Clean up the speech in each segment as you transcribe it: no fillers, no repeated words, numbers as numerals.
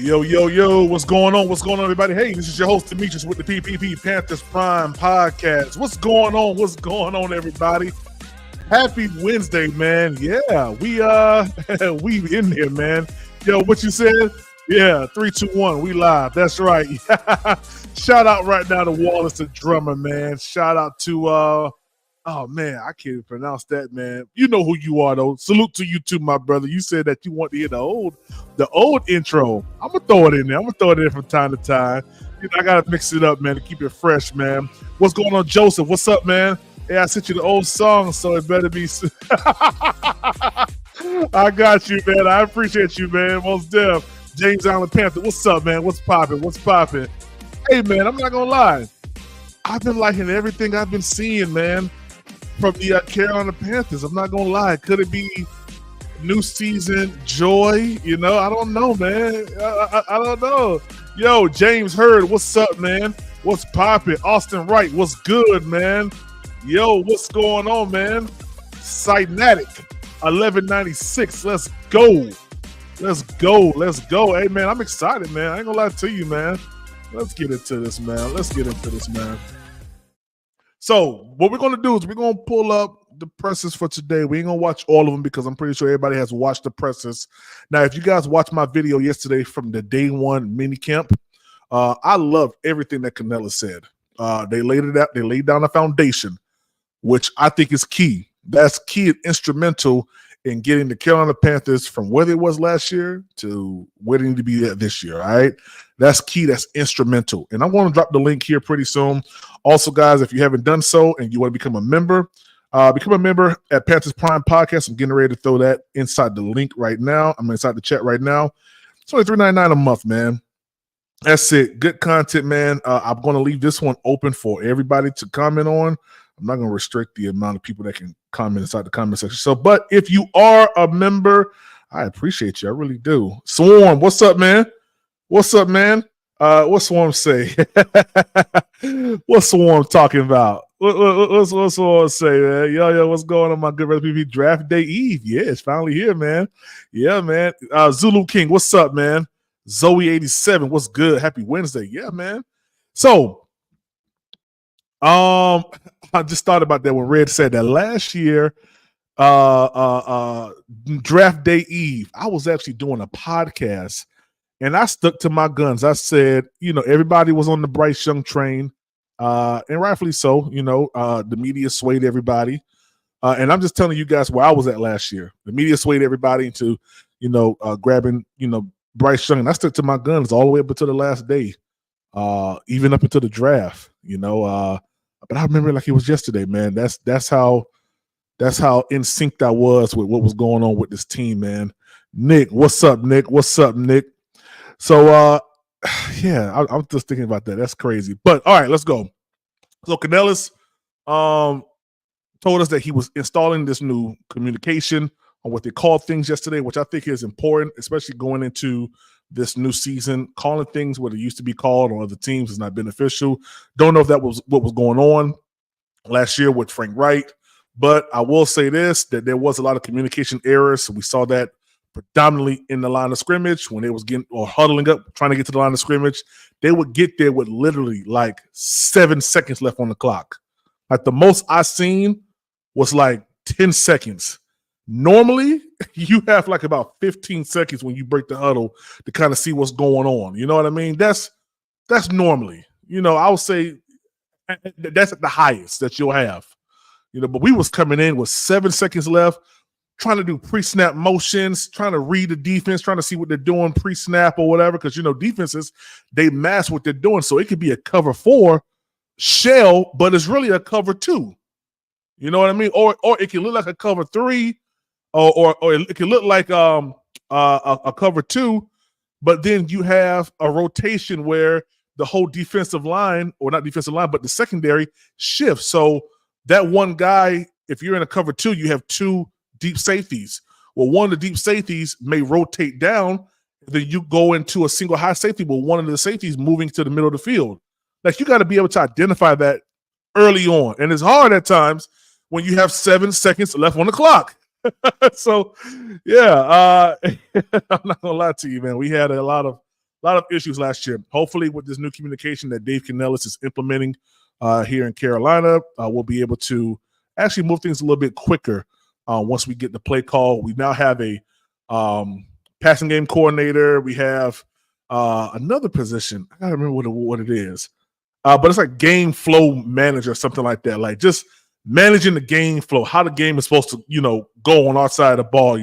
Yo, yo, yo, what's going on? What's going on, everybody? Hey, this is your host, Demetrius, with the PPP Panthers Prime Podcast. What's going on? What's going on, everybody? Happy Wednesday, man. Yeah, we in here, man. Yo, what you said? Yeah, 3, 2, 1, we live. That's right. Shout out right now to Wallace the drummer, man. Shout out to oh man, I can't even pronounce that, man. You know who you are, though. Salute to you too, my brother. You said that you want to hear the old intro. I'm gonna throw it in there. I'm gonna throw it in from time to time. You know, I gotta mix it up, man, to keep it fresh, man. What's going on, Joseph? What's up, man? Hey, I sent you the old song, so it better be. I got you, man. I appreciate you, man. Most deaf. James Allen Panther. What's up, man? What's popping? What's popping? Hey, man, I'm not gonna lie. I've been liking everything I've been seeing, man, from the Carolina Panthers. I'm not gonna lie. Could it be new season joy? You know, I don't know, man. I don't know. Yo, James Hurd, what's up, man? What's popping? Austin Wright, what's good, man? Yo, what's going on, man? Cynatic 1196. Let's go. Let's go. Let's go. Hey, man, I'm excited, man. I ain't gonna lie to you, man. Let's get into this, man. Let's get into this, man. So what we're going to do is we're going to pull up the presses for today. We ain't going to watch all of them because I'm pretty sure everybody has watched the presses. Now, if you guys watched my video yesterday from the day one MiniCamp, I loved everything that Canales said. They laid it out. They laid down a foundation, which I think is key. That's key and instrumental in getting the Carolina Panthers from where they was last year to where they need to be at this year, all right? That's key. That's instrumental. And I'm going to drop the link here pretty soon. Also, guys, if you haven't done so and you want to become a member at Panthers Prime Podcast. I'm getting ready to throw that inside the link right now. I'm inside the chat right now. It's only $3.99 a month, man. That's it. Good content, man. I'm going to leave this one open for everybody to comment on. I'm not going to restrict the amount of people that can comment inside the comment section. So, but if you are a member, I appreciate you. I really do. Swarm, what's up, man? What's up, man? What's Swarm say? What's Swarm talking about? What's Swarm say, man? Yo, what's going on, my good brother? PP Draft Day Eve. Yeah, it's finally here, man. Yeah, man. Zulu King, what's up, man? Zoe87, what's good? Happy Wednesday. Yeah, man. So, I just thought about that when Red said that last year, Draft Day Eve, I was actually doing a podcast. And I stuck to my guns. I said, you know, everybody was on the Bryce Young train, and rightfully so. You know, the media swayed everybody. And I'm just telling you guys where I was at last year. The media swayed everybody into, you know, grabbing, you know, Bryce Young. And I stuck to my guns all the way up until the last day, even up until the draft, you know. But I remember like it was yesterday, man. That's how in sync I was with what was going on with this team, man. Nick, what's up, Nick? What's up, Nick? So, yeah, I'm just thinking about that. That's crazy. But, all right, let's go. So, Canales told us that he was installing this new communication on what they call things yesterday, which I think is important, especially going into this new season. Calling things what it used to be called on other teams is not beneficial. Don't know if that was what was going on last year with Frank Wright. But I will say this, that there was a lot of communication errors. We saw that predominantly in the line of scrimmage when they was getting or huddling up, trying to get to the line of scrimmage. They would get there with literally like 7 seconds left on the clock. Like the most I seen was like 10 seconds. Normally, you have like about 15 seconds when you break the huddle to kind of see what's going on. You know what I mean? That's normally, you know, I would say that's at the highest that you'll have. You know, but we was coming in with 7 seconds left, trying to do pre-snap motions, trying to read the defense, trying to see what they're doing pre-snap or whatever, because, you know, defenses, they mask what they're doing. So it could be a cover 4 shell, but it's really a cover 2. You know what I mean? Or it can look like a cover 3, or it can look like a cover 2, but then you have a rotation where the whole defensive line, or not defensive line, but the secondary shifts. So that one guy, if you're in a cover 2, you have 2 deep safeties. Well, one of the deep safeties may rotate down, then you go into a single high safety with one of the safeties moving to the middle of the field. Like, you got to be able to identify that early on. And it's hard at times when you have 7 seconds left on the clock. So, yeah, I'm not going to lie to you, man. We had a lot of lot of issues last year. Hopefully, with this new communication that Dave Canales is implementing here in Carolina, we'll be able to actually move things a little bit quicker once we get the play call. We now have a passing game coordinator. We have another position. I gotta remember what it is. But it's like game flow manager or something like that. Like just managing the game flow, how the game is supposed to, go on our side of the ball,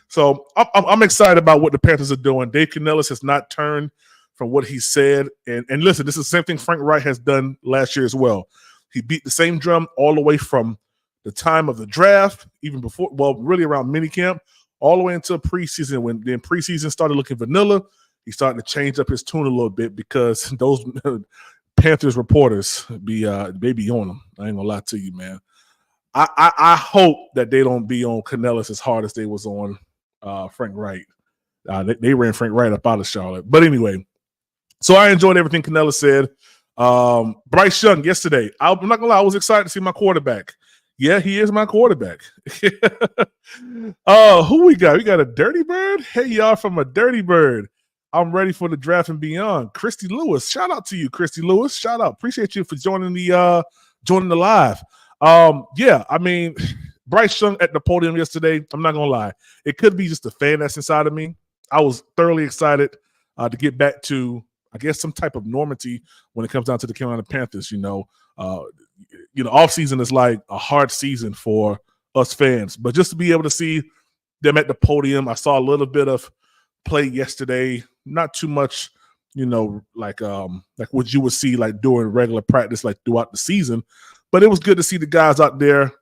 So I'm excited about what the Panthers are doing. Dave Canales has not turned from what he said. And listen, this is the same thing Frank Wright has done last year as well. He beat the same drum all the way from the time of the draft, even before, really around minicamp, all the way into preseason. When then preseason started looking vanilla, he started to change up his tune a little bit because those Panthers reporters be on him. I ain't gonna lie to you, man. I hope that they don't be on Canales as hard as they was on Frank Wright. They ran Frank Wright up out of Charlotte. But anyway, so I enjoyed everything Canales said. Bryce Young yesterday, I'm not gonna lie, I was excited to see my quarterback. Yeah, he is my quarterback. Who we got? We got a Dirty Bird. Hey, y'all, from a Dirty Bird. I'm ready for the draft and beyond. Christy Lewis, shout out to you, Christy Lewis. Shout out, appreciate you for joining the live. Yeah, I mean, Bryce Young at the podium yesterday. I'm not gonna lie, it could be just the fan that's inside of me. I was thoroughly excited to get back to, I guess, some type of normalcy when it comes down to the Carolina Panthers. Off season is like a hard season for us fans, but just to be able to see them at the podium, I saw a little bit of play yesterday. Not too much, like what you would see like during regular practice, like throughout the season. But it was good to see the guys out there,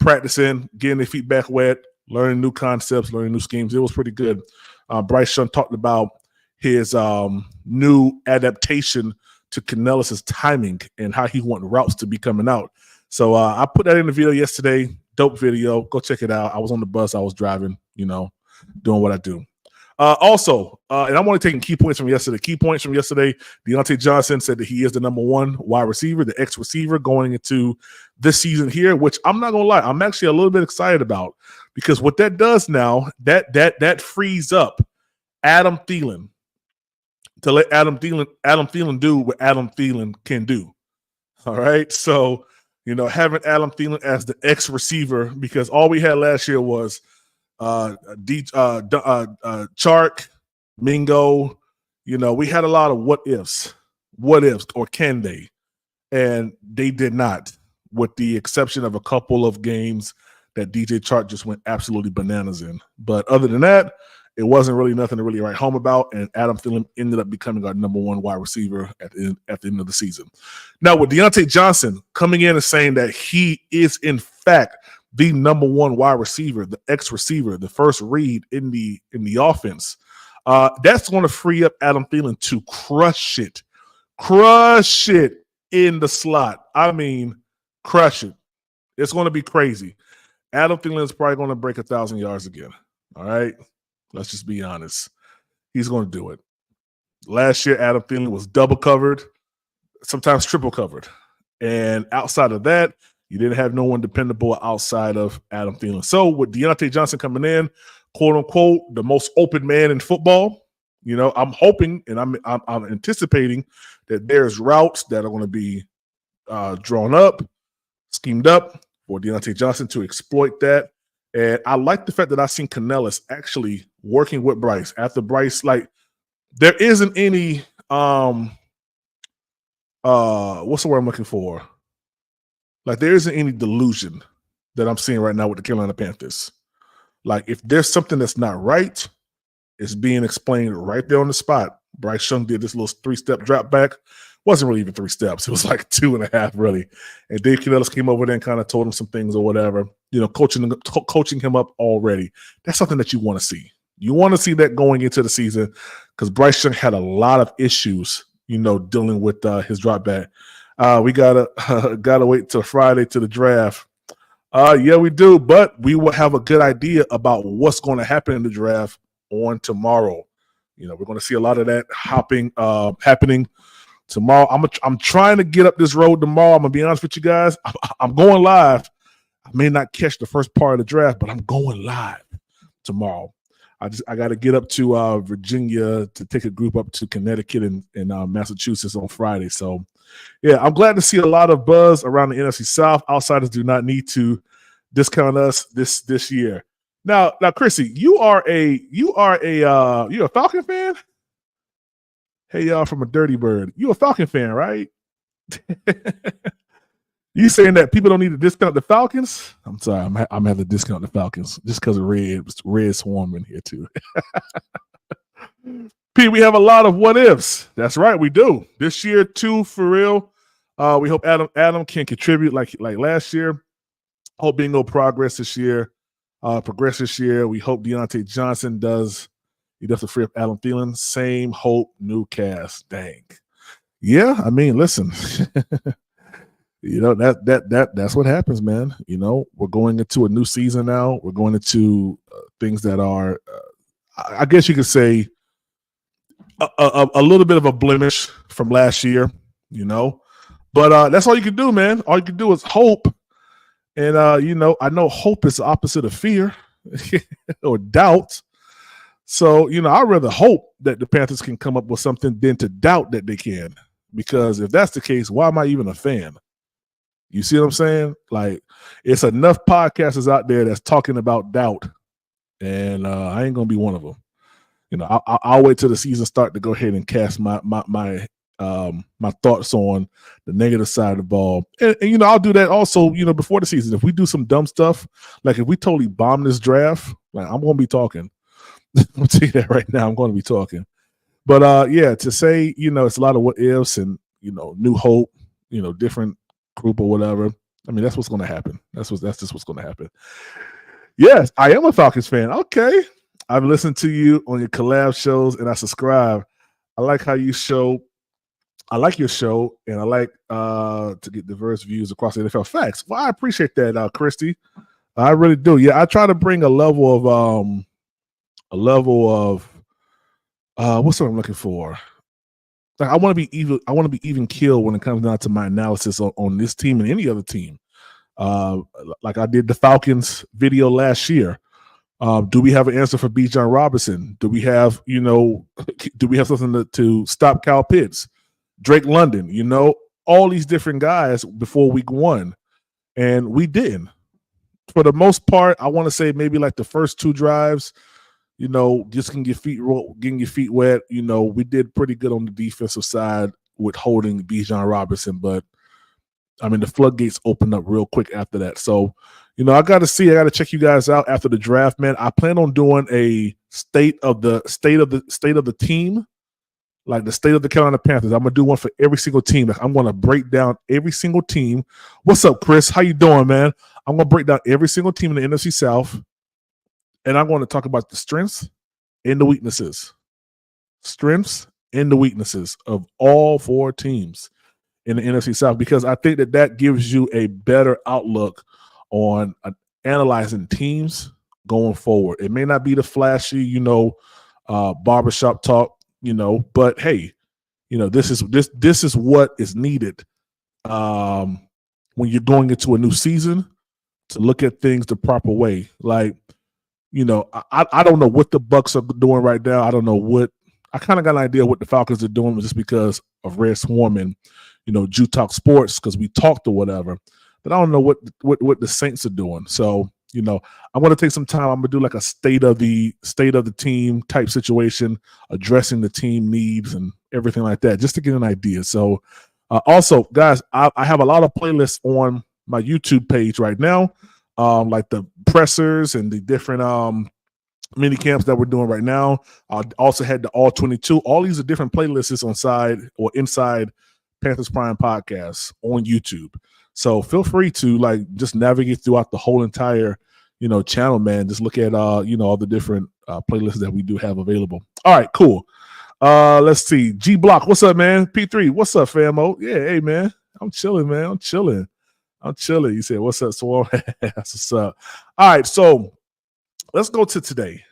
practicing, getting their feet back wet, learning new concepts, learning new schemes. It was pretty good. Bryce Young talked about his new adaptation to Canales' timing and how he wanted routes to be coming out. So I put that in the video yesterday. Dope video. Go check it out. I was on the bus. I was driving, doing what I do. Also, and I'm only taking key points from yesterday. Key points from yesterday, Deontay Johnson said that he is the number one wide receiver, the ex-receiver going into this season here, which I'm not going to lie, I'm actually a little bit excited about, because what that does now, that frees up Adam Thielen to let Adam Thielen do what Adam Thielen can do. All right. So, having Adam Thielen as the ex-receiver, because all we had last year was Chark, Mingo. We had a lot of what ifs, or can they? And they did not, with the exception of a couple of games that DJ Chark just went absolutely bananas in. But other than that, it wasn't really nothing to really write home about, and Adam Thielen ended up becoming our number one wide receiver at the end of the season. Now, with Deontay Johnson coming in and saying that he is, in fact, the number one wide receiver, the ex-receiver, the first read in the offense, that's going to free up Adam Thielen to crush it in the slot. I mean, crush it. It's going to be crazy. Adam Thielen is probably going to break 1,000 yards again. All right? Let's just be honest. He's going to do it. Last year, Adam Thielen was double covered, sometimes triple covered. And outside of that, you didn't have no one dependable outside of Adam Thielen. So with Deontay Johnson coming in, quote unquote, the most open man in football, I'm hoping and I'm anticipating that there's routes that are going to be drawn up, schemed up for Deontay Johnson to exploit that. And I like the fact that I've seen Canales actually working with Bryce. After Bryce, like, there isn't any what's the word I'm looking for? Like, there isn't any delusion that I'm seeing right now with the Carolina Panthers. Like, if there's something that's not right, it's being explained right there on the spot. Bryce Young did this little 3-step drop back. Wasn't really even 3 steps. It was like 2.5, really. And Dave Canales came over there and kind of told him some things or whatever, coaching him up already. That's something that you want to see. You want to see that going into the season, because Bryce Young had a lot of issues, dealing with his drop back. We gotta wait till Friday to the draft. Yeah, we do, but we will have a good idea about what's going to happen in the draft on tomorrow. We're going to see a lot of that happening tomorrow. I'm trying to get up this road tomorrow. I'm gonna be honest with you guys. I'm going live. I may not catch the first part of the draft, but I'm going live tomorrow. I got to get up to Virginia to take a group up to Connecticut and Massachusetts on Friday. So, yeah, I'm glad to see a lot of buzz around the NFC South. Outsiders do not need to discount us this year. Now, Chrissy, you're a Falcon fan? Hey, y'all from a Dirty Bird. You a Falcon fan, right? You saying that people don't need to discount the Falcons? I'm sorry, I'm having to discount the Falcons just because of Red Swarm in here too. Pete, we have a lot of what ifs. That's right, we do. This year too, for real. We hope Adam can contribute like last year. Hope bingo progress this year, progress this year. We hope Deontay Johnson does. He does the free up Adam Thielen. Same hope, new cast. Dang. Yeah, I mean, listen. You know, that's what happens, man. You know, we're going into a new season now. We're going into things that are, I guess you could say, a little bit of a blemish from last year, you know. But that's all you can do, man. All you can do is hope. And, you know, I know hope is the opposite of fear or doubt. So, you know, I'd rather hope that the Panthers can come up with something than to doubt that they can. Because if that's the case, why am I even a fan? You see what I'm saying? Like, it's enough podcasters out there that's talking about doubt, and I ain't gonna be one of them. You know, I'll wait till the season start to go ahead and cast my thoughts on the negative side of the ball, and you know, I'll do that also. You know, before the season, if we do some dumb stuff, like if we totally bomb this draft, like I'm gonna be talking. I'll tell you that right now. I'm going to be talking. But yeah, to say, you know, it's a lot of what ifs and, you know, new hope, you know, different group or whatever. I mean, that's what's going to happen. That's just what's going to happen. Yes, I am a Falcons fan. Okay. I've listened to you on your collab shows and I subscribe. I like how you show. I like your show and I like to get diverse views across the NFL. Facts. Well, I appreciate that, Christy. I really do. Yeah, I try to bring a level of what's what I'm looking for. Like I want to be even killed when it comes down to my analysis on this team and any other team. Like I did the Falcons video last year. Do we have an answer for Bijan Robinson? Do we have, you know, something to stop Kyle Pitts, Drake London, you know, all these different guys before week one? And we didn't. For the most part, I want to say maybe like the first two drives, you know, just getting your feet wet. You know, we did pretty good on the defensive side with holding Bijan Robinson, but I mean the floodgates opened up real quick after that. So, you know, I got to check you guys out after the draft, man. I plan on doing a state of the team, like the state of the Carolina Panthers. I'm gonna do one for every single team. Like I'm gonna break down every single team. What's up, Chris? How you doing, man? I'm gonna break down every single team in the NFC South. And I'm going to talk about the strengths and the weaknesses. Strengths and the weaknesses of all four teams in the NFC South, because I think that gives you a better outlook on analyzing teams going forward. It may not be the flashy, you know, barbershop talk, you know, but hey, you know, this is what is needed when you're going into a new season to look at things the proper way. Like, you know, I don't know what the Bucks are doing right now. I don't know what – I kind of got an idea what the Falcons are doing just because of Red Swarm and, you know, Jew Talk Sports because we talked or whatever. But I don't know what the Saints are doing. So, you know, I'm going to take some time. I'm going to do like a state of the team type situation, addressing the team needs and everything like that, just to get an idea. So, also, guys, I have a lot of playlists on my YouTube page right now. Like the pressers and the different mini camps that we're doing right now. I also had the All 22. All these are different playlists inside Panthers Prime Podcast on YouTube. So feel free to like just navigate throughout the whole entire, you know, channel, man. Just look at you know, all the different playlists that we do have available. All right, cool. Let's see. G Block, what's up, man? P3, what's up, famo? Yeah, hey, man. I'm chilling, man. I'm chilling. You said, what's up, Swarm? That's what's up. All right, so let's go to today.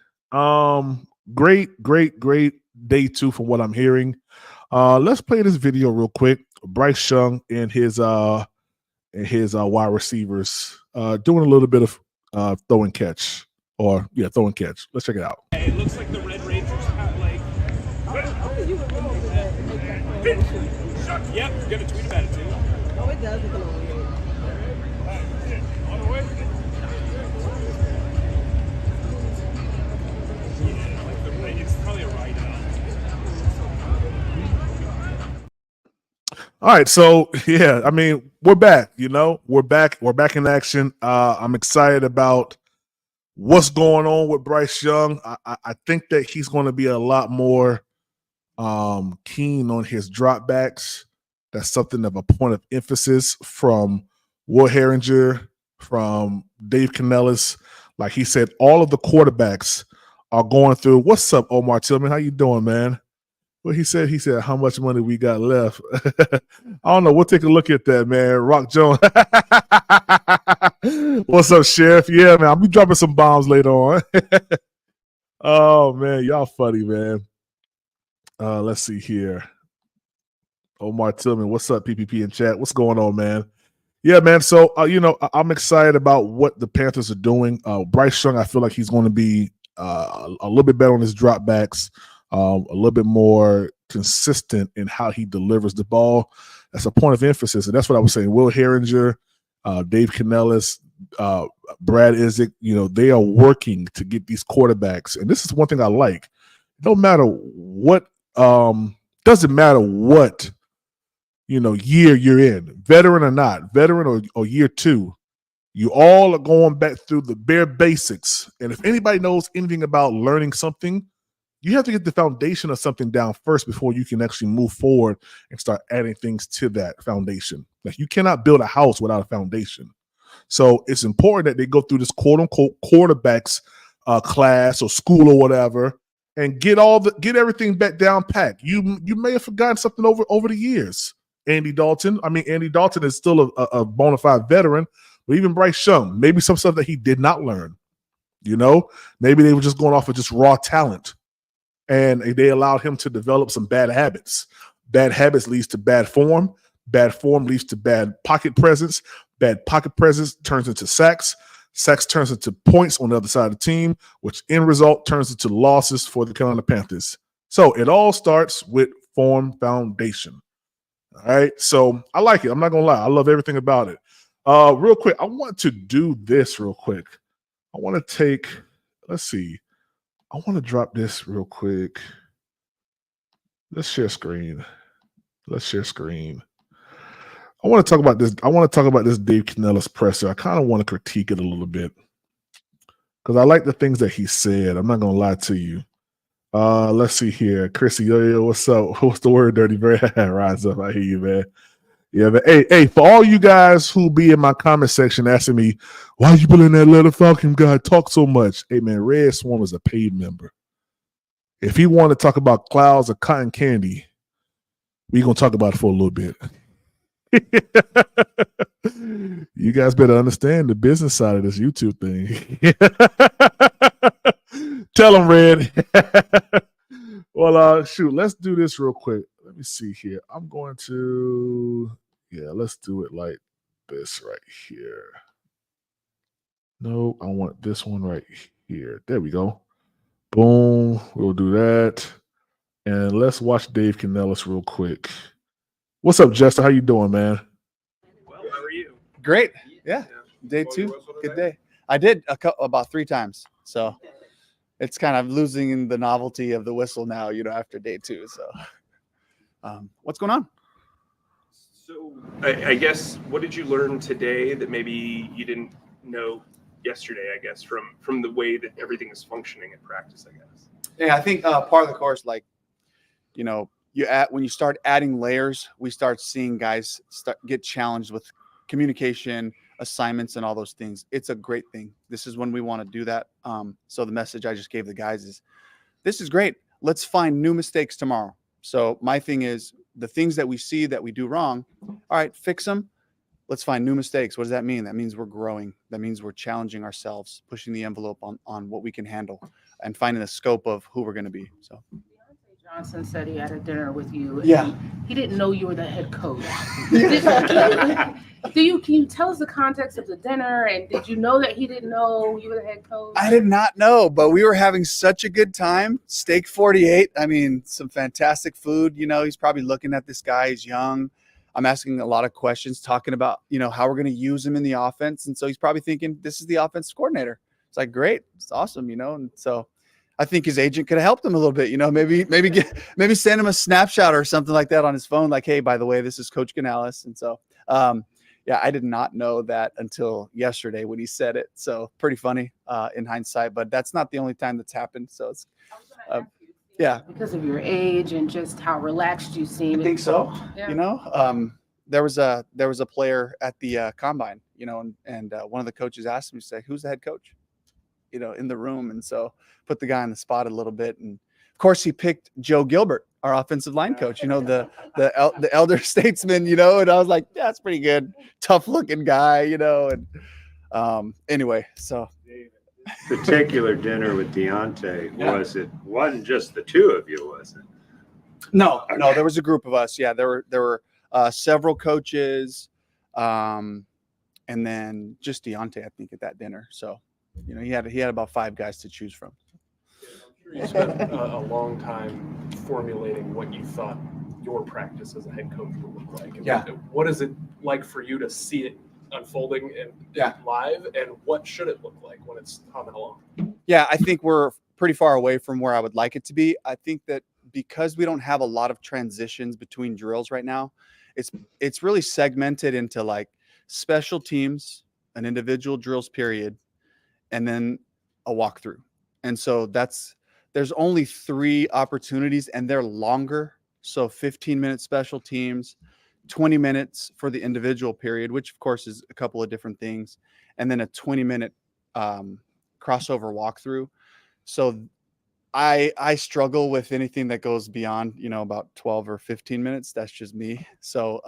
Great day two from what I'm hearing. Let's play this video real quick. Bryce Young and his wide receivers doing a little bit of throw and catch. Or, yeah, throw and catch. Let's check it out. It looks like the Red Rangers have, like... Yep, gonna tweet about it, too. Oh, it does. On the way. Yeah, like it's probably a ride out. All right, so yeah, I mean, we're back. We're back in action. I'm excited about what's going on with Bryce Young. I think that he's going to be a lot more keen on his dropbacks. That's something of a point of emphasis from Will Herringer, from Dave Canales. Like he said, all of the quarterbacks are going through. What's up, Omar Tillman? How you doing, man? Well, he said, how much money we got left. I don't know. We'll take a look at that, man. Rock Jones. What's up, Sheriff? Yeah, man. I'll be dropping some bombs later on. Oh, man. Y'all funny, man. Let's see here. Omar Tillman, what's up, PPP in chat? What's going on, man? Yeah, man. So, I'm excited about what the Panthers are doing. Bryce Young, I feel like he's going to be a little bit better on his dropbacks. A little bit more consistent in how he delivers the ball. That's a point of emphasis, and that's what I was saying. Will Herringer, Dave Canales, Brad Isaac, they are working to get these quarterbacks. And this is one thing I like. No matter what, doesn't matter what, year you're in, veteran or not, veteran or year two, you all are going back through the bare basics. And if anybody knows anything about learning something, you have to get the foundation of something down first before you can actually move forward and start adding things to that foundation. Like you cannot build a house without a foundation. So it's important that they go through this quote unquote quarterbacks class or school or whatever and get everything back down packed. You may have forgotten something over the years. Andy Dalton is still a bona fide veteran, but even Bryce Young, maybe some stuff that he did not learn. Maybe they were just going off of just raw talent. And they allowed him to develop some bad habits. Bad habits leads to bad form. Bad form leads to bad pocket presence. Bad pocket presence turns into sacks. Sacks turns into points on the other side of the team, which end result turns into losses for the Carolina Panthers. So it all starts with form foundation. All right. So I like it. I'm not going to lie. I love everything about it. Real quick, I want to do this real quick. I want to take, let's see. I want to drop this real quick. Let's share screen. I want to talk about this. I want to talk about this Dave Canales presser. I kind of want to critique it a little bit because I like the things that he said. I'm not going to lie to you. Let's see here. Chrissy, yo, what's up? What's the word, Dirty Bird? Rise up. I hear you, man. Yeah, but hey, for all you guys who be in my comment section asking me, why you putting that Little Falcon guy talk so much? Hey, man, Red Swarm is a paid member. If he want to talk about clouds of cotton candy, we going to talk about it for a little bit. You guys better understand the business side of this YouTube thing. Tell him, Red. Well, shoot, let's do this real quick. Let me see here. I'm going to, let's do it like this right here. No, I want this one right here. There we go. Boom. We'll do that. And let's watch Dave Canales real quick. What's up, Justin? How you doing, man? Well, how are you? Great. Yeah. Day two. Good day. I did about 3 times. So it's kind of losing the novelty of the whistle now, after day 2. So what's going on? So I guess, what did you learn today that maybe you didn't know yesterday, I guess, from the way that everything is functioning in practice, I guess? Yeah, I think part of the course, when you start adding layers, we start seeing guys get challenged with communication, assignments, and all those things. It's a great thing. This is when we want to do that. So the message I just gave the guys is, this is great. Let's find new mistakes tomorrow. So my thing is, the things that we see that we do wrong, all right, fix them. Let's find new mistakes. What does that mean? That means we're growing. That means we're challenging ourselves, pushing the envelope on what we can handle, and finding the scope of who we're going to be. So Johnson said he had a dinner with you. And Yeah. He didn't know you were the head coach. Yeah. Can you tell us the context of the dinner? And did you know that he didn't know you were the head coach? I did not know, but we were having such a good time. Steak 48. I mean, some fantastic food. You know, he's probably looking at this guy. He's young. I'm asking a lot of questions, talking about, you know, how we're going to use him in the offense. And so he's probably thinking, this is the offensive coordinator. It's like, great. It's awesome, you know? And so I think his agent could have helped him a little bit, you know, maybe send him a snapshot or something like that on his phone. Like, hey, by the way, this is Coach Canales. And so, yeah, I did not know that until yesterday when he said it. So pretty funny in hindsight, but that's not the only time that's happened. So it's, yeah. Because of your age and just how relaxed you seem. I think so. Yeah. You know, there was a player at the combine, you know, and one of the coaches asked me to say, who's the head coach, you know, in the room. And so put the guy on the spot a little bit. And of course he picked Joe Gilbert, our offensive line coach, you know, the elder statesman, you know, and I was like, yeah, that's pretty good. Tough looking guy, you know. And anyway, so particular dinner with Deontay, wasn't just the two of you, was it? No, there was a group of us. Yeah, there were several coaches, and then just Deontay, I think, at that dinner. So, you know, he had about 5 guys to choose from. You spent a long time formulating what you thought your practice as a head coach would look like. And Yeah. What is it like for you to see it unfolding and live, and what should it look like when it's humming along? Yeah, I think we're pretty far away from where I would like it to be. I think that because we don't have a lot of transitions between drills right now, it's really segmented into like special teams, an individual drills period, and then a walkthrough. And so there's only 3 opportunities, and they're longer. So 15-minute special teams, 20 minutes for the individual period, which of course is a couple of different things, and then a 20-minute crossover walkthrough. So I struggle with anything that goes beyond, you know, about 12 or 15 minutes. That's just me. So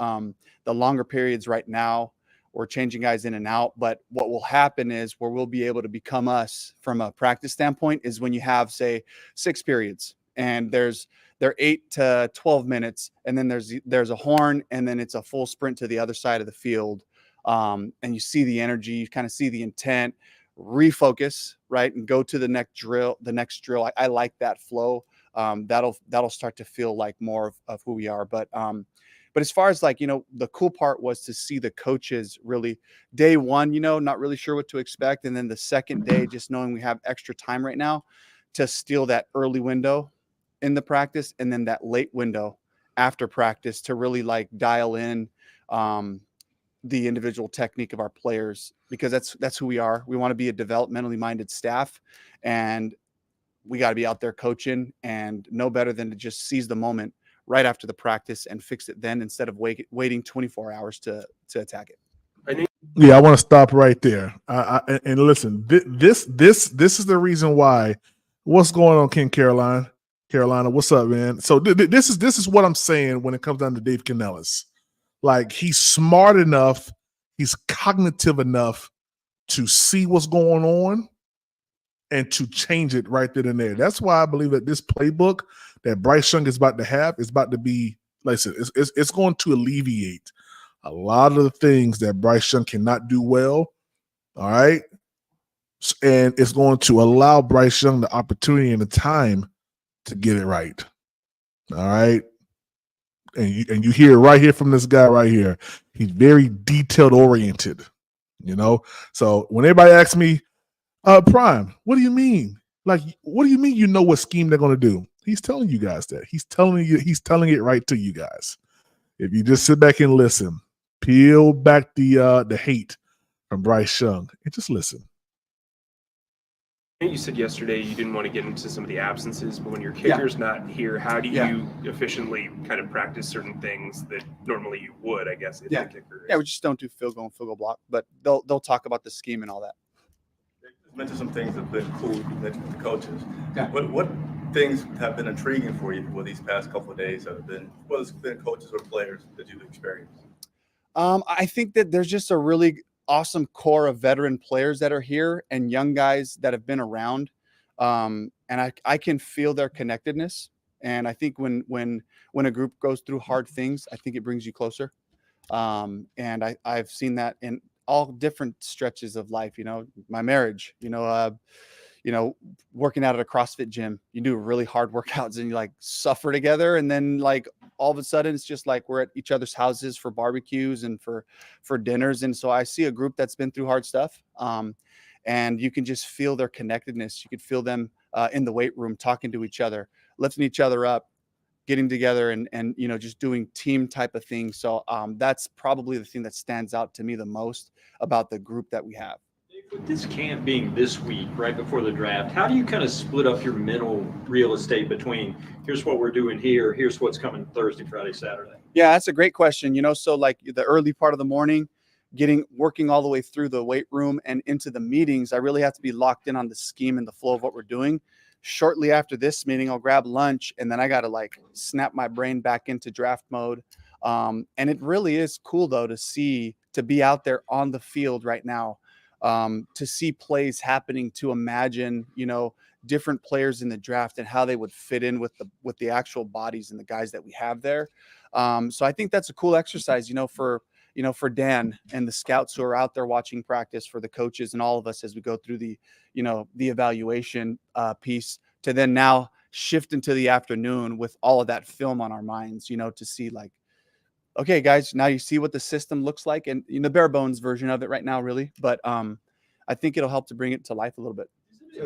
the longer periods right now, we're changing guys in and out. But what will happen is where we'll be able to become us from a practice standpoint is when you have, say, 6 periods and they're 8 to 12 minutes. And then there's a horn, and then it's a full sprint to the other side of the field. And you see the energy, you kind of see the intent, refocus, right, and go to the next drill. I like that flow. That'll start to feel like more of who we are. But as far as, like, you know, the cool part was to see the coaches really day one, you know, not really sure what to expect. And then the second day, just knowing we have extra time right now to steal that early window in the practice, and then that late window after practice to really like dial in the individual technique of our players, because that's who we are. We want to be a developmentally minded staff, and we got to be out there coaching, and no better than to just seize the moment right after the practice and fix it then, instead of waiting 24 hours to attack it. Yeah, I want to stop right there. And listen, this is the reason why. What's going on, King Carolina? What's up, man? So this is what I'm saying when it comes down to Dave Canales. Like, he's smart enough, he's cognitive enough to see what's going on and to change it right then and there. That's why I believe that this playbook that Bryce Young is about to have is about to be, like I said, it's going to alleviate a lot of the things that Bryce Young cannot do well. All right. And it's going to allow Bryce Young the opportunity and the time to get it right. All right. And you hear it right here from this guy right here. He's very detailed oriented, you know? So when everybody asks me, Prime, what do you mean? Like, what do you mean you know what scheme they're going to do? He's telling you guys that. He's telling it right to you guys. If you just sit back and listen, peel back the hate from Bryce Young and just listen. You said yesterday you didn't want to get into some of the absences, but when your kicker's not here, how do you efficiently kind of practice certain things that normally you would, I guess, if the kicker is? Yeah, we just don't do field goal block, but they'll talk about the scheme and all that. You mentioned some things that have been cool with the coaches. Yeah. What things have been intriguing for you for these past couple of days that have been, whether it's been coaches or players that you've experienced? I think that there's just a really awesome core of veteran players that are here and young guys that have been around. And I can feel their connectedness. And I think when a group goes through hard things, I think it brings you closer. And I've seen that in all different stretches of life, my marriage, working out at a CrossFit gym, you do really hard workouts and you like suffer together. And then like all of a sudden it's just like we're at each other's houses for barbecues and for dinners. And so I see a group that's been through hard stuff. And you can just feel their connectedness. You could feel them in the weight room, talking to each other, lifting each other up, getting together and just doing team type of things. So that's probably the thing that stands out to me the most about the group that we have. With this camp being this week, right before the draft, how do you kind of split up your mental real estate between here's what we're doing here, here's what's coming Thursday, Friday, Saturday? Yeah, that's a great question. So like the early part of the morning, working all the way through the weight room and into the meetings, I really have to be locked in on the scheme and the flow of what we're doing. Shortly after this meeting, I'll grab lunch and then I got to like snap my brain back into draft mode. And it really is cool though to be out there on the field right now. To see plays happening, to imagine, different players in the draft and how they would fit in with the actual bodies and the guys that we have there. So I think that's a cool exercise, for Dan and the scouts who are out there watching practice, for the coaches and all of us as we go through the evaluation piece, to then now shift into the afternoon with all of that film on our minds, to see like, okay, guys, now you see what the system looks like, and the bare bones version of it right now, really. But I think it'll help to bring it to life a little bit.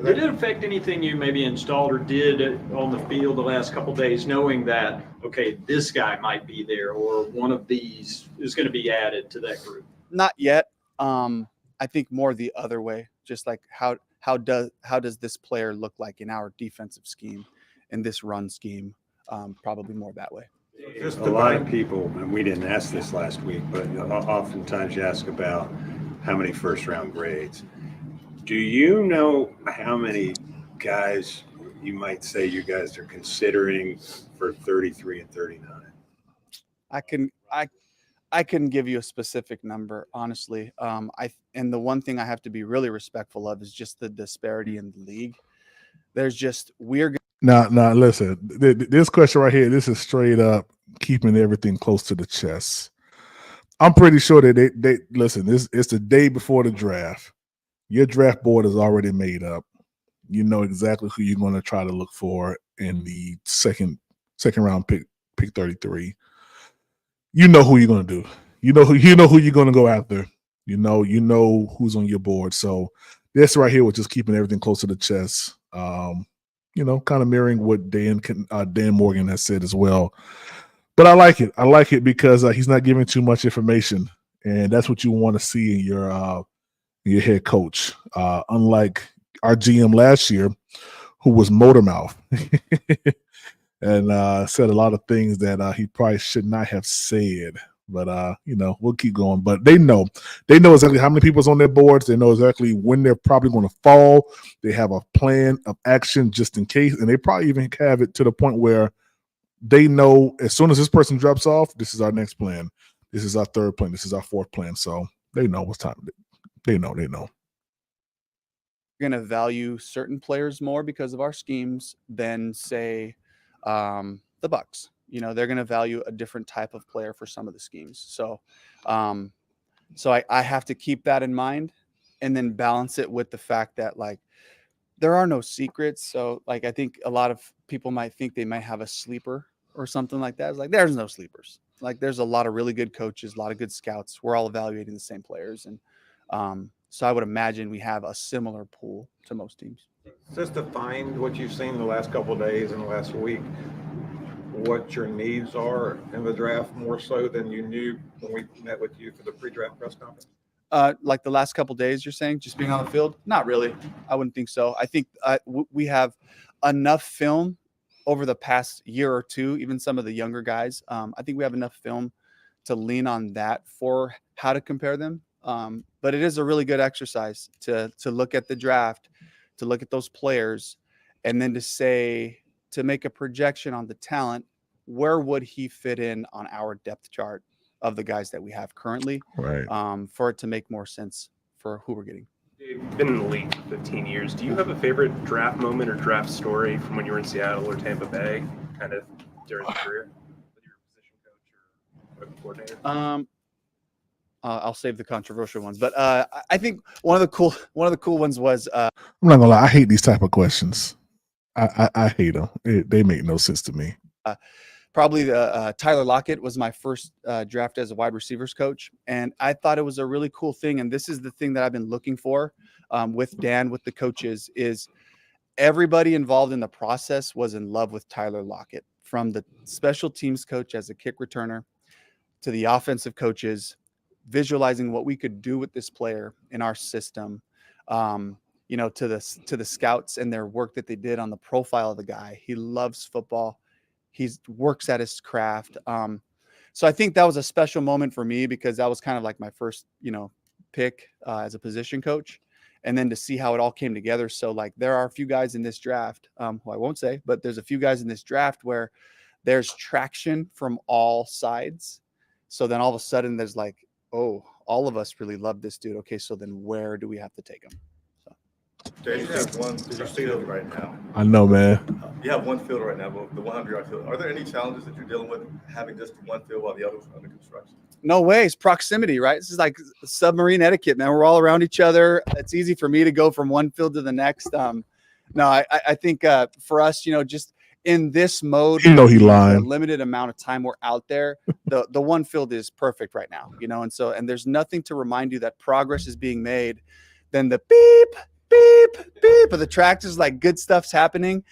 Did it affect anything you maybe installed or did on the field the last couple of days, knowing that, okay, this guy might be there or one of these is going to be added to that group? Not yet. I think more the other way, just like how does this player look like in our defensive scheme, in this run scheme? Probably more that way. A lot of people, and we didn't ask this last week, but oftentimes you ask about how many first-round grades. Do you know how many guys you might say you guys are considering for 33 and 39? I couldn't give you a specific number, honestly. And the one thing I have to be really respectful of is just the disparity in the league. There's just Now, listen, this question right here, this is straight up keeping everything close to the chest. I'm pretty sure that they listen, it's the day before the draft. Your draft board is already made up. You know exactly who you're going to try to look for in the second round pick 33. You know who you're going to do. You know who you're going to go after. You know who's on your board. So this right here was just keeping everything close to the chest. Kind of mirroring what Dan Morgan has said as well. But I like it. I like it because he's not giving too much information, and that's what you want to see in your head coach. Unlike our GM last year, who was motor mouth and said a lot of things that he probably should not have said. But we'll keep going. But they know exactly how many people's on their boards. They know exactly when they're probably going to fall. They have a plan of action just in case, and they probably even have it to the point where they know as soon as this person drops off, this is our next plan. This is our third plan. This is our fourth plan. So they know what's time. They know. We're going to value certain players more because of our schemes than, say, the Bucks. They're going to value a different type of player for some of the schemes. So I have to keep that in mind and then balance it with the fact that, like, there are no secrets. So, like, I think a lot of people might think they might have a sleeper or something like that. It's like, there's no sleepers. Like, there's a lot of really good coaches, a lot of good scouts. We're all evaluating the same players. And so I would imagine we have a similar pool to most teams. Just to find what you've seen the last couple of days and the last week, what your needs are in the draft more so than you knew when we met with you for the pre-draft press conference? Like the last couple of days, you're saying, just being on the field? Not really. I wouldn't think so. I think we have enough film over the past year or two, even some of the younger guys. I think we have enough film to lean on that for how to compare them. But it is a really good exercise to look at the draft, to look at those players, and then to make a projection on the talent. Where would he fit in on our depth chart of the guys that we have currently? Right. For it to make more sense for who we're getting. You've been in the league for 15 years. Do you have a favorite draft moment or draft story from when you were in Seattle or Tampa Bay? kind of during the career with your position coach or coordinator? I'll save the controversial ones, but I think one of the cool ones was I'm not gonna lie, I hate these type of questions. I hate them. They make no sense to me. probably Tyler Lockett was my first draft as a wide receivers coach, and I thought it was a really cool thing. And this is the thing that I've been looking for with Dan, with the coaches, is everybody involved in the process was in love with Tyler Lockett, from the special teams coach as a kick returner to the offensive coaches, visualizing what we could do with this player in our system, to the scouts and their work that they did on the profile of the guy. He loves football. He works at his craft. So I think that was a special moment for me, because that was kind of like my first, pick as a position coach. And then to see how it all came together. So like, there are a few guys in this draft, who I won't say, but there's a few guys in this draft where there's traction from all sides. So then all of a sudden there's like, oh, all of us really love this dude. Okay, so then where do we have to take him? So. Jay, you have one field right now. I know, man. You have one field right now, the 100-yard field. Are there any challenges that you're dealing with having just one field while the others are under construction? No way. It's proximity, right? This is like submarine etiquette, man. We're all around each other. It's easy for me to go from one field to the next. No, I think for us, just in this mode, he lying. The limited amount of time we're out there, the one field is perfect right now, and there's nothing to remind you that progress is being made than the beep, beep, beep of the tractors. Like, good stuff's happening.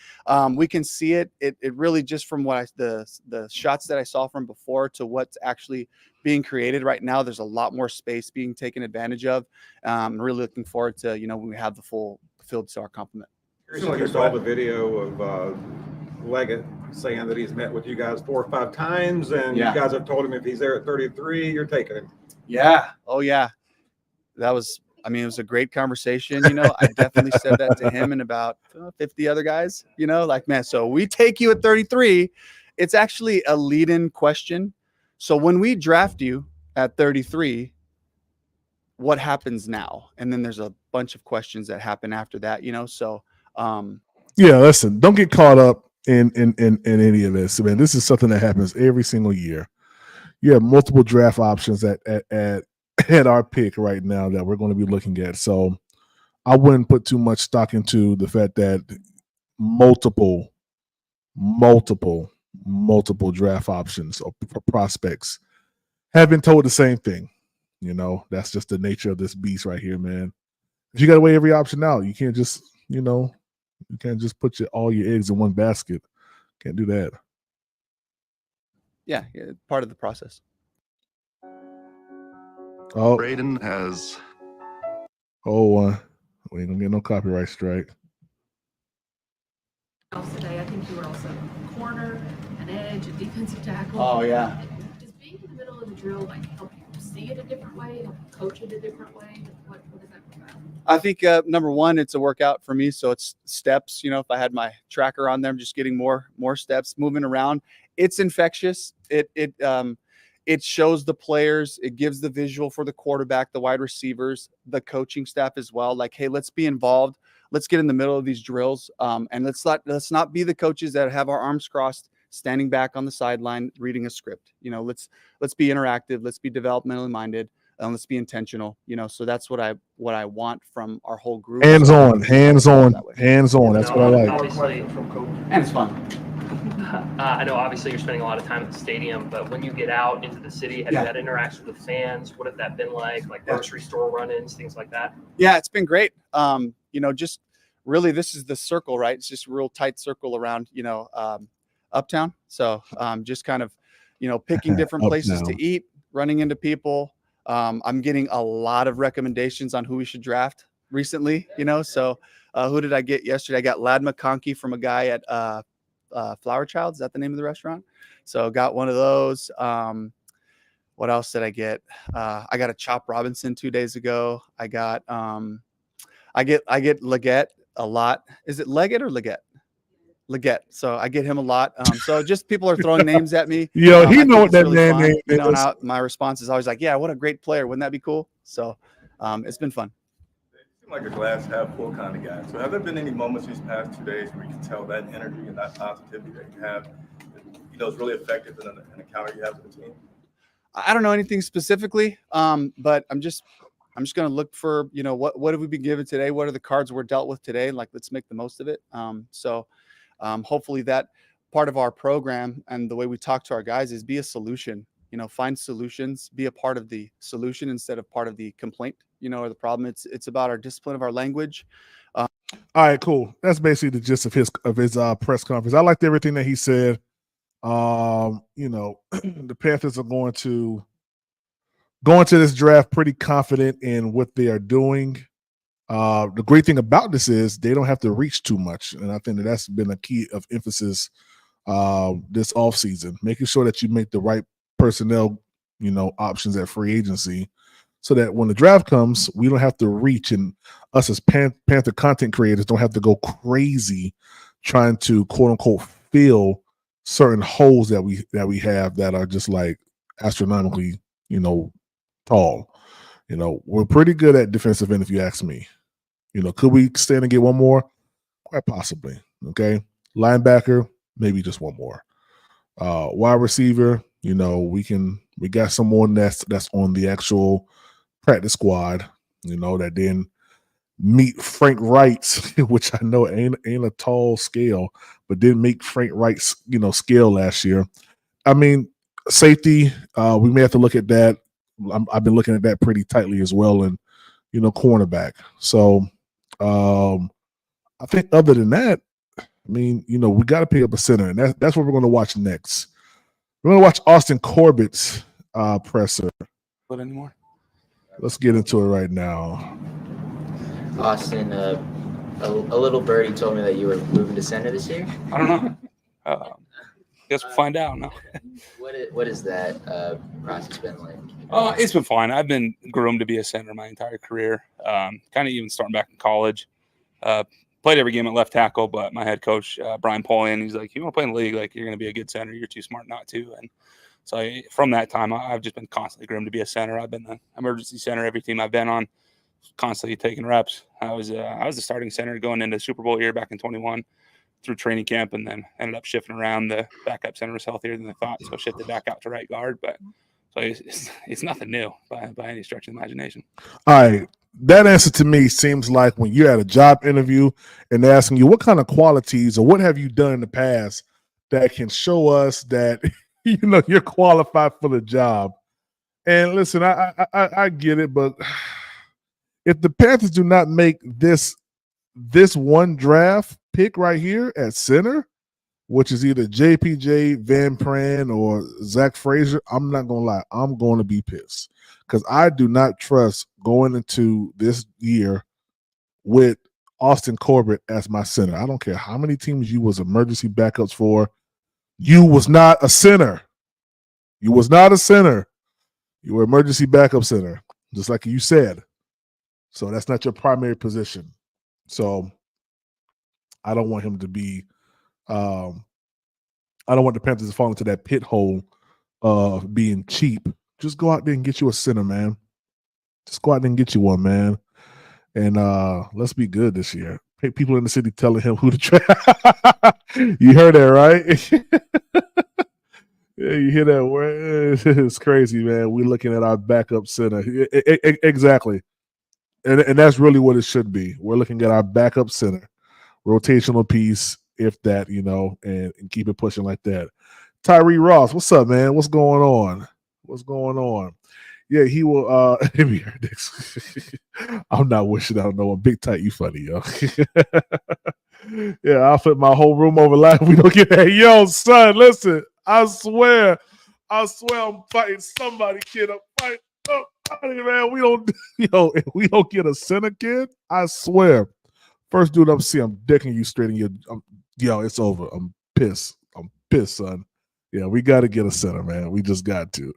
We can see it. It really, just from what the shots that I saw from before to what's actually being created right now, there's a lot more space being taken advantage of. I'm really looking forward to, when we have the full field to our complement. Recently, I saw the video of Leggett saying that he's met with you guys 4 or 5 times, and you guys have told him if he's there at 33, you're taking him. Yeah. Oh, yeah. That was, it was a great conversation. I definitely said that to him and about 50 other guys, man, so we take you at 33. It's actually a lead-in question. So when we draft you at 33, what happens now? And then there's a bunch of questions that happen after that, so. Yeah, listen, don't get caught up in any of this, man. This is something that happens every single year. You have multiple draft options at our pick right now that we're going to be looking at. So I wouldn't put too much stock into the fact that multiple draft options or prospects have been told the same thing. That's just the nature of this beast right here, man. If you got to weigh every option out, you can't just, you can't just put all your eggs in one basket. Can't do that. Yeah, part of the process. Oh, Braden has. We ain't gonna get no copyright strike. Today, I think you were also a corner, an edge, a defensive tackle. Oh, yeah. Does being in the middle of the drill help you see it a different way, help you coach it a different way? What is that about? I think number one, it's a workout for me. So it's steps. If I had my tracker on there, I'm just getting more steps, moving around. It's infectious. It shows the players. It gives the visual for the quarterback, the wide receivers, the coaching staff as well. Like, hey, let's be involved. Let's get in the middle of these drills, and let's not be the coaches that have our arms crossed, standing back on the sideline reading a script. Let's be interactive. Let's be developmentally minded. And let's be intentional. So that's what I want from our whole group. Hands on. That's what I like. Obviously, And it's fun. I know obviously you're spending a lot of time at the stadium, but when you get out into the city, have you had interactions with fans? What have that been like grocery store run-ins, things like that? Yeah, it's been great. Just really, this is the circle, right? It's just a real tight circle around, Uptown. So just kind of, picking different places to eat, running into people. I'm getting a lot of recommendations on who we should draft recently, So who did I get yesterday? I got Ladd McConkey from a guy at Flower Child. Is that the name of the restaurant? So got one of those. What else did I get? I got a Chop Robinson 2 days ago. I got I get Leggett a lot. Is it Leggett or Leggett? Leggett. So I get him a lot. So just people are throwing names at me. Yo, he know what that really name is. And my response is always like, yeah, what a great player. Wouldn't that be cool? So it's been fun. You seem like a glass half full kind of guy. So have there been any moments these past 2 days where you can tell that energy and that positivity that you have is really effective in an encounter you have with the team? I don't know anything specifically, but I'm just going to look for, what have we been given today? What are the cards we're dealt with today? Like, let's make the most of it. Hopefully that part of our program and the way we talk to our guys is be a solution, find solutions, be a part of the solution instead of part of the complaint, or the problem. It's about our discipline of our language. All right, cool. That's basically the gist of his press conference. I liked everything that he said. The Panthers are going to this draft pretty confident in what they are doing. The great thing about this is they don't have to reach too much, and I think that's been a key of emphasis this offseason, making sure that you make the right personnel, options at free agency, so that when the draft comes, we don't have to reach, and us as Panther content creators don't have to go crazy trying to quote unquote fill certain holes that we have that are just like astronomically, tall. We're pretty good at defensive end, if you ask me. Could we stand and get one more? Quite possibly. Okay. Linebacker, maybe just one more. Wide receiver, we got someone that's on the actual practice squad, that didn't meet Frank Wright's, which I know ain't a tall scale, but didn't make Frank Wright's, scale last year. I mean, safety, we may have to look at that. I've been looking at that pretty tightly as well, and cornerback. So I think other than that, we got to pick up a center, and that's what we're going to watch next. We're going to watch Austin Corbett's presser. What anymore? Let's get into it right now. Austin, a little birdie told me that you were moving to center this year. I don't know. Guess we'll find out now. What is that process been like? It's been fine. I've been groomed to be a center my entire career. Kind of even starting back in college. Played every game at left tackle, but my head coach, Brian Polian, he's like, you want to play in the league, like, you're going to be a good center. You're too smart not to. And so from that time, I've just been constantly groomed to be a center. I've been the emergency center every team I've been on, constantly taking reps. I was the starting center going into Super Bowl year back in 21 through training camp, and then ended up shifting around. The backup center was healthier than I thought, so shifted back out to right guard. But so it's nothing new by any stretch of the imagination. All right. That answer to me seems like when you're at a job interview and they're asking you what kind of qualities or what have you done in the past that can show us that you're qualified for the job. And listen, I get it, but if the Panthers do not make this one draft pick right here at center, which is either JPJ, Van Pran, or Zach Frazier, I'm not going to lie. I'm going to be pissed because I do not trust going into this year with Austin Corbett as my center. I don't care how many teams you was emergency backups for. You was not a center. You was not a center. You were emergency backup center, just like you said. So that's not your primary position. So I don't want him to be I don't want the Panthers to fall into that pit hole of being cheap. Just go out there and get you a center, man. Just go out there and get you one, man. And let's be good this year. People in the city telling him who to try. You heard that, right? Yeah, you hear that word? It's crazy, man. We're looking at our backup center. Exactly. And that's really what it should be. We're looking at our backup center, rotational piece, if that, and keep it pushing like that. Tyree Ross, what's up, man? What's going on? What's going on? Yeah, he will. I'm not wishing out no one. Big tight, you funny, yo. Yeah, I'll flip my whole room over live. We don't get that. Yo, son, listen. I swear, I'm fighting somebody, kid. I'm fighting. Man, we don't. If we don't get a center, kid, I swear. First dude I'm seeing, I'm decking you straight in your. Yo, it's over. I'm pissed. Son. Yeah, we got to get a center, man. We just got to.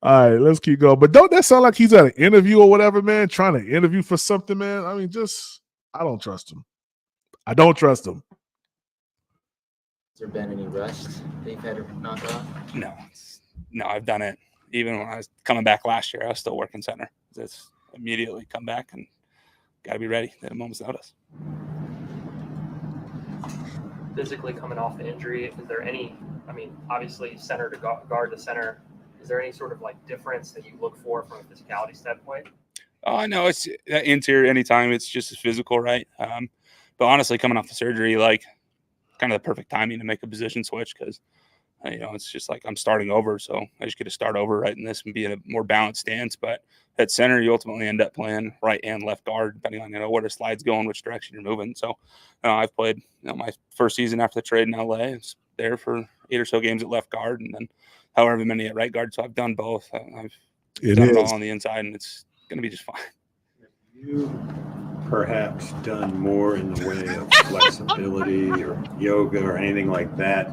All right, let's keep going. But don't that sound like he's at an interview or whatever, man? Trying to interview for something, man. I mean, I don't trust him. I don't trust him. Has there been any rust that you've had to knock off? No, I've done it. Even when I was coming back last year, I was still working center. Just immediately come back and got to be ready at a moment's notice. physically coming off the injury? Is there any, I mean, obviously center to guard to center, is there any sort of like difference that you look for from a physicality standpoint? No, it's interior anytime. It's just as physical, right? But honestly, coming off the surgery, like kind of the perfect timing to make a position switch because, it's just like I'm starting over. So I just get to start over right in this and be in a more balanced stance. But at center, you ultimately end up playing right and left guard, depending on, where the slide's going, which direction you're moving. So I've played, my first season after the trade in LA. I was there for 8 or so games at left guard and then however many at right guard. So I've done both. I've done it all on the inside, and it's going to be just fine. You perhaps done more in the way of flexibility or yoga or anything like that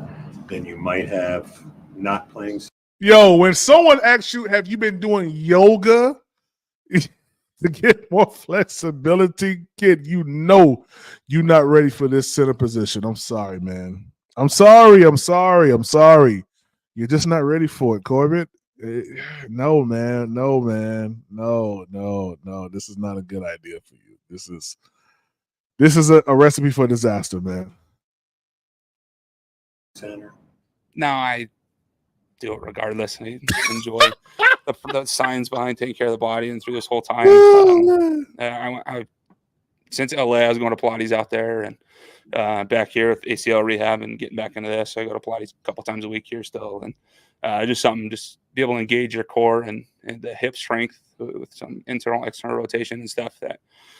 than you might have not playing? Yo, when someone asks you, have you been doing yoga to get more flexibility, kid, you're not ready for this center position. I'm sorry, man. I'm sorry. You're just not ready for it, Corbett. No, man. No. This is not a good idea for you. This is a recipe for disaster, man. Center. No, I do it regardless. I enjoy the science behind taking care of the body, and through this whole time, I since LA, I was going to Pilates out there, and back here with ACL rehab and getting back into this, I go to Pilates a couple times a week here still, and just be able to engage your core and the hip strength with some internal, external rotation and stuff that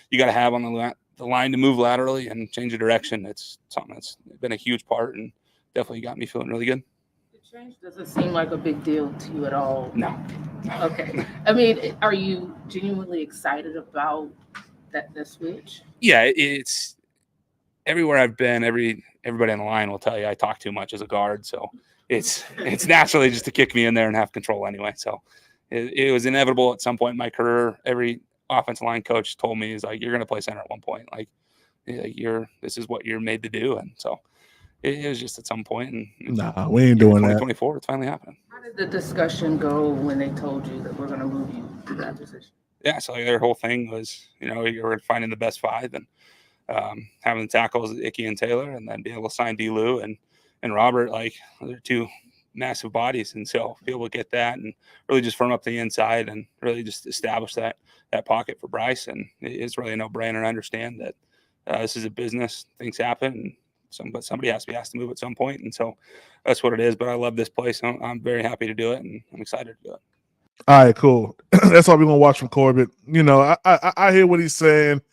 you got to have on the line to move laterally and change the direction. It's something that's been a huge part and definitely got me feeling really good. The change doesn't seem like a big deal to you at all. No. Okay. I mean, are you genuinely excited about the switch? Yeah, it's everywhere I've been. Everybody on the line will tell you I talk too much as a guard, so it's naturally just to kick me in there and have control anyway. So it was inevitable at some point in my career. Every offensive line coach told me, is like, you're going to play center at one point. Like this is what you're made to do, and so. It was just at some point. And nah, we ain't doing that. 2024, it's finally happening. How did the discussion go when they told you that we're going to move you to that position? Yeah, so their whole thing was, you were finding the best five and having the tackles, Icky and Taylor, and then being able to sign D-Lou and Robert. Like, they're two massive bodies, and so be able to get that and really just firm up the inside and really just establish that pocket for Bryce. And it's really a no-brainer. I understand that this is a business, things happen, and but somebody has to be asked to move at some point, and so that's what it is. But I love this place. I'm very happy to do it, and I'm excited to do it. All right, cool. That's all we're gonna watch from Corbett. I hear what he's saying.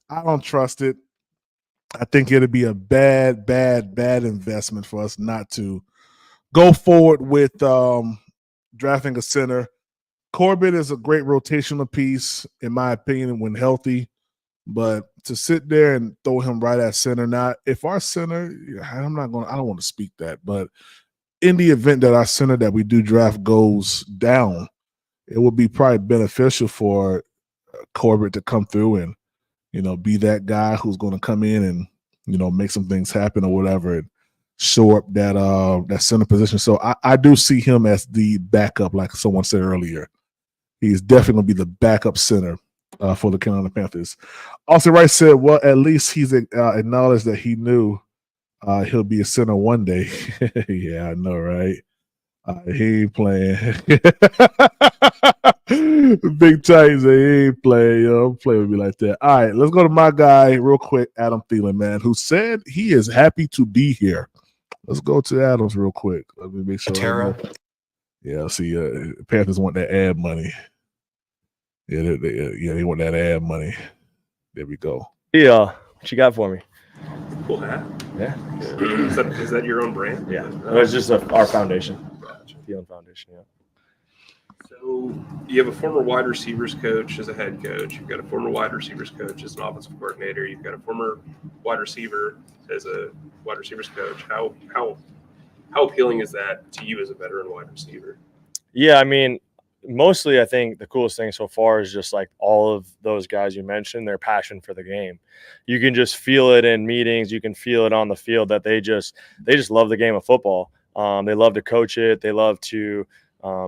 I don't trust it. I think it'll be a bad investment for us not to go forward with drafting a center. Corbett is a great rotational piece, in my opinion, when healthy. But to sit there and throw him right at center, now, if our center, I don't want to speak that, but in the event that our center that we do draft goes down, it would be probably beneficial for Corbett to come through and, be that guy who's going to come in and, make some things happen or whatever and shore up that center position. So I do see him as the backup, like someone said earlier. He's definitely going to be the backup center for the Carolina Panthers. Austin Wright said, well, at least he's acknowledged that he knew he'll be a center one day. Yeah, I know, right? He ain't playing. Big Titans, he ain't playing. Don't play with me like that. All right, let's go to my guy real quick, Adam Thielen, man, who said he is happy to be here. Let's go to Adams real quick. Let me make sure. Yeah, see, Panthers want that ad money. Yeah, they want that ad money. There we go. Yeah, what you got for me? Cool hat. Yeah. Is that your own brand? Yeah. It's just our foundation. Thielen Foundation, yeah. So you have a former wide receivers coach as a head coach. You've got a former wide receivers coach as an offensive coordinator. You've got a former wide receiver as a wide receivers coach. How appealing is that to you as a veteran wide receiver? Yeah, I mean, mostly I think the coolest thing so far is just like all of those guys you mentioned, their passion for the game. You can just feel it in meetings. You can feel it on the field that they just love the game of football. They love to coach it. They love to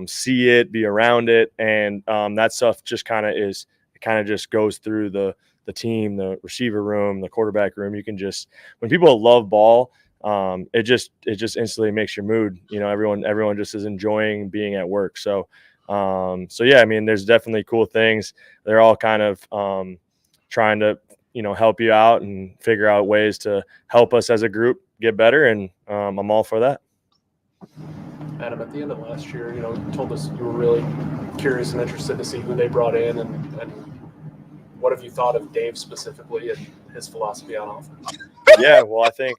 see it, be around it. And that stuff just kind of just goes through the team, the receiver room, the quarterback room. You can just, when people love ball, it just instantly makes your mood. Everyone just is enjoying being at work. So yeah, I mean, there's definitely cool things. They're all kind of trying to help you out and figure out ways to help us as a group get better, and I'm all for that. Adam, at the end of last year, you told us you were really curious and interested to see who they brought in, and what have you thought of Dave specifically and his philosophy on offense? Yeah, well, I think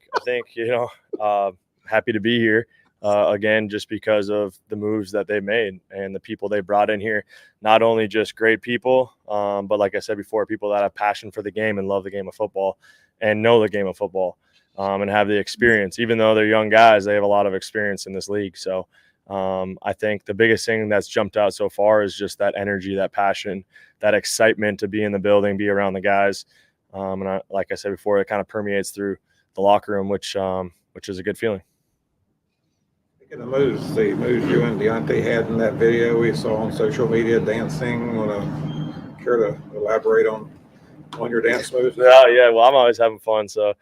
happy to be here again, just because of the moves that they made and the people they brought in here. Not only just great people, but like I said before, people that have passion for the game and love the game of football and know the game of football, and have the experience. Even though they're young guys, they have a lot of experience in this league. So I think the biggest thing that's jumped out so far is just that energy, that passion, that excitement to be in the building, be around the guys. And like I said before, it kind of permeates through the locker room, which is a good feeling. The moves you and Deontay had in that video we saw on social media, dancing. Care to elaborate on your dance moves? Yeah. Well, I'm always having fun. So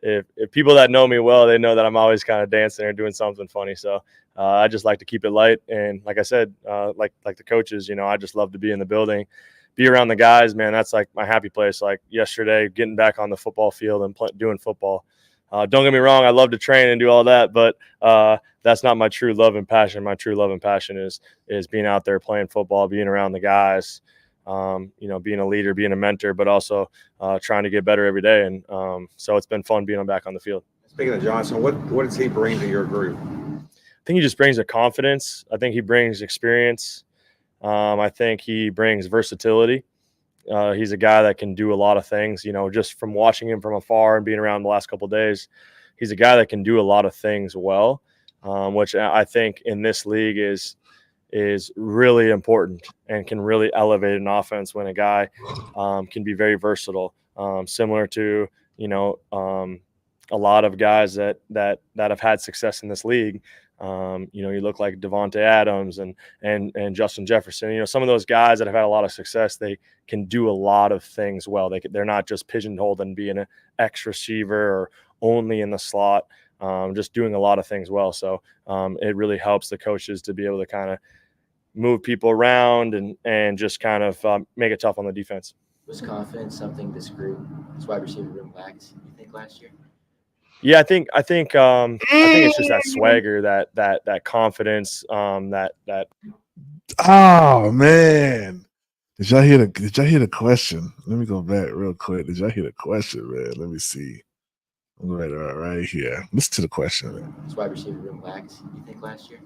if people that know me well, they know that I'm always kind of dancing or doing something funny. So I just like to keep it light. And like I said, like the coaches, I just love to be in the building, be around the guys, man. That's like my happy place. Like yesterday, getting back on the football field and doing football. Don't get me wrong, I love to train and do all that, but that's not my true love and passion. My true love and passion is being out there playing football, being around the guys, being a leader, being a mentor, but also trying to get better every day. And so it's been fun being back on the field. Speaking of Johnson, what does he bring to your group? I think he just brings a confidence. I think he brings experience. I think he brings versatility. He's a guy that can do a lot of things, just from watching him from afar and being around the last couple of days. He's a guy that can do a lot of things well, which I think in this league is really important and can really elevate an offense when a guy can be very versatile, similar to, a lot of guys that have had success in this league. You look like Devontae Adams and Justin Jefferson. Some of those guys that have had a lot of success, they can do a lot of things well. They're not just pigeonholed and being an X receiver or only in the slot, just doing a lot of things well. So it really helps the coaches to be able to kind of move people around and just kind of make it tough on the defense. Was confidence something this group, this wide receiver room lacked, you think, last year? Yeah, I think it's just that swagger, that confidence, that. Oh man, did y'all hear the question? Let me go back real quick. Did y'all hear the question, man? Let me see. Right here. Listen to the question. Man. This wide receiver room lacked, you think, last year?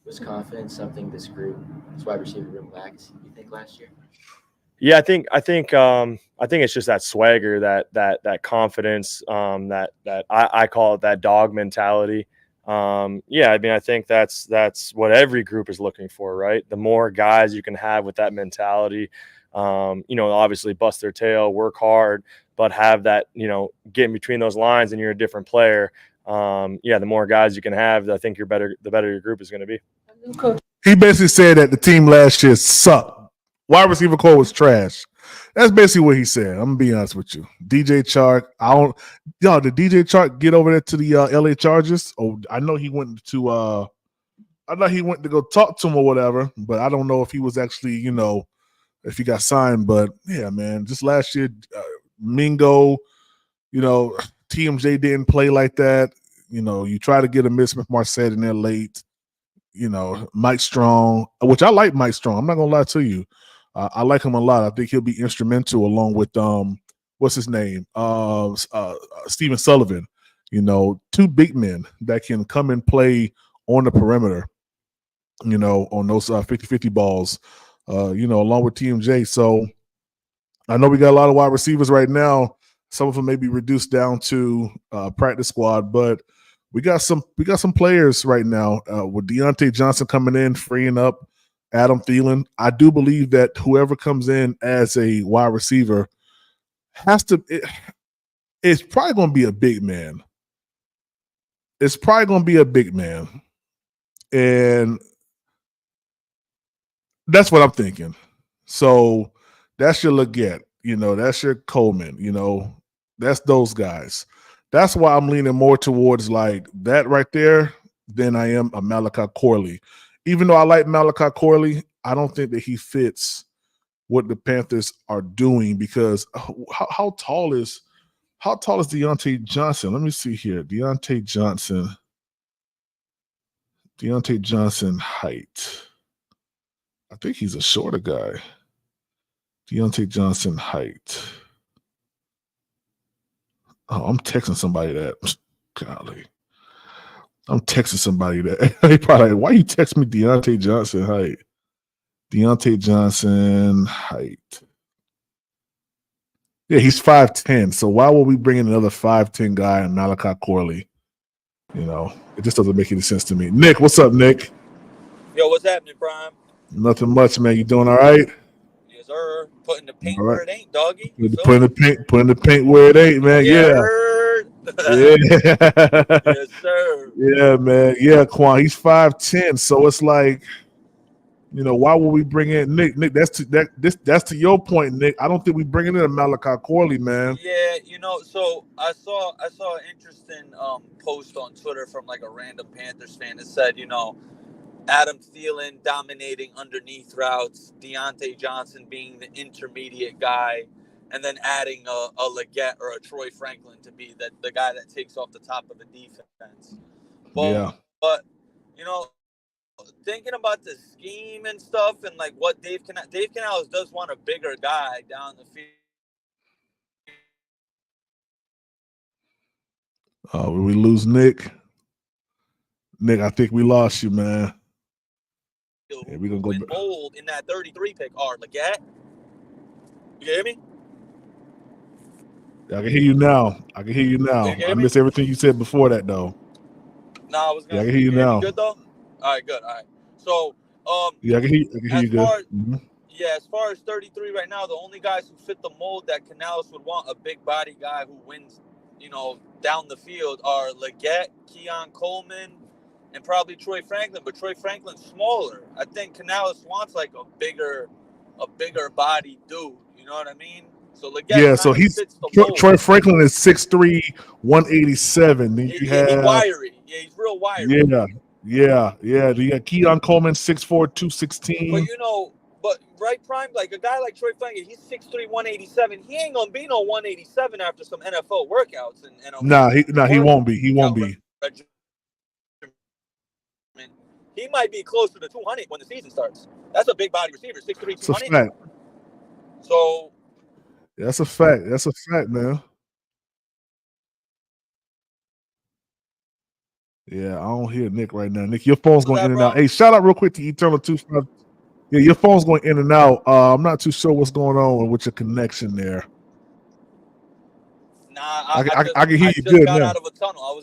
Was confidence something this group, this wide receiver room lacked, you think, last year? Yeah, I think it's just that swagger, that confidence, that I call it that dog mentality. Yeah, I mean, I think that's what every group is looking for, right? The more guys you can have with that mentality, obviously bust their tail, work hard, but have that, get in between those lines and you're a different player. The more guys you can have, I think the better your group is going to be. He basically said that the team last year sucked. Wide receiver core was trash. That's basically what he said. I'm gonna be honest with you. DJ Chark, did DJ Chark get over there to the LA Chargers? Oh, I know he went to go talk to him or whatever, but I don't know if he was actually, if he got signed. But yeah, man, just last year, Mingo, TMJ didn't play like that. You try to get a Smith Marset in there late. Mike Strong, which I like Mike Strong. I'm not gonna lie to you. I like him a lot. I think he'll be instrumental along with what's his name? Steven Sullivan. Two big men that can come and play on the perimeter, on those 50-50 balls, along with TMJ. So I know we got a lot of wide receivers right now. Some of them may be reduced down to practice squad, but we got some players right now with Deontay Johnson coming in, freeing up Adam Thielen. I do believe that whoever comes in as a wide receiver it's probably going to be a big man. It's probably going to be a big man. And that's what I'm thinking. So that's your Leggett, that's your Coleman, that's those guys. That's why I'm leaning more towards like that right there than I am a Malachi Corley. Even though I like Malachi Corley, I don't think that he fits what the Panthers are doing because how tall is Deontay Johnson? Let me see here. Deontay Johnson height. I think he's a shorter guy. Deontay Johnson height. Oh, I'm texting somebody that. Golly. I'm texting somebody that. They probably like, why you text me Deontay Johnson height? Deontay Johnson height. Yeah, he's 5'10". So why would we bring in another 5'10" guy and Malachi Corley? You know, it just doesn't make any sense to me. Nick, what's up, Nick? Yo, what's happening, Prime? Nothing much, man. You doing all right? Yes, sir. Putting the paint All where right. it ain't, doggy. Putting the paint where it ain't, man. Yeah. Yeah. Yes, sir. Yeah, man. Yeah, Quan. He's 5'10". So it's like, you know, why would we bring in Nick? Nick, that's to your point, Nick. I don't think we bring in a Malachi Corley, man. Yeah, you know, so I saw an interesting post on Twitter from like a random Panthers fan that said, you know, Adam Thielen dominating underneath routes, Deontay Johnson being the intermediate guy, and then adding a Leggett or a Troy Franklin to be the guy that takes off the top of the defense. But you know, thinking about the scheme and stuff and like what Dave Canales does want a bigger guy down the field. We lose Nick. Nick, I think we lost you, man. Yeah, we're gonna go back. Mold in that 33 pick are Leggett. You hear me? I can hear you now. I miss everything you said before that, though. No, I was gonna. I can hear you now. Good though. All right, good. All right. So, yeah, I can hear you good. Yeah, as far as 33 right now, the only guys who fit the mold that Canales would want, a big body guy who wins, you know, down the field, are Leggett, Keon Coleman, and probably Troy Franklin. But Troy Franklin's smaller. I think Canales wants like a bigger body dude. You know what I mean? So Leggett, yeah, so he's Troy Franklin is 6'3", 187. Then you have he's wiry. Yeah, he's real wiry. Yeah. You got Keon Coleman, 6'4", 216. But you know, right, Prime, like a guy like Troy Franklin, he's 6'3", 187. He ain't gonna be no 187 after some NFL workouts. He won't be. He won't be. He might be closer to 200 when the season starts. That's a big body receiver, 6'3", 200. It's a fact. So. That's a fact. That's a fact, man. Yeah, I don't hear Nick right now. Nick, your phone's going in and out. Hey, shout out real quick to Eternal 25. Yeah, your phone's going in and out. I'm not too sure what's going on with your connection there. Nah, I can hear you good got now. Out of a tunnel. I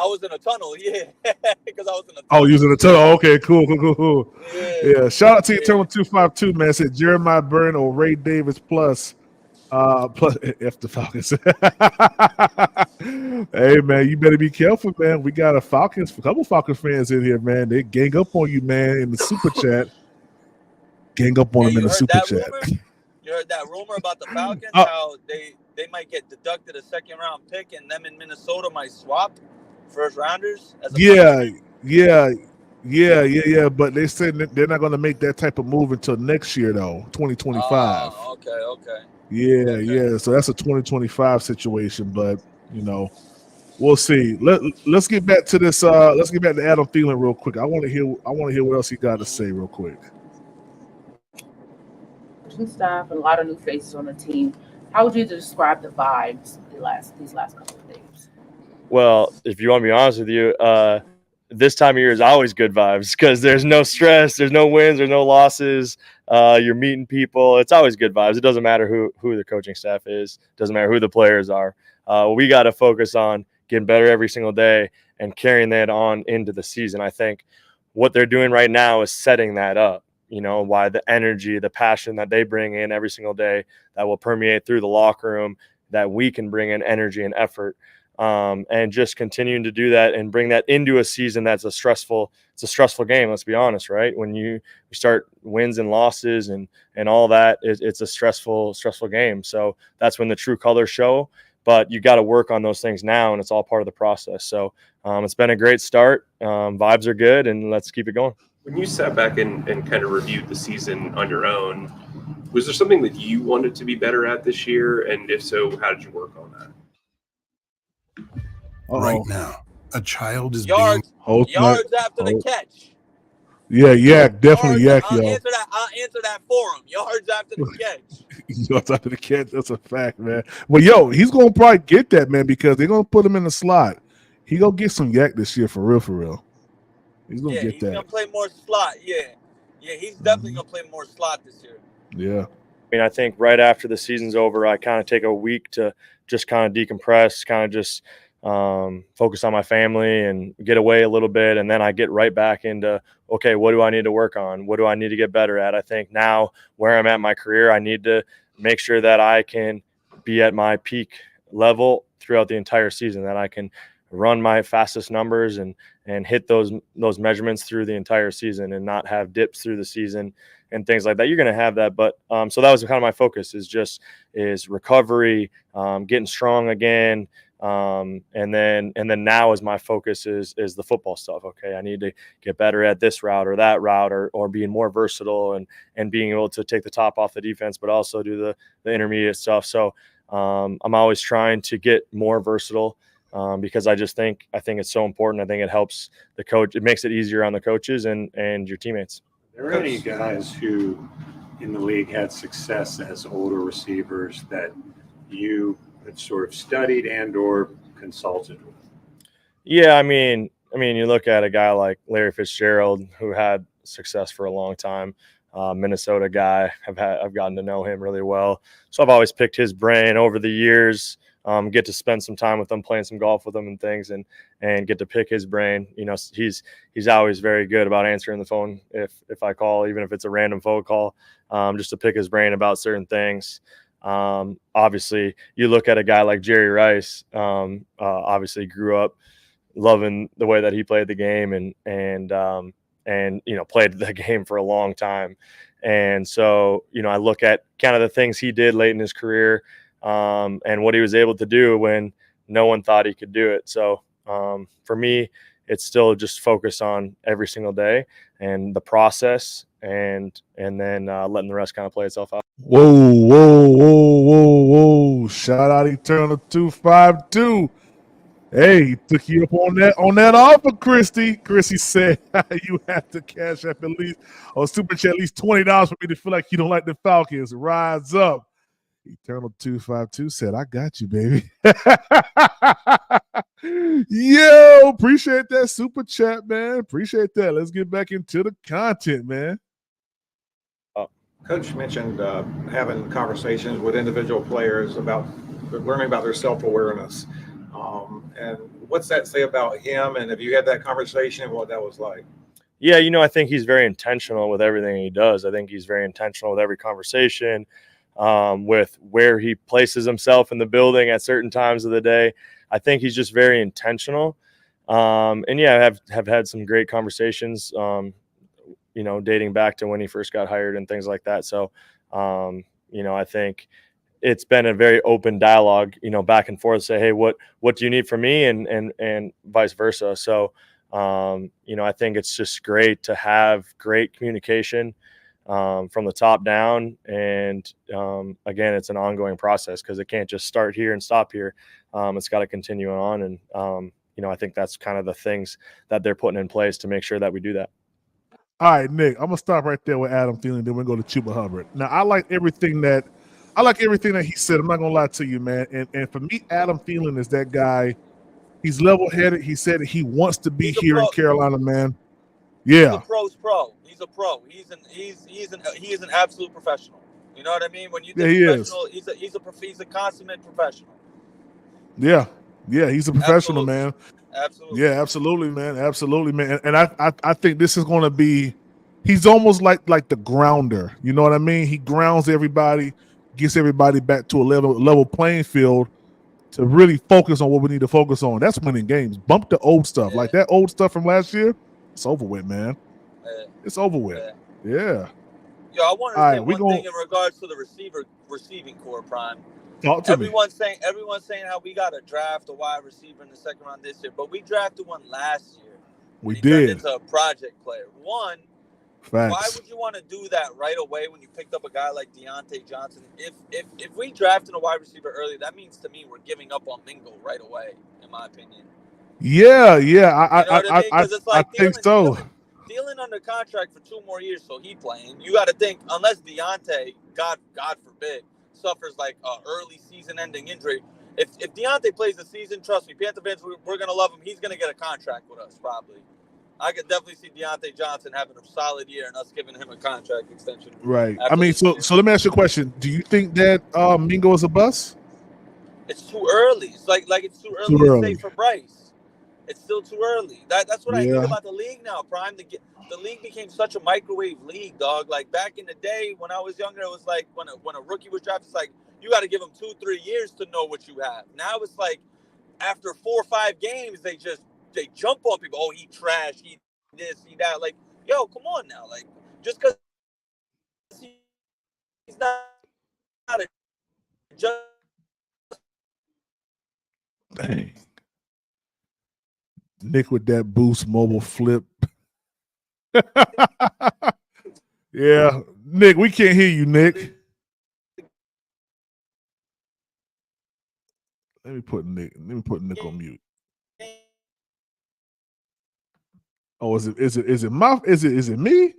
was in a tunnel, yeah, because I was in a tunnel. Oh, you was in a tunnel. Okay, cool. Yeah. Shout out to Eternal 252, man. Said Jeremiah Byrne or Ray Davis plus F the Falcons. Hey, man, you better be careful, man. We got a couple Falcons fans in here, man. They gang up on you, man, in the super chat. Gang up on them in the super chat. You heard that rumor about the Falcons? How they might get deducted a second-round pick, and them in Minnesota might swap first rounders? Yeah. But they said they're not going to make that type of move until next year, though, 2025. Okay. Yeah. So that's a 2025 situation, but you know, we'll see. Let's get back to this. Let's get back to Adam Thielen real quick. I want to hear what else he got to say real quick. Staff and a lot of new faces on the team. How would you describe the vibes these last couple of days? Well, if you want to be honest with you, this time of year is always good vibes because there's no stress, there's no wins, there's no losses. You're meeting people. It's always good vibes. It doesn't matter who the coaching staff is. It doesn't matter who the players are. We got to focus on getting better every single day and carrying that on into the season. I think what they're doing right now is setting that up. You know, why the energy, the passion that they bring in every single day that will permeate through the locker room, that we can bring in energy and effort. And just continuing to do that and bring that into a season that's a stressful game. Let's be honest, right? When you start wins and losses and all that, it's a stressful game. So that's when the true colors show. but you got to work on those things now, and it's all part of the process. So it's been a great start. Vibes are good, and let's keep it going. When you sat back and kind of reviewed the season on your own, was there something that you wanted to be better at this year? And if so, how did you work on that? Right now, a child is Yards being after the catch. Yeah, Yak, definitely Yak, I'll yo. answer that for him. Yards after the catch. Yards after the catch, that's a fact, man. Well, yo, he's gonna probably get that, man, because they're gonna put him in the slot. He gonna get some Yak this year for real, for real. He's gonna get he's that. gonna play more slot. Yeah, he's definitely gonna play more slot this year. Yeah. I mean, I think right after the season's over, I kind of take a week to just kind of decompress, kind of just focus on my family and get away a little bit. And then I get right back into, okay, what do I need to work on? What do I need to get better at? I think now where I'm at in my career, I need to make sure that I can be at my peak level throughout the entire season, that I can run my fastest numbers and hit those measurements through the entire season and not have dips through the season and things like that. You're going to have that. But so that was kind of my focus is recovery, getting strong again. And then now is my focus is the football stuff. Okay. I need to get better at this route or that route or being more versatile and being able to take the top off the defense, but also do the intermediate stuff. So I'm always trying to get more versatile. Because I think it's so important. I think it helps the coach. It makes it easier on the coaches and your teammates. Are there any guys who in the league had success as older receivers that you had sort of studied and or consulted with? Yeah, I mean, you look at a guy like Larry Fitzgerald who had success for a long time. Minnesota guy. I've gotten to know him really well. So I've always picked his brain over the years. Get to spend some time with him, playing some golf with him and things, and get to pick his brain. You know, he's always very good about answering the phone if I call, even if it's a random phone call, just to pick his brain about certain things. Obviously, you look at a guy like Jerry Rice. Obviously, grew up loving the way that he played the game and played the game for a long time. And so, I look at kind of the things he did late in his career. And what he was able to do when no one thought he could do it. So for me, it's still just focus on every single day and the process and then letting the rest kind of play itself out. Whoa. Shout out Eternal 252. Hey, he took you up on that offer, Christy. Christy said you have to cash up at least or super chat at least $20 for me to feel like you don't like the Falcons. Rise up. Eternal 252 said, I got you, baby. Yo, appreciate that super chat, man. Appreciate that. Let's get back into the content, man. Coach mentioned having conversations with individual players about learning about their self-awareness. And what's that say about him? And have you had that conversation and what that was like? Yeah, I think he's very intentional with everything he does. I think he's very intentional with every conversation. With where he places himself in the building at certain times of the day. I think he's just very intentional. And yeah, I have had some great conversations, dating back to when he first got hired and things like that. So, I think it's been a very open dialogue, back and forth, say, hey, what do you need from me? And vice versa. So, I think it's just great to have great communication from the top down. And again, it's an ongoing process because it can't just start here and stop here. It's got to continue on. And, I think that's kind of the things that they're putting in place to make sure that we do that. All right, Nick, I'm going to stop right there with Adam Thielen. Then we'll go to Chuba Hubbard. Now, I like everything that he said. I'm not going to lie to you, man. And for me, Adam Thielen is that guy. He's level-headed. He said he wants to be here in Carolina, man. Yeah. He's a pro's pro. He's a pro. He is an absolute professional. You know what I mean? When you think professional, he's a consummate professional. Yeah, he's a professional, Absolutely. man. Absolutely. Yeah, absolutely, man. And I think this is going to be. He's almost like the grounder. You know what I mean? He grounds everybody, gets everybody back to a level playing field to really focus on what we need to focus on. That's winning games. Bump the old stuff. Like that old stuff from last year, it's over with, man. It's over with. Yeah. Yo, I wanted to say one thing in regards to the receiving core, Prime. Talk to me. Everyone's saying how we got to draft a wide receiver in the second round this year, but we drafted one last year. We He turned did. into a project player. One, Facts. why would you want to do that right away when you picked up a guy like Deontay Johnson? If we drafted a wide receiver early, that means to me we're giving up on Mingo right away, in my opinion. Yeah. I think so. Thielen under contract for 2 more years, so he playing. You got to think, unless Deontay, God forbid, suffers like an early season-ending injury. If Deontay plays the season, trust me, Panther fans, we're gonna love him. He's gonna get a contract with us probably. I could definitely see Deontay Johnson having a solid year and us giving him a contract extension. Right. I mean, so let me ask you a question. Do you think that Mingo is a bust? It's too early. It's like it's too early to say for Bryce. It's still too early. That's what I think about the league now, Prime. The league became such a microwave league, dog. Like back in the day when I was younger, it was like when a rookie was drafted, it's like you got to give him 2-3 years to know what you have. Now it's like after 4 or 5 games, they jump on people. Oh, he trash. He this, he that. Like, yo, come on now. Like, just because he's not a just. Dang. Nick with that Boost mobile flip. Yeah, Nick, we can't hear you, Nick. Let me put Nick on mute. Oh, is it me?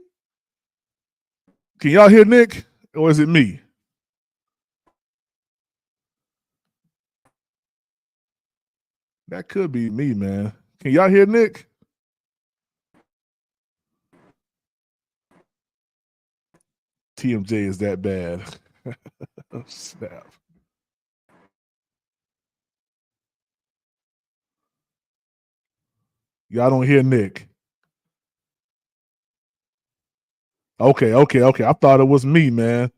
Can y'all hear Nick? Or is it me? That could be me, man. Can y'all hear Nick? TMJ is that bad. Oh, snap. Y'all don't hear Nick. Okay. I thought it was me, man.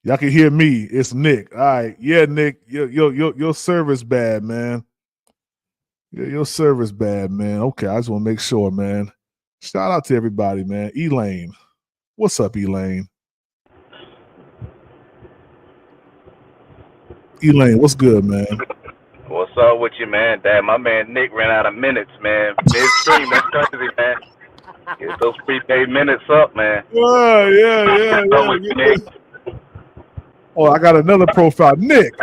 Y'all can hear me. It's Nick. All right. Yeah, Nick. Your service bad, man. Yeah, your service bad, man. Okay, I just want to make sure, man. Shout out to everybody, man. Elaine. What's up, Elaine? Elaine, what's good, man? What's up with you, man? Damn, my man Nick ran out of minutes, man. Midstream, that's crazy, man. Get those prepaid minutes up, man. Yeah. Nick. Oh, I got another profile. Nick.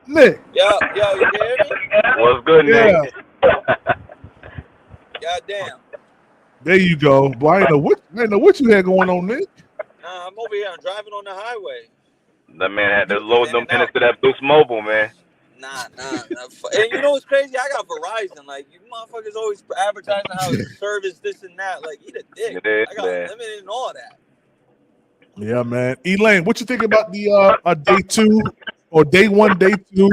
Yo, you hear me? What's good, Nick? Goddamn. There you go. Boy, I didn't know what you had going on, Nick. Nah, I'm over here. I'm driving on the highway. That man had to load them minutes to that Boost Mobile, man. Nah. And you know what's crazy? I got Verizon. Like, you motherfuckers always advertising how it's service, this and that. Like, eat a dick. I got unlimited and all that. Yeah, man. Elaine, what you think about the day 2 or day 1, day 2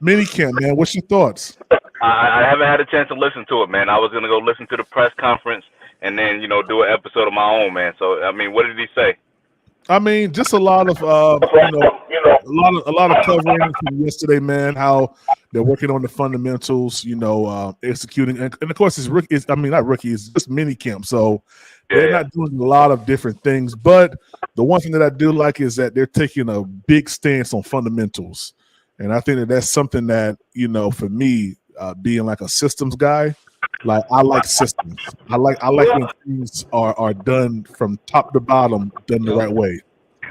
minicamp, man? What's your thoughts? I haven't had a chance to listen to it, man. I was gonna go listen to the press conference and then do an episode of my own, man. So I mean, what did he say? I mean, just a lot of a lot of covering from yesterday, man. How they're working on the fundamentals, executing, and of course, it's not rookie, it's just minicamp. So they're not doing a lot of different things. But the one thing that I do like is that they're taking a big stance on fundamentals, and I think that that's something that for me, being like a systems guy. Like I like systems. I like when things are done from top to bottom, done the right way.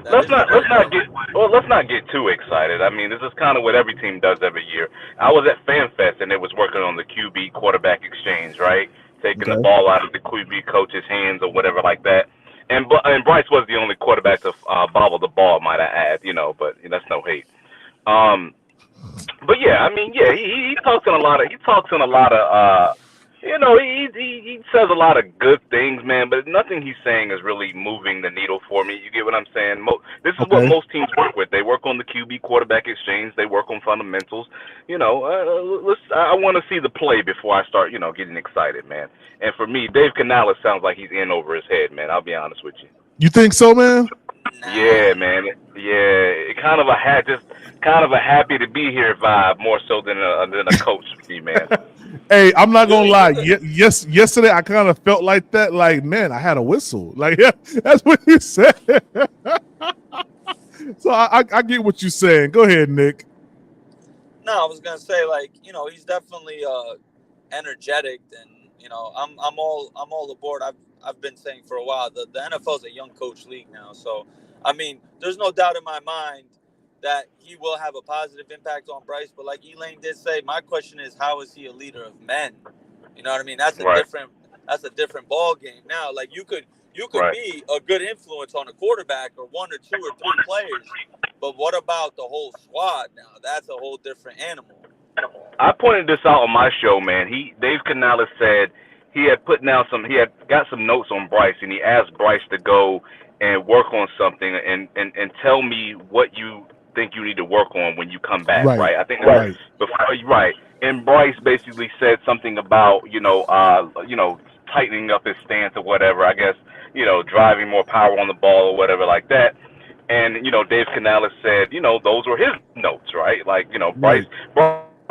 Let's not get too excited. I mean, this is kind of what every team does every year. I was at FanFest and they was working on the QB quarterback exchange, right? Taking the ball out of the QB coach's hands or whatever like that. And Bryce was the only quarterback to bobble the ball, might I add, but that's no hate. But yeah, I mean, yeah, he talks in a lot of he says a lot of good things, man, but nothing he's saying is really moving the needle for me. You get what I'm saying? This is what most teams work with. They work on the QB quarterback exchange. They work on fundamentals. I want to see the play before I start, getting excited, man. And for me, Dave Canales sounds like he's in over his head, man. I'll be honest with you. You think so, man? Yeah, man. Yeah, kind of a happy to be here vibe more so than a coach for me, man. Hey, I'm not gonna lie. Yesterday I kind of felt like that. Like, man, I had a whistle. Like, yeah, that's what you said. So I get what you're saying. Go ahead, Nick. No, I was gonna say, like, he's definitely energetic, and I'm all aboard. I've been saying for a while the NFL is a young coach league now, so I mean, there's no doubt in my mind that he will have a positive impact on Bryce. But like Elaine did say, my question is, how is he a leader of men? You know what I mean? That's a different ball game. Now, like you could be a good influence on a quarterback or one or two or three players, but what about the whole squad now? That's a whole different animal. I pointed this out on my show, man. Dave Canales said he had got some notes on Bryce, and he asked Bryce to go and work on something and tell me what you think you need to work on when you come back, right? I think that's right. And Bryce basically said something about tightening up his stance or whatever. I guess driving more power on the ball or whatever like that. And Dave Canales said those were his notes, right? Like Bryce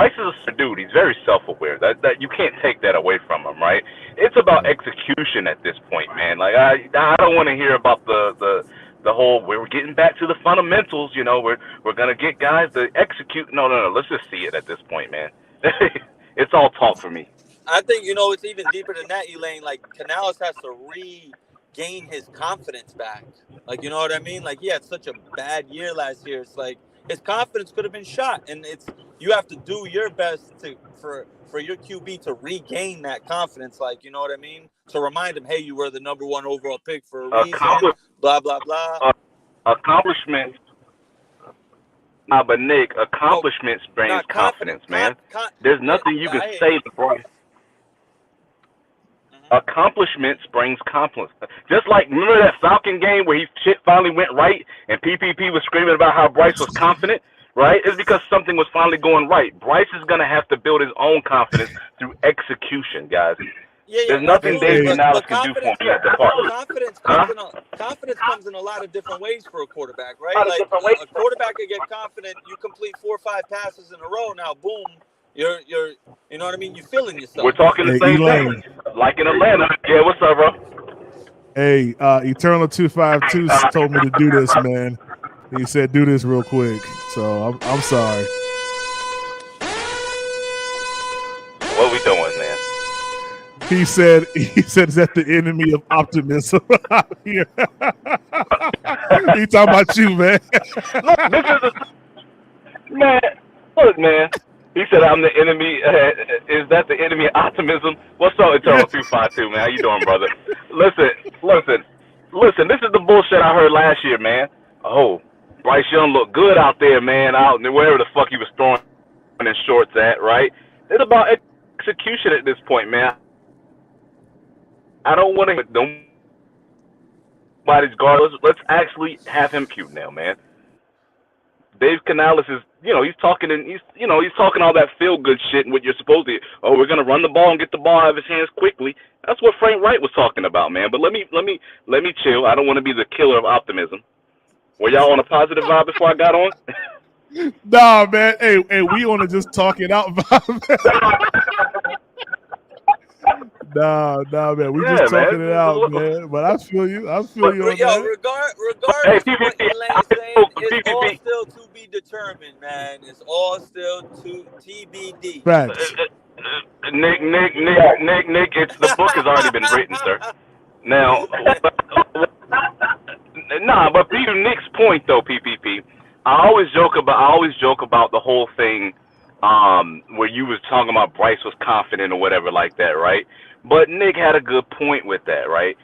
is a dude. He's very self-aware. That you can't take that away from him, right? It's about execution at this point, man. Like I don't want to hear about the whole we're getting back to the fundamentals. We're gonna get guys to execute. No. Let's just see it at this point, man. It's all talk for me. I think it's even deeper than that, Elaine. Like Canales has to regain his confidence back. Like you know what I mean? Like he had such a bad year last year. It's like his confidence could have been shot, and you have to do your best for your QB to regain that confidence. Like you know what I mean? To remind him, hey, you were the number 1 overall pick for a reason. Blah blah blah. Accomplishments. But Nick, accomplishments brings confidence, man. There's nothing you can say to Bryce. Accomplishments brings confidence. Just like, remember that Falcon game where shit finally went right and PPP was screaming about how Bryce was confident, right? It's because something was finally going right. Bryce is going to have to build his own confidence through execution, guys. There's nothing Dave Canales can do for him in that department. Confidence comes in a lot of different ways for a quarterback, right? Like a quarterback can get confident. You complete 4 or 5 passes in a row. Now, boom, you're you know what I mean? You're feeling yourself. We're talking the same thing. Like in Atlanta. Yeah, what's up, bro? Hey, Eternal 252 told me to do this, man. He said, "Do this real quick." So I'm sorry. What we doing, man? He said, "Is that the enemy of optimism out here?" He talking about you, man. Look, man. He said, "I'm the enemy." Is that the enemy of optimism? What's up, Eternal 252, man? How you doing, brother? Listen. This is the bullshit I heard last year, man. Oh, Bryce Young looked good out there, man. Out wherever the fuck he was throwing his shorts at, right? It's about execution at this point, man. I don't want to nobody's guard. Let's actually have him cute now, man. Dave Canales is, he's talking he's talking all that feel good shit and what you're supposed to. Oh, we're gonna run the ball and get the ball out of his hands quickly. That's what Frank Wright was talking about, man. But let me chill. I don't want to be the killer of optimism. Were y'all on a positive vibe before I got on? Nah, man. Hey, we want to just talk it out vibe. Nah, man. We just talking it out, man. But I feel you. I feel you on that. Regardless of what Elaine's saying, it's all still to be determined, man. It's all still to TBD. Facts. Nick, it's the book has already been written, sir. Now, but to Nick's point though, PPP, I always joke about the whole thing where you was talking about Bryce was confident or whatever like that, right? But Nick had a good point with that, right?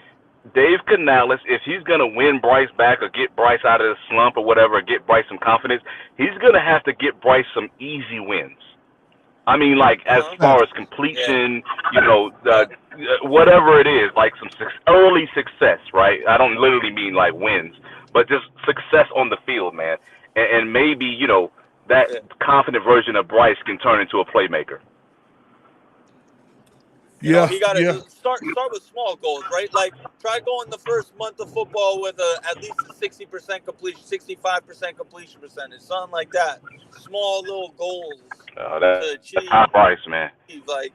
Dave Canales, if he's going to win Bryce back or get Bryce out of the slump or whatever, or get Bryce some confidence, he's going to have to get Bryce some easy wins. I mean, like, as far as completion, whatever it is, like some early success, right? I don't literally mean like wins, but just success on the field, man. And maybe, that confident version of Bryce can turn into a playmaker. You got to start with small goals, right? Like try going the first month of football with at least a 60% completion, 65% completion percentage, something like that. Small little goals to achieve. That's Bryce, man. Like,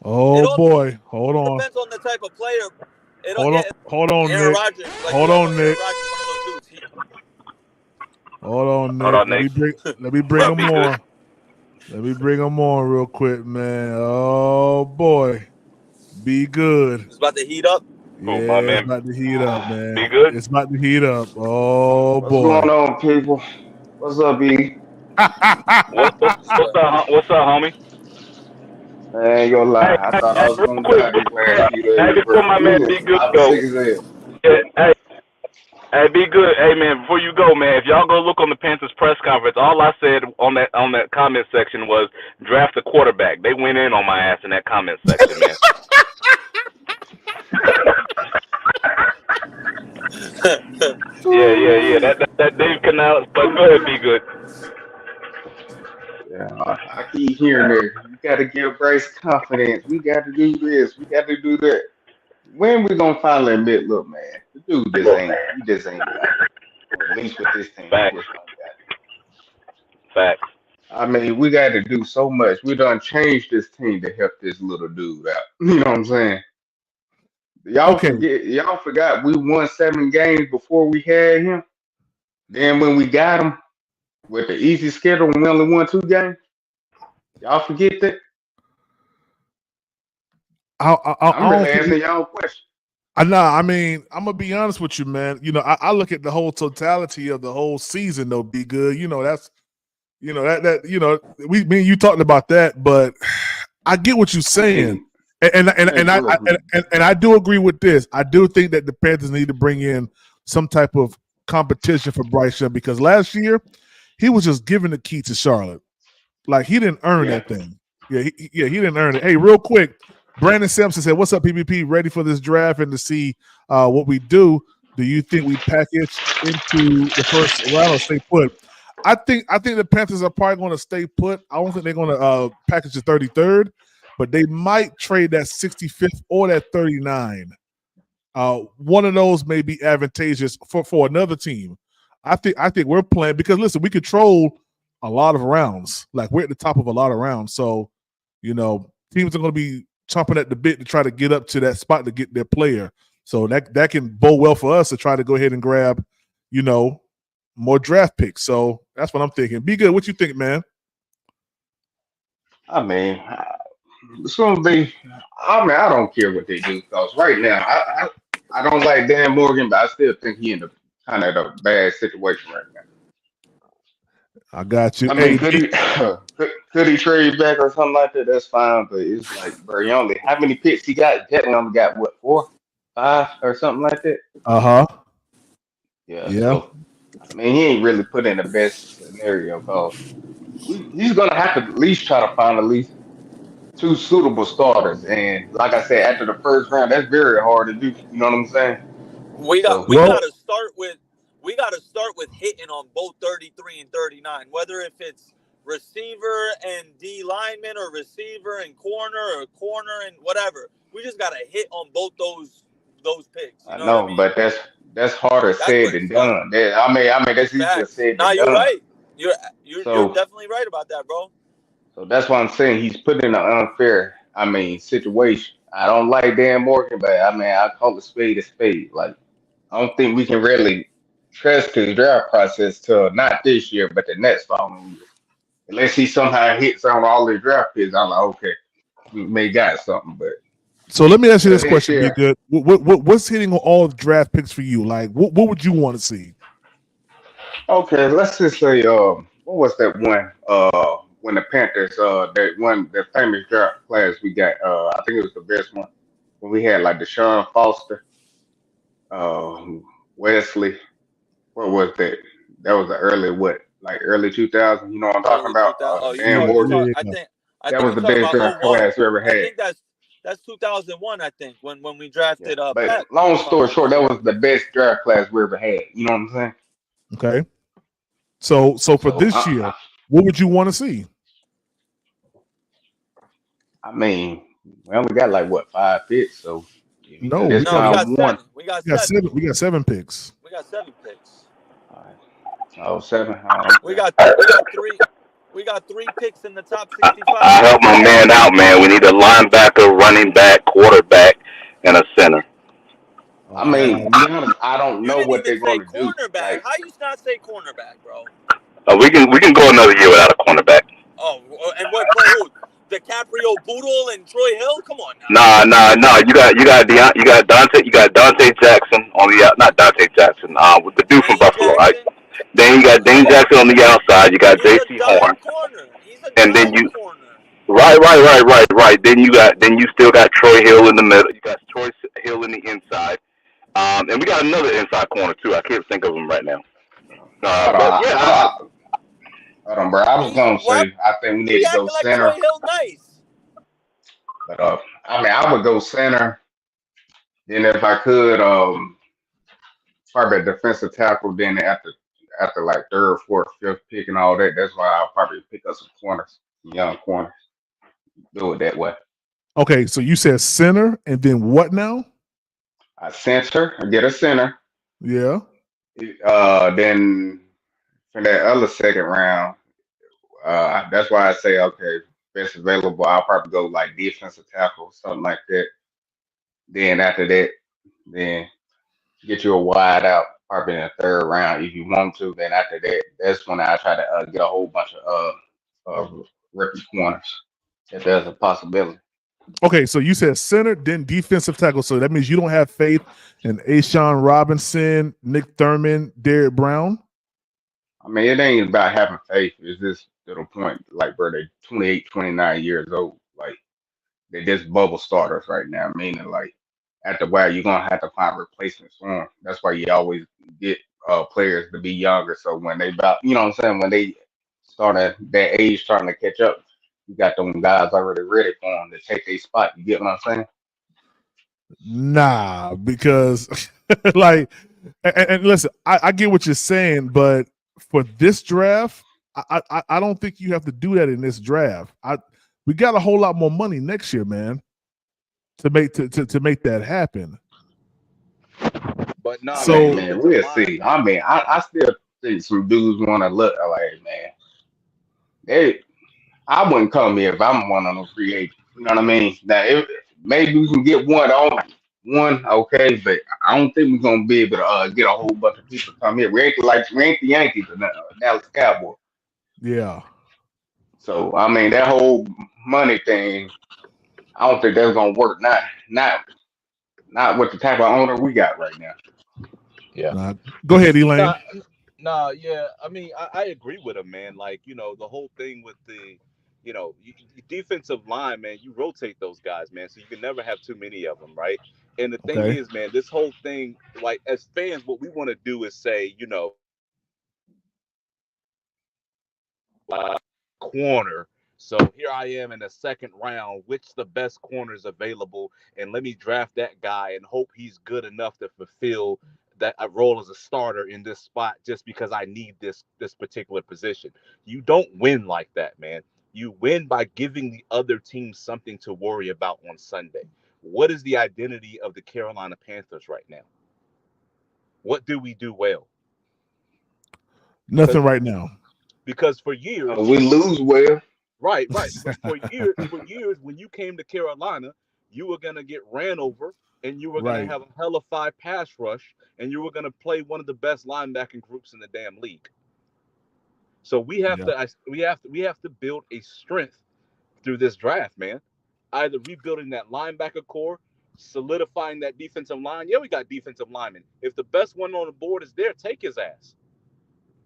oh boy, hold on. Depends on the type of player. Hold on, Aaron Nick. Rodgers, Hold on, Nick. Rodgers, one of those Hold on, Nick. Hold on, Let Nick. me bring him Be good. on. Let me bring him on real quick, man. Oh boy, be good. It's about to heat up. Yeah, my man. it's about to heat up, man. Be good. It's about to heat up. Oh What's boy. going on, people? What's up, B? What's up, homie? I ain't gonna lie. I thought I was Real gonna quick, die this last few days before my man versus Be Good I was go. sick as hell. Yeah, hey, Be Good. Hey, man, before you go, man, if y'all go look on the Panthers press conference, all I said on that comment section was draft a quarterback. They went in on my ass in that comment section, man. Yeah. That Dave Canales, but go ahead, Be Good. Yeah, I keep hearing that. You got to give Bryce confidence. We got to do this. We got to do that. When we gonna finally admit, look, man, the dude just ain't got it. Or at least with this team, he just don't got it. Facts. I mean, we got to do so much. We done changed this team to help this little dude out. You know what I'm saying? Y'all forgot we won 7 games before we had him. Then when we got him with the easy schedule, we only won 2 games. Y'all forget that? I'm really asking y'all a question. I mean, I'm gonna be honest with you, man. You know, I look at the whole totality of the whole season, though. Be good. You know, that's, you know, that you know, me and you talking about that, but I get what you're saying, and I do agree with this. I do think that the Panthers need to bring in some type of competition for Bryce Young, because last year he was just given the key to Charlotte, like he didn't earn that thing. Yeah, he didn't earn it. Hey, real quick, Brandon Sampson said, "What's up, PPP? Ready for this draft and to see what we do? Do you think we package into the first round or stay put?" I think the Panthers are probably going to stay put. I don't think they're going to package the 33rd, but they might trade that 65th or that 39. One of those may be advantageous for another team. I think we're playing because listen, we control a lot of rounds. Like we're at the top of a lot of rounds, so you know teams are going to be chomping at the bit to try to get up to that spot to get their player. So that can bode well for us to try to go ahead and grab, you know, more draft picks. So that's what I'm thinking. Be good. What you think, man? I mean, I don't care what they do because right now I don't like Dan Morgan, but I still think he in a kind of a bad situation right now. I got you. I mean, could he trade back or something like that? That's fine, but it's like, bro, you only how many picks he got? Definitely only got what, 4, 5, or something like that. Yeah. So I mean, he ain't really put in the best scenario because he's gonna have to at least try to find at least 2 suitable starters. And like I said, after the first round, that's very hard to do. You know what I'm saying? We gotta start with hitting on both 33 and 39, whether if it's receiver and D lineman or receiver and corner or corner and whatever. We just gotta hit on both those picks. I know, but that's harder said than done. I mean, that's easier said than done. You're right. You're definitely right about that, bro. So that's why I'm saying he's put in an unfair, situation. I don't like Dan Morgan, but I call a spade a spade. Like, I don't think we can really trust his draft process till not this year, but the next following year. Unless he somehow hits on all the draft picks, I'm like, okay, we may got something. But so let me ask you this question: Be good. What's hitting on all the draft picks for you? Like, what would you want to see? Okay, let's just say, what was that one? When the Panthers, that one, the famous draft class we got, I think it was the best one. When we had like Deshaun Foster, Wesley, what was that? That was the early 2000. You know what I'm talking about? Dan Morgan. That was the best draft class we ever had. I think that's 2001. I think when we drafted. But long story short, that was the best draft class we ever had. You know what I'm saying? Okay. So for this year, what would you want to see? I mean, we only got like 5 picks, so we got 7. We got 7. We got 7 picks. We got 7 picks. All right. 7. We got 3. We got 3 picks in the top 65. Help my man out, man. We need a linebacker, running back, quarterback, and a center. I mean, to be honest, I don't You know didn't what even they're say going to do. cornerback. Like, How you not say cornerback, bro? We can go another year without a cornerback. Oh, and what? Who? DiCaprio Boodle and Troy Hill? Come on now. Nah. You got Dante Jackson on the not Dante Jackson. With the dude from Dane Buffalo, right? Jackson. Then you got Dane Jackson on the outside. You got He's a J.C. dime Horn, corner. He's a and then dime you corner. right. Then you still got Troy Hill in the middle. You got Troy Hill in the inside. And we got another inside corner too. I can't think of him right now. hold But on, yeah, hold on, bro. I was going to What? say, I think we need We to go acting like Troy center. Hill nice. But, I mean, I would go center. Then if I could, probably a defensive tackle. Then after like third, fourth, fifth pick and all that, that's why I'll probably pick up some corners, some young corners. Do it that way. Okay, so you said center, and then what now? I center, I get a center. Yeah. Then for that other second round, that's why I say okay, best available. I'll probably go like defensive tackle, something like that. Then after that, then get you a wide out, probably in the third round if you want to. Then after that, that's when I try to get a whole bunch of rookie corners if there's a possibility. Okay, so you said center, then defensive tackle. So that means you don't have faith in Ashawn Robinson, Nick Thurman, Derrick Brown. I mean, it ain't about having faith. It's just to the point, like, bro, they're 28, 29 years old. Like, they're just bubble starters right now, meaning, like, after a while, you're going to have to find replacements for them. That's why you always get players to be younger. So when they about, you know what I'm saying, when they start at that age starting to catch up, you got them guys already ready for them to take their spot. You get what I'm saying? Nah, because like, and listen, I get what you're saying, but for this draft, I don't think you have to do that in this draft. We got a whole lot more money next year, man, to make that happen. But no, So, man, we'll see. I mean, I still think some dudes want to look like, man, I wouldn't come here if I'm one of them free agents. You know what I mean? Now, maybe we can get one, okay, but I don't think we're gonna be able to get a whole bunch of people to come here. We ain't the Yankees or Dallas Cowboys. yeah. So I mean, that whole money thing, I don't think that's gonna work. Not with the type of owner we got right now. Yeah. Go ahead, Elaine. Yeah. I mean, I agree with him, man. Like, the whole thing with the, defensive line, man, you rotate those guys, man. So you can never have too many of them, right? And the thing Okay. is, man, this whole thing, like, as fans, what we want to do is say, corner. So here I am in the second round. Which the best corners available, and let me draft that guy and hope he's good enough to fulfill that role as a starter in this spot, just because I need this particular position. You don't win like that, man. You win by giving the other team something to worry about on Sunday. What is the identity of the Carolina Panthers right now? What do we do well? Nothing right now. Because for years we lose well. Right. But for years, when you came to Carolina, you were gonna get ran over, and you were gonna have a hellified pass rush, and you were gonna play one of the best linebacking groups in the damn league. So we have to build a strength through this draft, man. Either rebuilding that linebacker core, solidifying that defensive line. Yeah, we got defensive linemen. If the best one on the board is there, take his ass.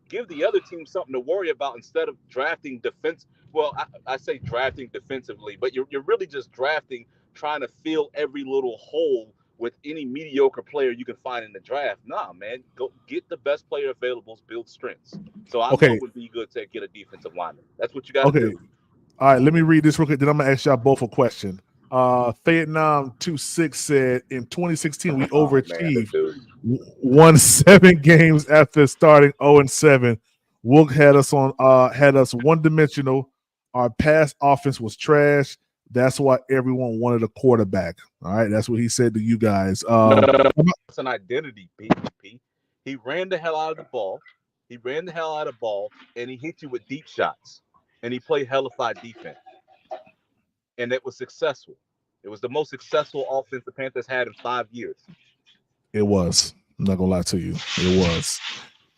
Give the other team something to worry about instead of drafting defense. Well, I say drafting defensively, but you're really just drafting, trying to fill every little hole with any mediocre player you can find in the draft. Nah, man, go get the best player available, build strengths. So I know it would be good to get a defensive lineman. That's what you got to do. All right, let me read this real quick. Then I'm gonna ask y'all both a question. Vietnam 26 said in 2016 we overachieved, won 7 games after starting 0-7. Wilk had us one-dimensional. Our pass offense was trash. That's why everyone wanted a quarterback. All right, that's what he said to you guys. It's an identity, P. He ran the hell out of the ball. And he hit you with deep shots. And he played hellified defense. And it was successful. It was the most successful offense the Panthers had in 5 years. It was. I'm not gonna lie to you. It was.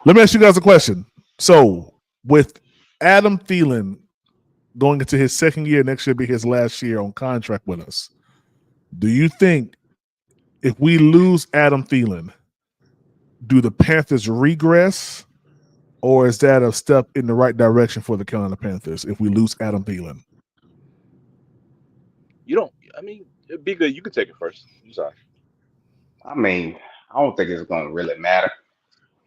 Let me ask you guys a question. So with Adam Thielen going into his second year, next year be his last year on contract with us, do you think if we lose Adam Thielen, do the Panthers regress, or is that a step in the right direction for the Carolina Panthers if we lose Adam Thielen? You don't. I mean, it'd be good. You can take it first. I'm sorry. I mean, I don't think it's going to really matter.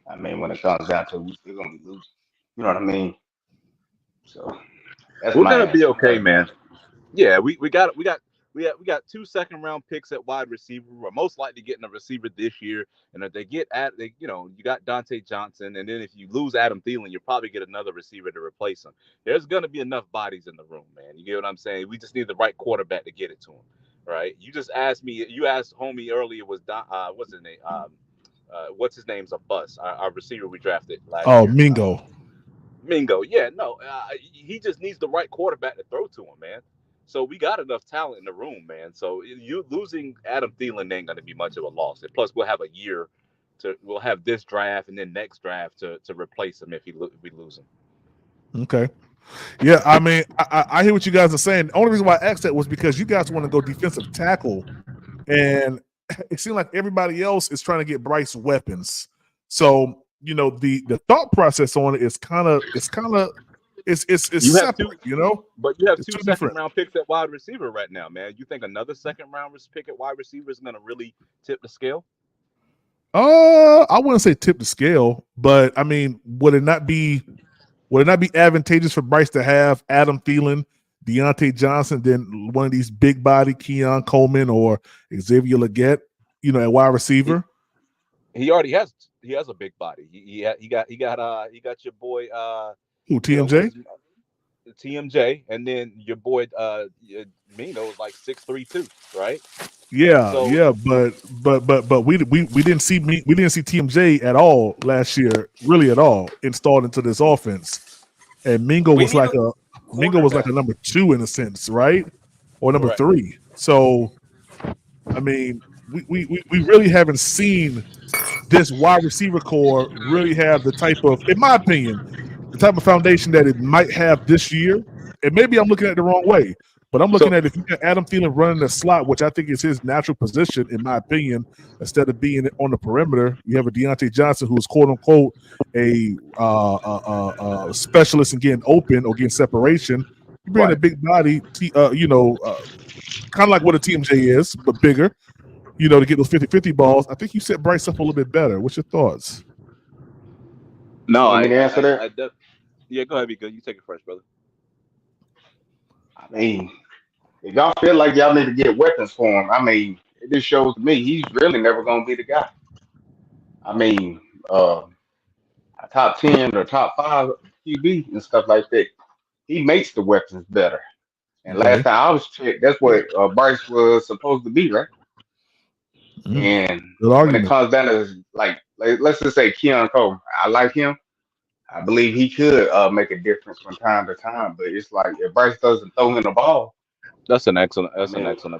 I mean, when it comes down to it, we're still going to be losing. You know what I mean? So that's We're my gonna be answer. okay, man. Yeah, we got 2 second-round picks at wide receiver. We're most likely getting a receiver this year, and if they get you got Dante Johnson, and then if you lose Adam Thielen, you'll probably get another receiver to replace him. There's gonna be enough bodies in the room, man. You get what I'm saying? We just need the right quarterback to get it to him, right? You asked homie earlier, what's his name? What's his name's a bust? Our receiver we drafted last Oh, year. Mingo. Mingo, yeah, no, he just needs the right quarterback to throw to him, man. So we got enough talent in the room, man. So you losing Adam Thielen ain't going to be much of a loss. And plus, we'll have a year we'll have this draft and then next draft to replace him if we lose him. Okay. Yeah, I mean, I hear what you guys are saying. The only reason why I asked that was because you guys want to go defensive tackle, and it seems like everybody else is trying to get Bryce weapons. So the thought process on it is kind of it's separate, But you have it's two two different. second-round picks at wide receiver right now, man. You think another second-round pick at wide receiver is going to really tip the scale? I wouldn't say tip the scale, but I mean, would it not be advantageous for Bryce to have Adam Thielen, Deontay Johnson, then one of these big body Keon Coleman or Xavier Legette, at wide receiver? He already has. He has a big body. He got your boy. Who, TMJ? TMJ, and then your boy Mino is like 6'3" too, right? Yeah, So, yeah, but we didn't see TMJ at all last year, really at all, installed into this offense. And Mingo was like a number 2 in a sense, right? Or number Correct. 3. So I mean, we really haven't seen this wide receiver core really have the type of, in my opinion, the type of foundation that it might have this year. And maybe I'm looking at it the wrong way, but I'm looking at if you got Adam Thielen running the slot, which I think is his natural position, in my opinion, instead of being on the perimeter, you have a Deontay Johnson who is quote unquote a specialist in getting open or getting separation. You bring a big body, kind of like what a TMJ is, but bigger, to get those 50-50 balls. I think you set Bryce up a little bit better. What's your thoughts? No, Want me to answer that? Yeah, go ahead, be good. You take it first, brother. I mean, if y'all feel like y'all need to get weapons for him, I mean, it just shows to me he's really never going to be the guy. I mean, a top 10 or top 5 QB and stuff like that, he makes the weapons better. And last time I was checked, that's what Bryce was supposed to be, right? And when it comes down to like let's just say Keon Cole, I like him. I believe he could make a difference from time to time, but it's like if Bryce doesn't throw in the ball, that's an excellent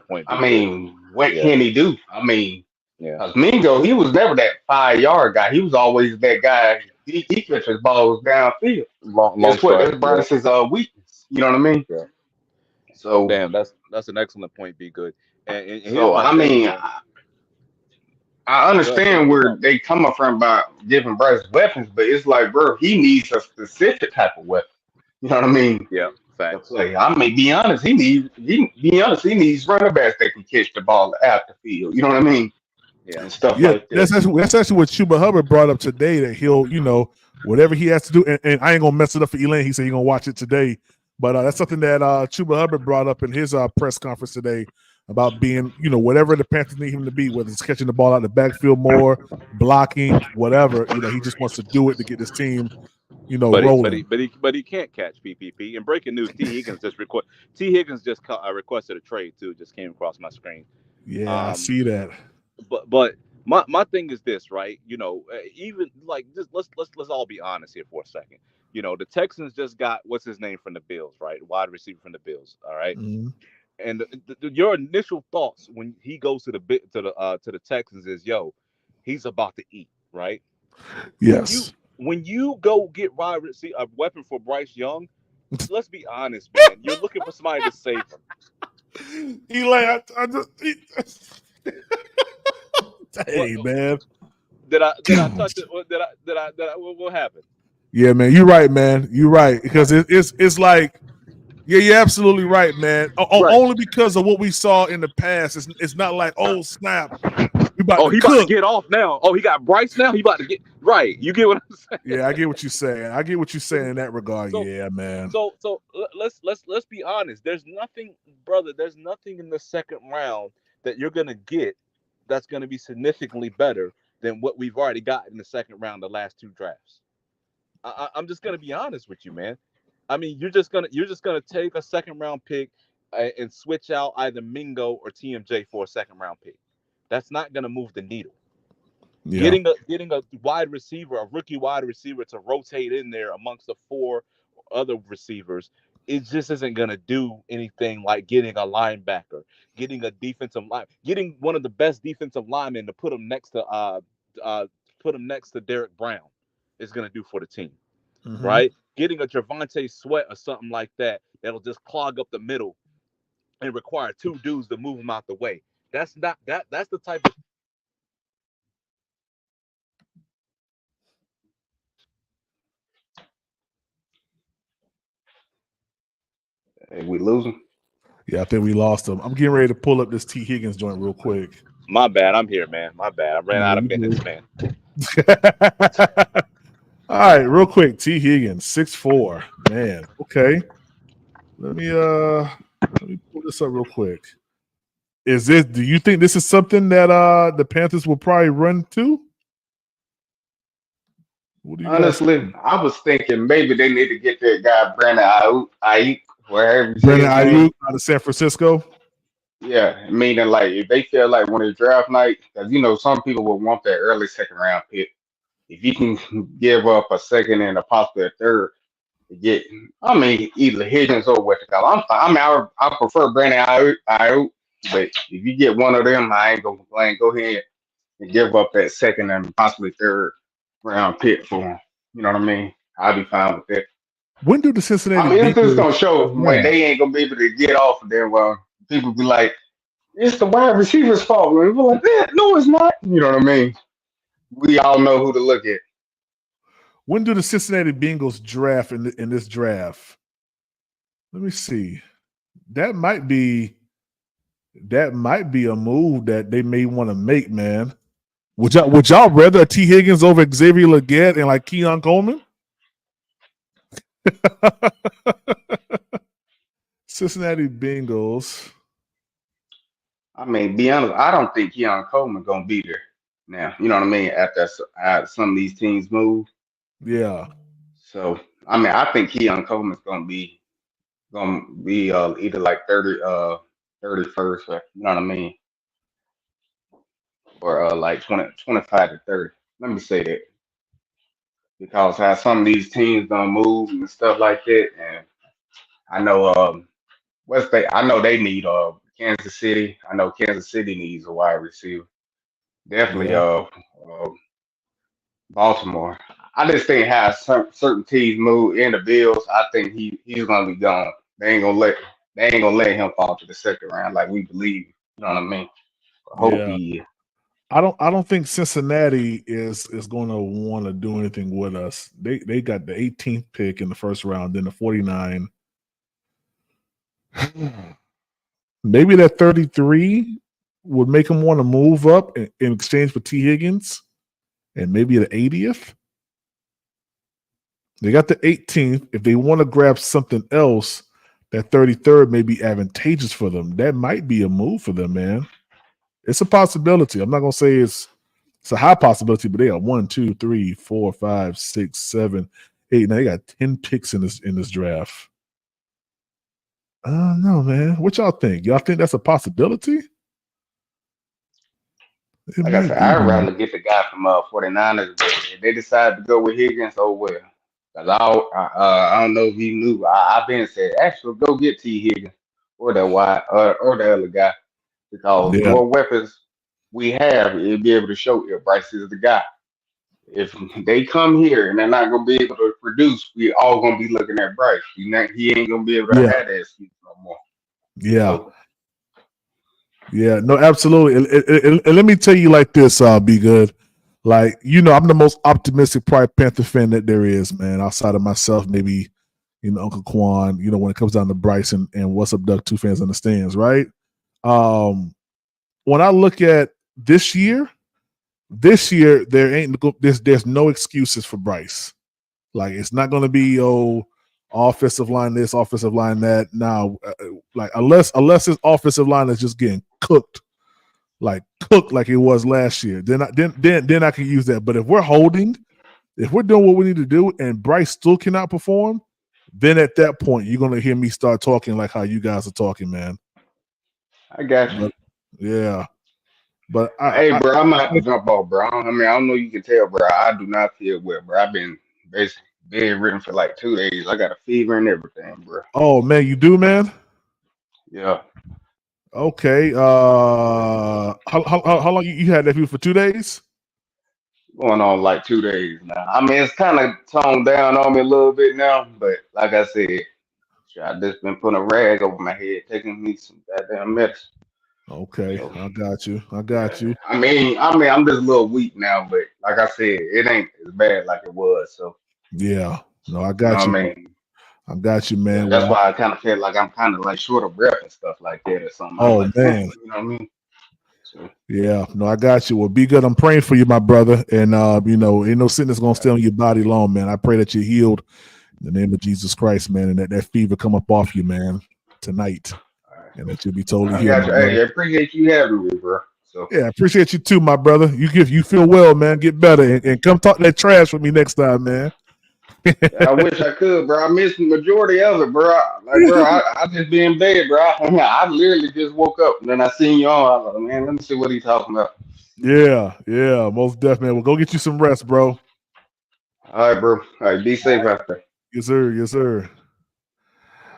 point. I mean, what can he do? I mean, because Mingo, he was never that 5-yard guy. He was always that guy. He catches balls downfield. That's Bryce's weakness. You know what I mean? Yeah. So damn, that's an excellent point. Be good. And so I mean, I understand where they coming from about giving Bryce weapons, but it's like, bro, he needs a specific type of weapon. You know what I mean? Yeah, facts. I may be honest, he needs running backs that can catch the ball out the field. You know what I mean? Yeah, and stuff like that. That's actually what Chuba Hubbard brought up today, that he'll, whatever he has to do, and I ain't gonna mess it up for Elaine. He said he's gonna watch it today, but that's something that Chuba Hubbard brought up in his press conference today about being, whatever the Panthers need him to be, whether it's catching the ball out the backfield more, blocking, whatever. He just wants to do it to get his team, rolling. But he can't catch PPP. And breaking news, T Higgins just requested a trade too. Just came across my screen. Yeah, I see that. But my thing is this, right? Even like just let's all be honest here for a second. The Texans just got what's his name from the Bills, right? Wide receiver from the Bills. All right. Mm-hmm. And your initial thoughts when he goes to the Texans is, yo, he's about to eat, right? Yes. When you go get a weapon for Bryce Young, let's be honest, man. You're looking for somebody to save him. Eli, hey, man. Did I touch it? What happened? Yeah, man. You're right, man. You're right. Because it's like, yeah, you're absolutely right, man. Only because of what we saw in the past. It's not like, oh, snap. He about to get off now. Oh, he got Bryce now. He about to get right. You get what I'm saying? Yeah, I get what you're saying. I get what you're saying in that regard. Yeah, man. So let's be honest. There's nothing, brother. There's nothing in the second round that you're gonna get that's gonna be significantly better than what we've already got in the second round, the last two drafts. I'm just gonna be honest with you, man. I mean, you're just gonna take a second round pick and switch out either Mingo or TMJ for a second round pick. That's not gonna move the needle. Yeah. Getting a wide receiver, a rookie wide receiver, to rotate in there amongst the four other receivers, it just isn't gonna do anything like getting a linebacker, getting a defensive line, getting one of the best defensive linemen to put him next to Derek Brown is gonna do for the team, right? Getting a Javonte Sweat or something like that that'll just clog up the middle and require two dudes to move him out the way. That's not that. That's the type of. Hey, we losing? Yeah, I think we lost him. I'm getting ready to pull up this T. Higgins joint real quick. My bad. I'm here, man. My bad. I ran out of minutes, man. All right, real quick. T. Higgins, 6'4". Man, okay. Let me pull this up real quick. Do you think this is something that the Panthers will probably run to? Honestly, I was thinking maybe they need to get that guy Brandon Ayuk, wherever. Brandon Ayuk out of San Francisco. Yeah, meaning like if they feel like when it's draft night, because some people will want that early second round pick. If you can give up a second and a possibly a third to get, either Higgins or what the hell. I prefer Brandon Ayuk, but if you get one of them, I ain't gonna complain. Go ahead and give up that second and possibly third round pick for him. You know what I mean? I'll be fine with that. When do the Cincinnati? It's just gonna show when they ain't gonna be able to get off of there. Well, people be like, "It's the wide receiver's fault." And we're like, "No, it's not." You know what I mean? We all know who to look at. When do the Cincinnati Bengals draft in this draft? Let me see. That might be a move that they may want to make, man. Would y'all rather T. Higgins over Xavier Legette and like Keon Coleman? Cincinnati Bengals. Be honest, I don't think Keon Coleman gonna be there now. You know what I mean? After some of these teams move. Yeah. So I think Keon Coleman's gonna be either like 31st, you know what I mean? Or like 25 to 30. Let me say that. Because how some of these teams don't move and stuff like that. And I know I know they need Kansas City. I know Kansas City needs a wide receiver. Definitely Baltimore. I just think how certain teams move in the Bills, I think he's gonna be gone. They ain't gonna let him fall to the second round like we believe. You know what I mean? I hope he is. I don't think Cincinnati is going to want to do anything with us. They got the 18th pick in the first round, then the 49. Maybe that 33 would make them want to move up in exchange for T. Higgins, and maybe the 80th. They got the 18th. If they want to grab something else, that 33rd may be advantageous for them. That might be a move for them, man. It's a possibility. I'm not gonna say it's a high possibility, but they are 1, 2, 3, 4, 5, 6, 7, 8. Now they got 10 picks in this draft. I don't know, man. What y'all think? Y'all think that's a possibility? Like I said, I'd rather get the guy from 49ers, but if they decide to go with Higgins, oh well. Cause I don't know if you knew. I've been said actually go get T. Higgins or that wide or the other guy because more weapons we have, it'll be able to show if Bryce is the guy. If they come here and they're not gonna be able to produce, we all gonna be looking at Bryce. He ain't gonna be able to Yeah. have that excuse no more. Yeah. So, Yeah, no, absolutely. And let me tell you like this, Be Good. Like, I'm the most optimistic probably Panther fan that there is, man, outside of myself, maybe, Uncle Quan, when it comes down to Bryce and What's Up Duck, two fans in the stands, right? When I look at this year, there's no excuses for Bryce. Like, it's not going to be, offensive line this, offensive line that. Now, like, unless his offensive line is just getting cooked like it was last year, then I can use that. But if we're doing what we need to do and Bryce still cannot perform, then at that point you're gonna hear me start talking like how you guys are talking, man. I got you. Yeah. But hey, bro, I'm gonna have to jump off, bro. I don't know you can tell, bro. I do not feel well, bro. I've been basically bedridden for like 2 days. I got a fever and everything, bro. Oh man, you do, man? Yeah. Okay. How long you had that fever for 2 days? Going on like 2 days now. I mean, it's kind of toned down on me a little bit now, but like I said, I just been putting a rag over my head, taking me some goddamn medicine. Okay, So, I got you. I mean, I'm just a little weak now, but like I said, it ain't as bad like it was. So yeah, no, I got you. I mean, I got you, man. that's why I kind of feel like I'm kind of like short of breath and stuff like that or something. I'm Oh like, man, you know what I mean? So, yeah, no, I got you. Well, Be Good. I'm praying for you, my brother, and ain't no sickness gonna stay on your body long, man. I pray that you're healed in the name of Jesus Christ, man, and that fever come up off you, man, tonight, and that you'll be totally I healed. got you. Hey, I appreciate you having me, bro. So yeah, I appreciate you too, my brother. You feel well, man. Get better and come talk that trash with me next time, man. I wish I could, bro. I missed the majority of it, bro. I just be in bed, bro. I literally just woke up and then I seen you on. I was like, man, let me see what he's talking about. Yeah, most definitely. Well, go get you some rest, bro. All right, bro. All right, be safe out there. Yes, sir.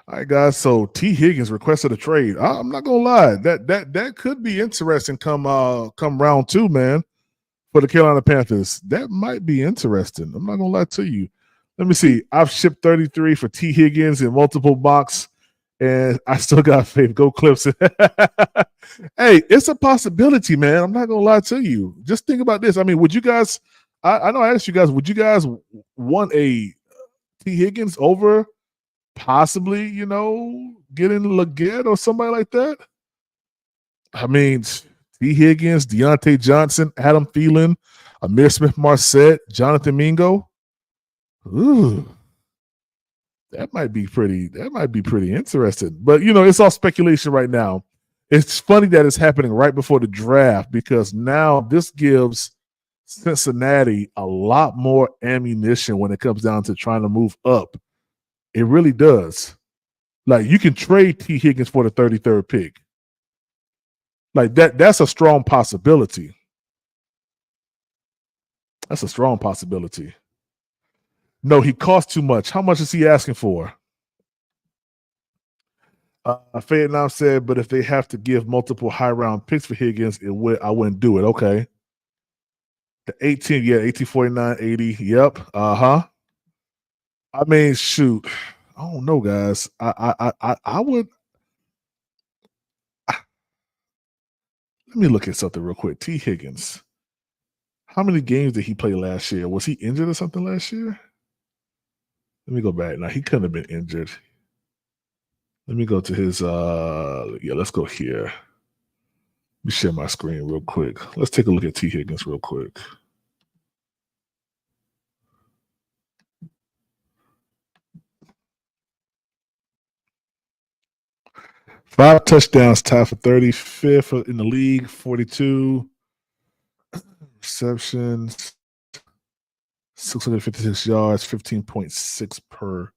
All right, guys. So T. Higgins requested a trade. I'm not gonna lie, that could be interesting come round 2, man, for the Carolina Panthers. That might be interesting. I'm not gonna lie to you. Let me see. I've shipped 33 for T. Higgins in multiple box, and I still got faith. Go Clips. Hey, it's a possibility, man. I'm not gonna lie to you. Just think about this. I mean, would you guys? I know I asked you guys. Would you guys want a T. Higgins over possibly, getting Leggett or somebody like that? I mean, T. Higgins, Deontay Johnson, Adam Thielen, Amir Smith-Marset, Jonathan Mingo. Ooh, that might be pretty interesting. But it's all speculation right now. It's funny that it's happening right before the draft because now this gives Cincinnati a lot more ammunition when it comes down to trying to move up. It really does. Like, you can trade T. Higgins for the 33rd pick. Like, that's a strong possibility. That's a strong possibility. No, he costs too much. How much is he asking for? Vietnam said, but if they have to give multiple high-round picks for Higgins, I wouldn't do it. Okay. The 18, 1849, 80. Yep. I mean, shoot. I don't know, guys. I would. Let me look at something real quick. T. Higgins. How many games did he play last year? Was he injured or something last year? Let me go back. Now, he couldn't have been injured. Let me go to his let's go here. Let me share my screen real quick. Let's take a look at T. Higgins real quick. Five touchdowns, tied for 35th in the league, 42 receptions, 656 yards, 15.6 per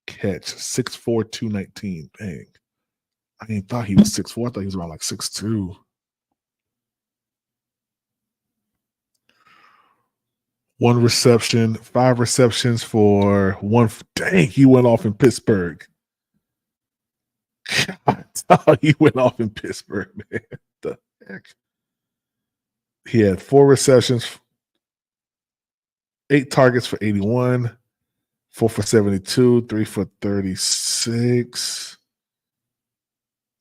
catch, 6'4", 219. Dang. I didn't thought he was 6'4". I thought he was around like 6'2". One reception, 5 receptions for one. Dang, he went off in Pittsburgh. God, he went off in Pittsburgh, man. What the heck? He had 4 receptions, 8 targets for 81, 4 for 72, 3 for 36.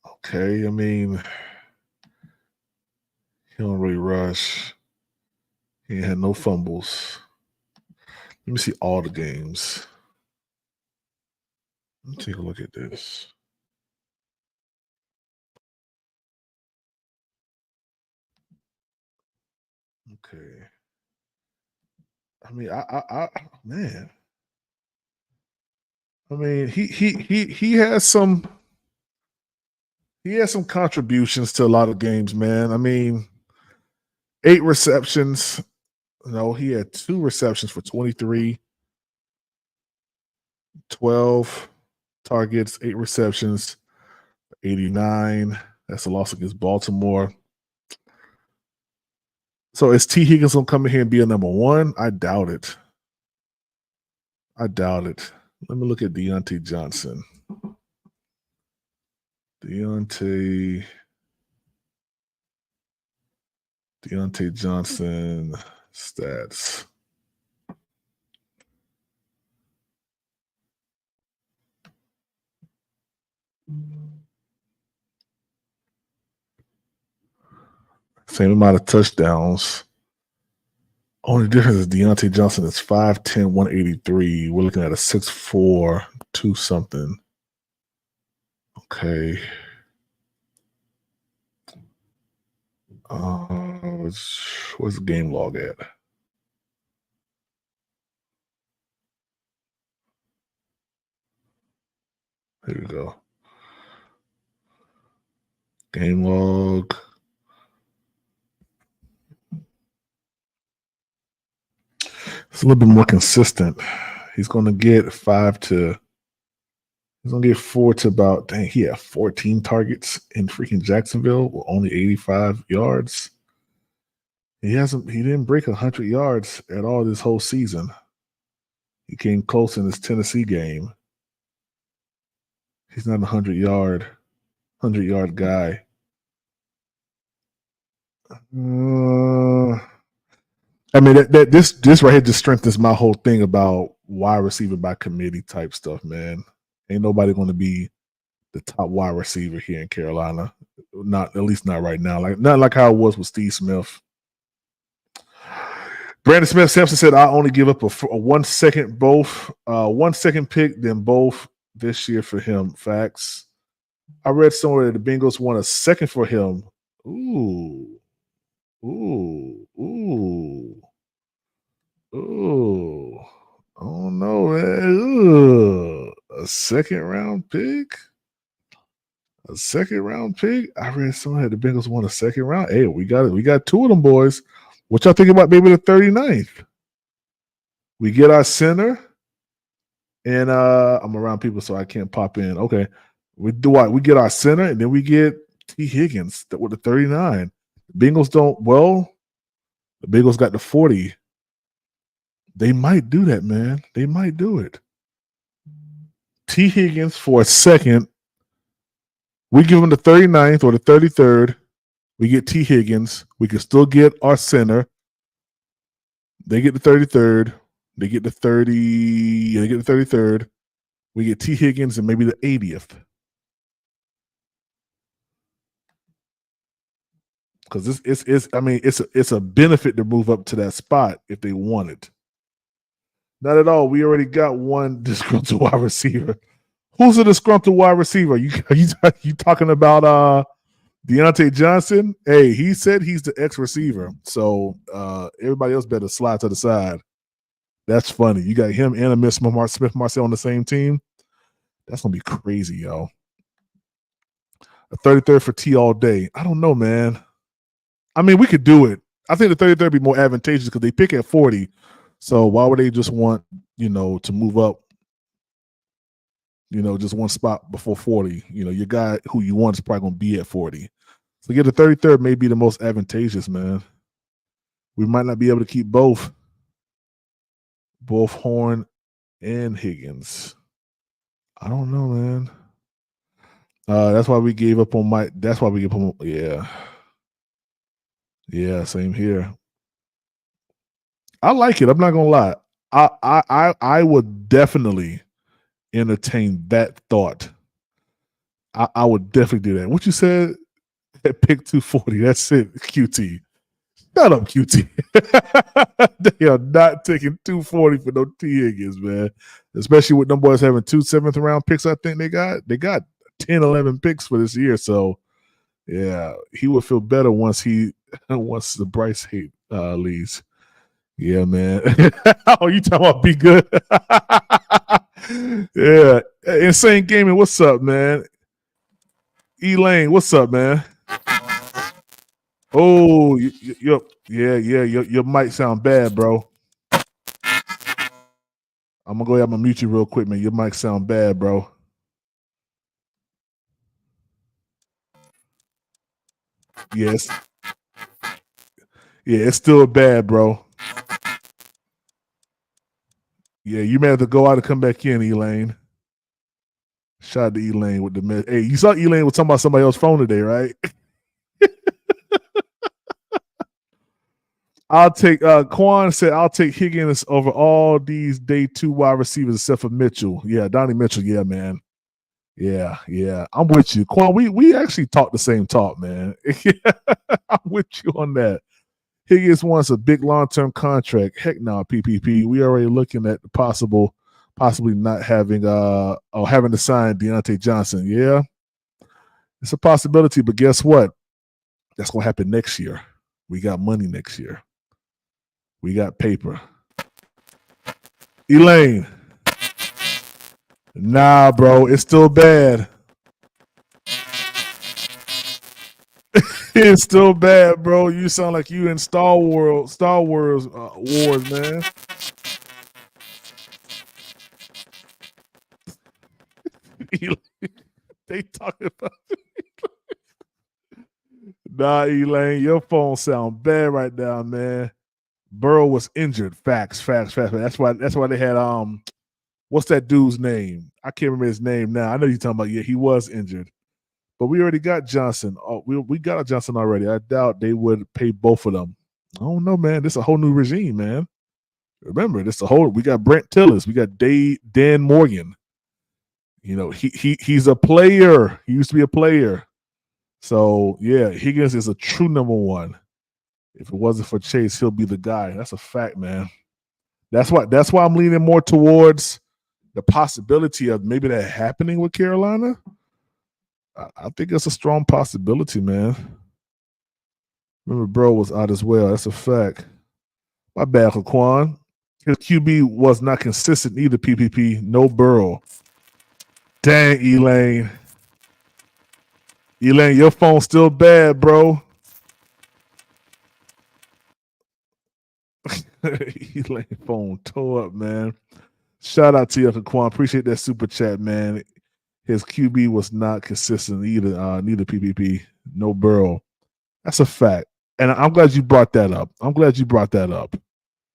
Okay, I mean, he don't really rush. He had no fumbles. Let me see all the games. Let me take a look at this. Okay. I mean, man. I mean, he has some contributions to a lot of games, man. I mean, 8 receptions. No, he had 2 receptions for 23, 12 targets, 8 receptions, 89. That's a loss against Baltimore. So is T. Higgins gonna come in here and be a number 1? I doubt it. Let me look at Deontay Johnson. Deontay Johnson stats. Same amount of touchdowns. Only difference is Deontay Johnson is 5'10", 183. We're looking at a 6'4", 2 something. Okay. Where's the game log at? Here we go. Game log. It's a little bit more consistent. He's going to get 4 to about, dang, he had 14 targets in freaking Jacksonville with only 85 yards. He didn't break 100 yards at all this whole season. He came close in his Tennessee game. He's not a 100-yard guy. I mean, this right here just strengthens my whole thing about wide receiver by committee type stuff, man. Ain't nobody going to be the top wide receiver here in Carolina. Not, at least not right now. Not like how it was with Steve Smith. Brandon Smith Sampson said, I only give up a 1 second both, 1 second pick, then both this year for him. Facts. I read somewhere that the Bengals won a second for him. Ooh. Oh no, man. Ooh. A second round pick? A second round pick? I read somewhere the Bengals won a second round. Hey, we got 2 of them boys. What y'all think about maybe the 39th? We get our center, and I'm around people, so I can't pop in. Okay. We do what? We get our center, and then we get T. Higgins with the 39. The Bengals the Bengals got the 40. They might do that, man. They might do it. T. Higgins for a second. We give them the 39th or the 33rd. We get T. Higgins. We can still get our center. They get the 33rd. They get the 30. They get the 33rd. We get T. Higgins and maybe the 80th. Because it's a benefit to move up to that spot if they want it. Not at all. We already got one disgruntled wide receiver. Who's a disgruntled wide receiver? You talking about Deontay Johnson? Hey, he said he's the ex-receiver. So everybody else better slide to the side. That's funny. You got him and a Smith Marcel on the same team. That's gonna be crazy, yo. A 33rd for T all day. I don't know, man. I mean, we could do it. I think the 33rd would be more advantageous because they pick at 40. So why would they just want, to move up, just one spot before 40? Your guy who you want is probably going to be at 40. So the 33rd may be the most advantageous, man. We might not be able to keep both Horn and Higgins. I don't know, man. That's why we gave up on Mike. That's why we gave him. Yeah. Yeah, same here. I like it. I'm not gonna lie. I would definitely entertain that thought. I would definitely do that. What you said at pick 240. That's it, QT. Shut up, QT. They are not taking 240 for no T. Higgins, man. Especially with them boys having 2 7th round picks. I think they got 10, 11 picks for this year. So yeah, he would feel better once the Bryce hate leaves. Yeah, man. Oh, you talking about be good? Yeah. Insane Gaming, what's up, man? Elaine, what's up, man? Oh, your mic sound bad, bro. I'm gonna go ahead and mute you real quick, man. Your mic sound bad, bro. Yes. Yeah, it's still bad, bro. Yeah, you may have to go out and come back in, Elaine. Shout out to Elaine with the mess. Hey, you saw Elaine was talking about somebody else's phone today, right? I'll take Quan said I'll take Higgins over all these day 2 wide receivers except for Mitchell. Yeah, Donnie Mitchell. Yeah, man. Yeah. I'm with you. Quan, we actually talk the same talk, man. I'm with you on that. Higgins wants a big long-term contract. Heck no, PPP. We already looking at the possibly not having or having to sign Deontay Johnson. Yeah. It's a possibility, but guess what? That's gonna happen next year. We got money next year. We got paper. Elaine. Nah, bro. It's still bad. It's still bad, bro. You sound like you in Star Wars wars, man. They talking about Nah, Elaine, your phone sound bad right now, man. Burrow was injured. Facts. That's why they had what's that dude's name? I can't remember his name now. I know you're talking about, yeah, he was injured. But we already got Johnson. Oh, we got a Johnson already. I doubt they would pay both of them. I don't know, man. This is a whole new regime, man. Remember, we got Brent Tillis. We got Dan Morgan. You know, he's a player. He used to be a player. So yeah, Higgins is a true number one. If it wasn't for Chase, he'll be the guy. That's a fact, man. That's why I'm leaning more towards the possibility of maybe that happening with Carolina. I think it's a strong possibility, man. Remember, bro was out as well. That's a fact. My bad, Laquan. His QB was not consistent either, PPP. No Burrow. Dang, Elaine. Elaine, your phone's still bad, bro. Elaine phone tore up, man. Shout out to you, Laquan. Appreciate that super chat, man. His QB was not consistent either. Neither PPP. No Burrow. That's a fact. And I'm glad you brought that up.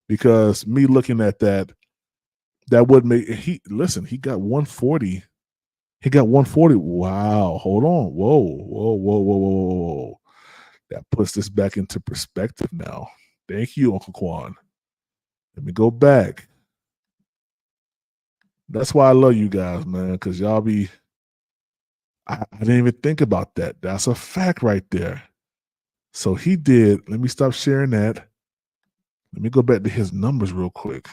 Because me looking at that would make he got 140. He got 140. Wow. Hold on. Whoa. That puts this back into perspective now. Thank you, Uncle Quan. Let me go back. That's why I love you guys, man, because y'all be I didn't even think about that. That's a fact right there. So he did. Let me stop sharing that. Let me go back to his numbers real quick.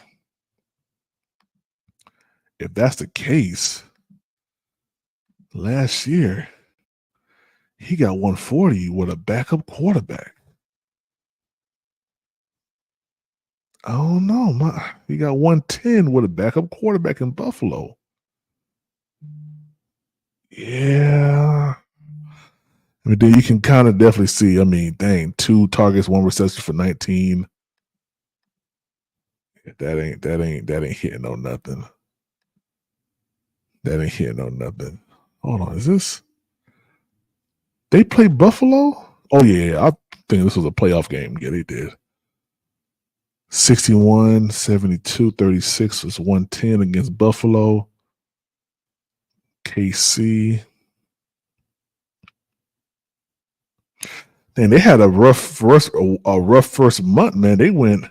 If that's the case, last year, he got 140 with a backup quarterback. I don't know. He got 110 with a backup quarterback in Buffalo. Yeah. I mean, you can kind of definitely see. I mean, dang, 2 targets, 1 reception for 19. That ain't hitting on nothing. That ain't hitting on nothing. Hold on, is this? They play Buffalo? Oh yeah, I think this was a playoff game. Yeah, they did. 61, 72, 36 was 110 against Buffalo. KC. And they had a rough first month, man. They went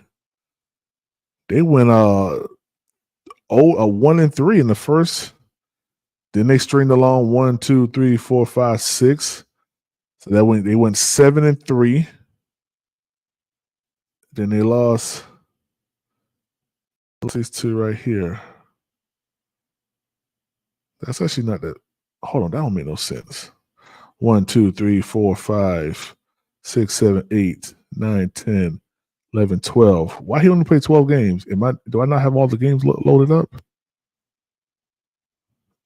1-3 in the first. Then they stringed along 1, 2, 3, 4, 5, 6. So they went 7-3. Then they lost these two right here. That's actually not that. Hold on, that don't make no sense. 1, 2, 3, 4, 5, 6, 7, 8, 9, 10, 11, 12. Why he only played 12 games? Do I not have all the games loaded up?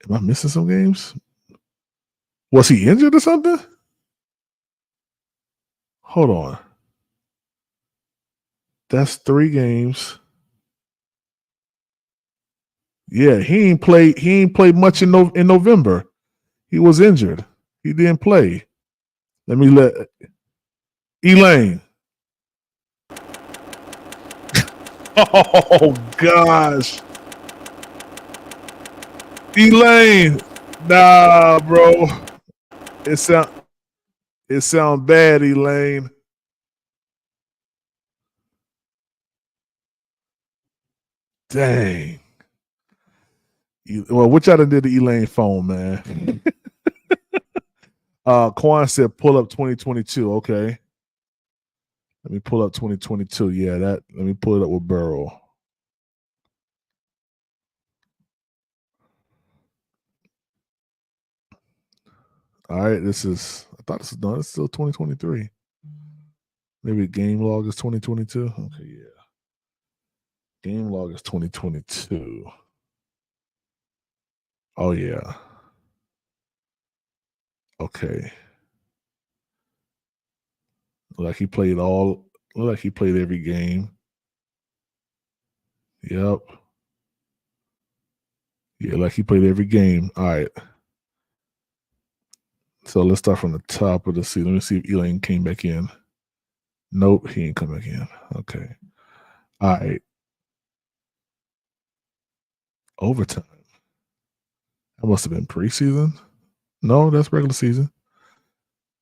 Am I missing some games? Was he injured or something? Hold on. That's 3 games. Yeah, he ain't played much in November. He was injured. He didn't play. Let Elaine. Oh gosh. Elaine. Nah, bro. It sound bad, Elaine. Dang. Well, which out did the Elaine phone, man? Quan said pull up 2022. Okay. Let me pull up 2022. Yeah, let me pull it up with Burrow. All right, it's still 2023. Maybe game log is 2022. Okay, yeah. Game log is 2022. Oh yeah. Okay. Look like he played every game. Yep. Yeah, like he played every game. All right. So let's start from the top of the season. Let me see if Elaine came back in. Nope, he ain't come back in. Okay. All right. Overtime. That must have been preseason. No, that's regular season.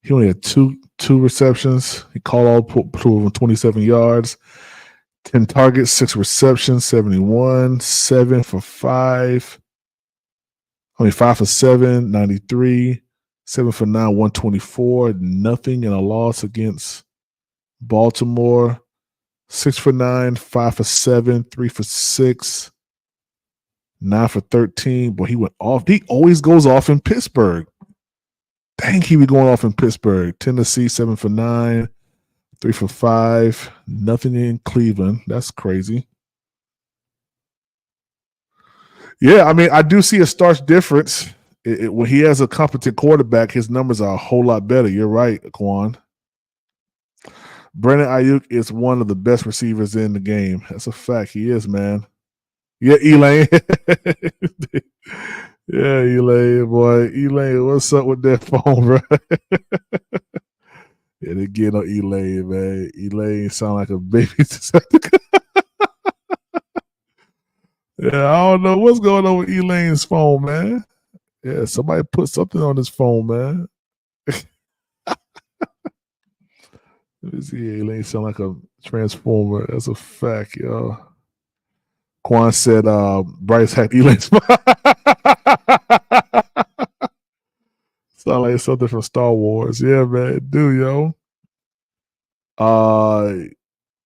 He only had two receptions. He called all two of them 27 yards, 10 targets, 6 receptions, 71, 7 for 5. 5 for 7, 93, 7 for 9, 124, nothing in a loss against Baltimore. 6 for 9, 5 for 7, 3 for 6, 9 for 13. Boy, he went off. He always goes off in Pittsburgh. Dang, he be going off in Pittsburgh. Tennessee, 7 for 9, 3 for 5, nothing in Cleveland. That's crazy. Yeah, I mean, I do see a stark difference. When he has a competent quarterback, his numbers are a whole lot better. You're right, Quan. Brandon Ayuk is one of the best receivers in the game. That's a fact. He is, man. Yeah, Elaine. Yeah, Elaine, boy. Elaine, what's up with that phone, bro? Yeah, they get on Elaine, man. Elaine sound like a baby. Yeah, I don't know what's going on with Elaine's phone, man. Yeah, somebody put something on his phone, man. Let me see. Elaine sound like a transformer. That's a fact, yo. Quan said Bryce hacked Elaine's phone. Sound like something from Star Wars. Yeah, man. Do, yo.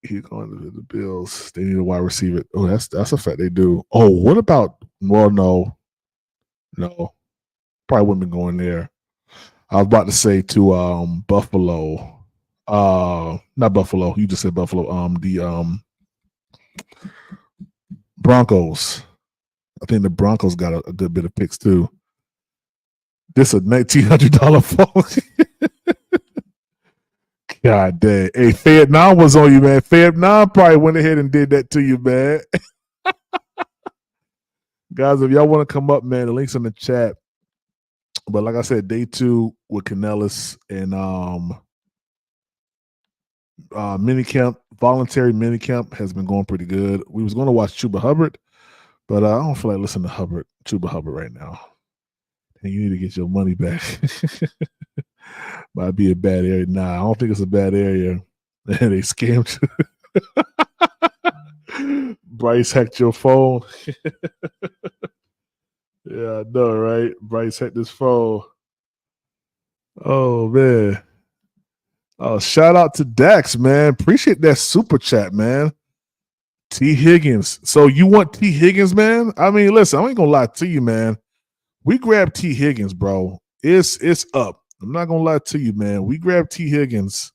He's going to the Bills. They need a wide receiver. Oh, that's a fact. They do. Oh, what about? Well, no. Probably wouldn't be going there. I was about to say to Buffalo. Not Buffalo. You just said Buffalo. The Broncos. I think the Broncos got a good bit of picks too. This is a $1,900 phone. God dang. Hey, Fed 9 was on you, man. Fed 9 probably went ahead and did that to you, man. Guys, if y'all want to come up, man, the link's in the chat. But like I said, day 2 with Canales and MiniCamp, voluntary MiniCamp has been going pretty good. We was going to watch Chuba Hubbard, but I don't feel like listening to Chuba Hubbard right now. And you need to get your money back. Might be a bad area. Nah, I don't think it's a bad area. And they scammed you. Bryce hacked your phone. Yeah, I know, right? Bryce hacked his phone. Oh, man. Oh, shout out to Dax, man. Appreciate that super chat, man. T. Higgins. So you want T. Higgins, man? I mean, listen, I ain't gonna lie to you, man. We grabbed T. Higgins, bro. It's up. I'm not gonna lie to you, man. We grabbed T. Higgins.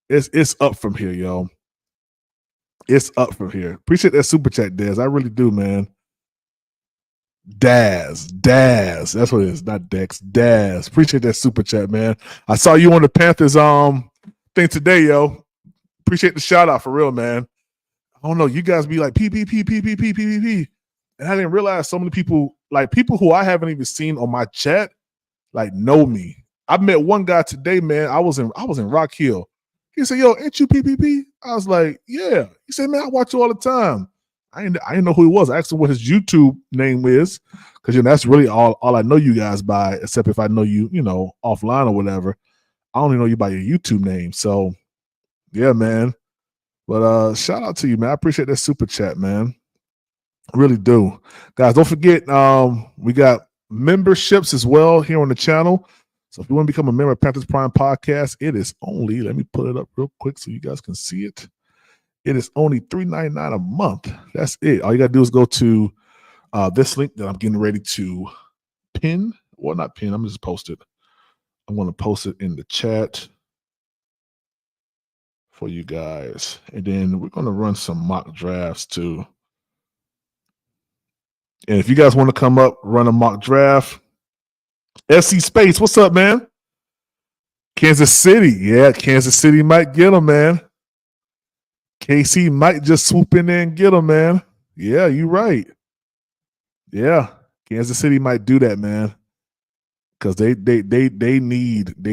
It's up from here, yo. It's up from here. Appreciate that super chat, Daz. I really do, man. Daz. That's what it is, not Dex. Daz. Appreciate that super chat, man. I saw you on the Panthers thing today, yo. Appreciate the shout out for real, man. I don't know. You guys be like PPP. And I didn't realize so many people, like people who I haven't even seen on my chat, like know me. I met one guy today, man. I was in Rock Hill. He said, "Yo, ain't you PPP?" I was like, "Yeah." He said, "Man, I watch you all the time." I didn't know who he was. I asked him what his YouTube name is, because that's really all I know you guys by, except if I know you, offline or whatever. I only know you by your YouTube name. So, yeah, man. But shout out to you, man. I appreciate that super chat, man. I really do. Guys, don't forget, we got memberships as well here on the channel. So if you want to become a member of Panthers Prime Podcast, it is only, let me pull it up real quick so you guys can see it. It is only $3.99 a month. That's it. All you got to do is go to this link that I'm getting ready to pin. Well, not pin. I'm going to just post it. I'm going to post it in the chat for you guys. And then we're going to run some mock drafts too. And if you guys want to come up, run a mock draft, SC Space, what's up, man? Kansas City. Yeah, Kansas City might get them, man. KC might just swoop in there and get them, man. Yeah, you're right. Yeah, Kansas City might do that, man. Because they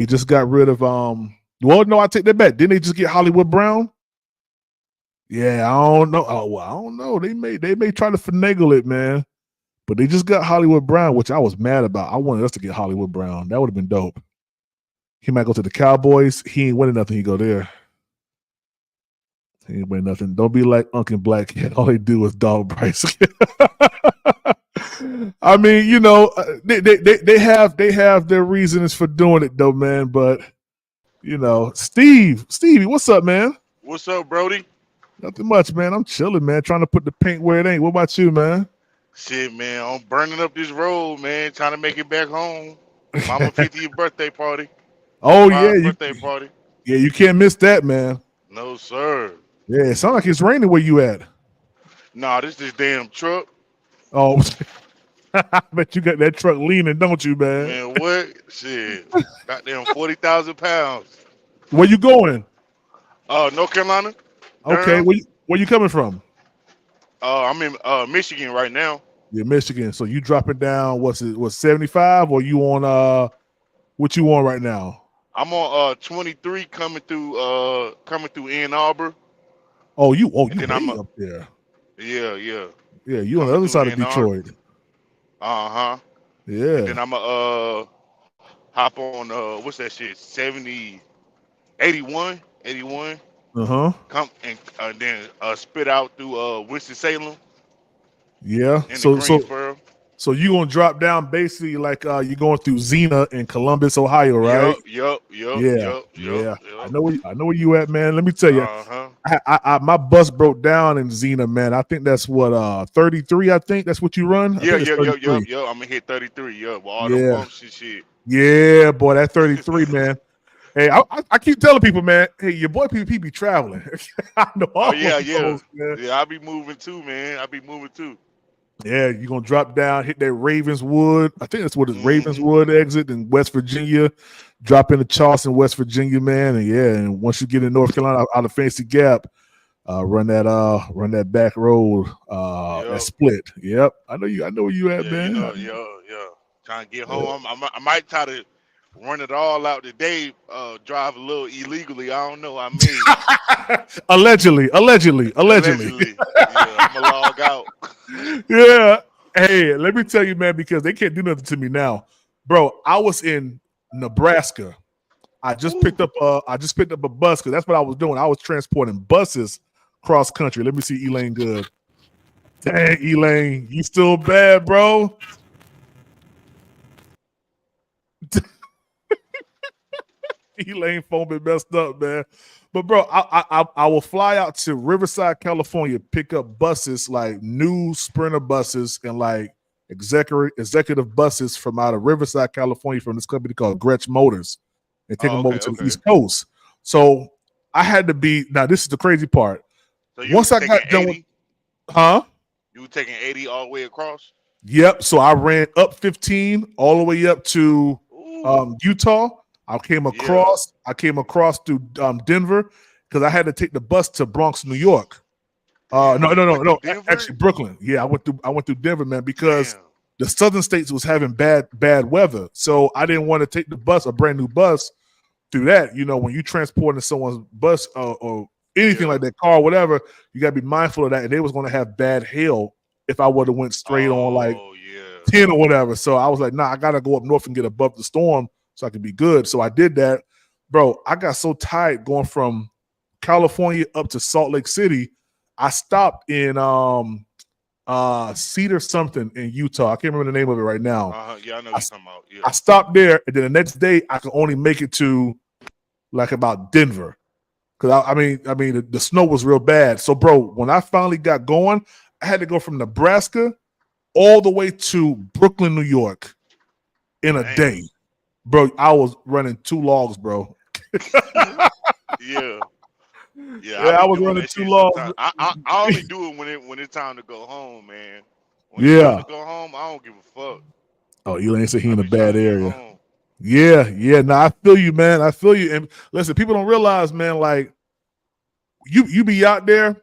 just got rid of well, no, I take that back. Didn't they just get Hollywood Brown? Yeah, I don't know. Oh, well, I don't know. They may try to finagle it, man. But they just got Hollywood Brown, which I was mad about. I wanted us to get Hollywood Brown. That would have been dope. He might go to the Cowboys. He ain't winning nothing. He go there. He ain't winning nothing. Don't be like Uncle Black. All they do is dog Bryce. I mean, they have their reasons for doing it though, man. But Stevie, what's up, man? What's up, Brody? Nothing much, man. I'm chilling, man. Trying to put the paint where it ain't. What about you, man? Shit, man, I'm burning up this road, man. Trying to make it back home. Mama 50th birthday party. Oh yeah, birthday party. Yeah, you can't miss that, man. No, sir. Yeah, it sounds like it's raining where you at. Nah, this damn truck. Oh, I bet you got that truck leaning, don't you, man? Man, what? Shit, goddamn 40,000 pounds. Where you going? North Carolina. Okay, where you coming from? I'm in Michigan right now. Yeah, Michigan. So you dropping down? What's 75? Or you on what you on right now? I'm on 23 coming through Ann Arbor. Oh, you I'm up there. Yeah. Yeah, you on the other side of Detroit. Uh-huh. Yeah. And then I'm hop on what's that shit? 81. Uh-huh. Come and then spit out through Winston-Salem. Yeah. So you gonna drop down basically like you're going through Xena in Columbus, Ohio, right? Yup. Yeah. I know where you at, man. Let me tell you, Uh-huh. my bus broke down in Xena, man. I think that's what 33. I think that's what you run. Yeah. I'm gonna hit 33. Yeah, with all the bumps and shit. Yeah, boy, that 33, man. Hey, I keep telling people, man. Hey, your boy PPP be traveling. I know. Yeah. Man. Yeah, I be moving too, man. Yeah, you're gonna drop down, hit that Ravenswood. I think that's what it's Ravenswood exit in West Virginia. Drop into Charleston, West Virginia, man. And once you get in North Carolina out of Fancy Gap, run that back road, that split. Yep. I know where you at, man. Yeah. Trying to get home. I might try to run it all out today, drive a little illegally. I don't know. I mean, allegedly. Yeah, I'm gonna log out. Yeah. Hey, let me tell you, man, because they can't do nothing to me now. Bro, I was in Nebraska I just picked up a bus because that's what I was doing. I was transporting buses cross country. Let me see Elaine good. Dang, Elaine, you still bad, bro. Elaine phone been messed up, man. But bro, I will fly out to Riverside, California, pick up buses like new Sprinter buses and like executive buses from out of Riverside, California, from this company called Gretsch Motors, and take them over to the East Coast. So I had to be. Now this is the crazy part. So you Once was I got taking done 80? with, huh? You were taking 80 all the way across? Yep. So I ran up 15 all the way up to Utah. I came across. I came across through Denver because I had to take the bus to Bronx, New York. No. Actually, Brooklyn. Yeah, I went through Denver, man, because the southern states was having bad weather. So I didn't want to take the bus, a brand new bus, through that. You know, when you transporting someone's bus or anything like that, car, whatever, you gotta be mindful of that. And they was gonna have bad hail if I would have went straight on like 10 or whatever. So I was like, nah, I gotta go up north and get above the storm so I can be good. So I did that. Bro, I got so tired going from California up to Salt Lake City. I stopped in Cedar something in Utah. I can't remember the name of it right now. Yeah, I know what you're talking about. Yeah. I stopped there, and then the next day I could only make it to like about Denver. Because I mean the snow was real bad. So bro, when I finally got going, I had to go from Nebraska all the way to Brooklyn, New York in a day. Bro, I was running 2 logs, bro. Yeah. Yeah, I was running 2 logs. I only do it when it's time to go home, man. When Yeah. it's time to go home, I don't give a fuck. Oh, Elaine said he in a bad area. Yeah. No, I feel you, man. I feel you. And listen, people don't realize, man, like you be out there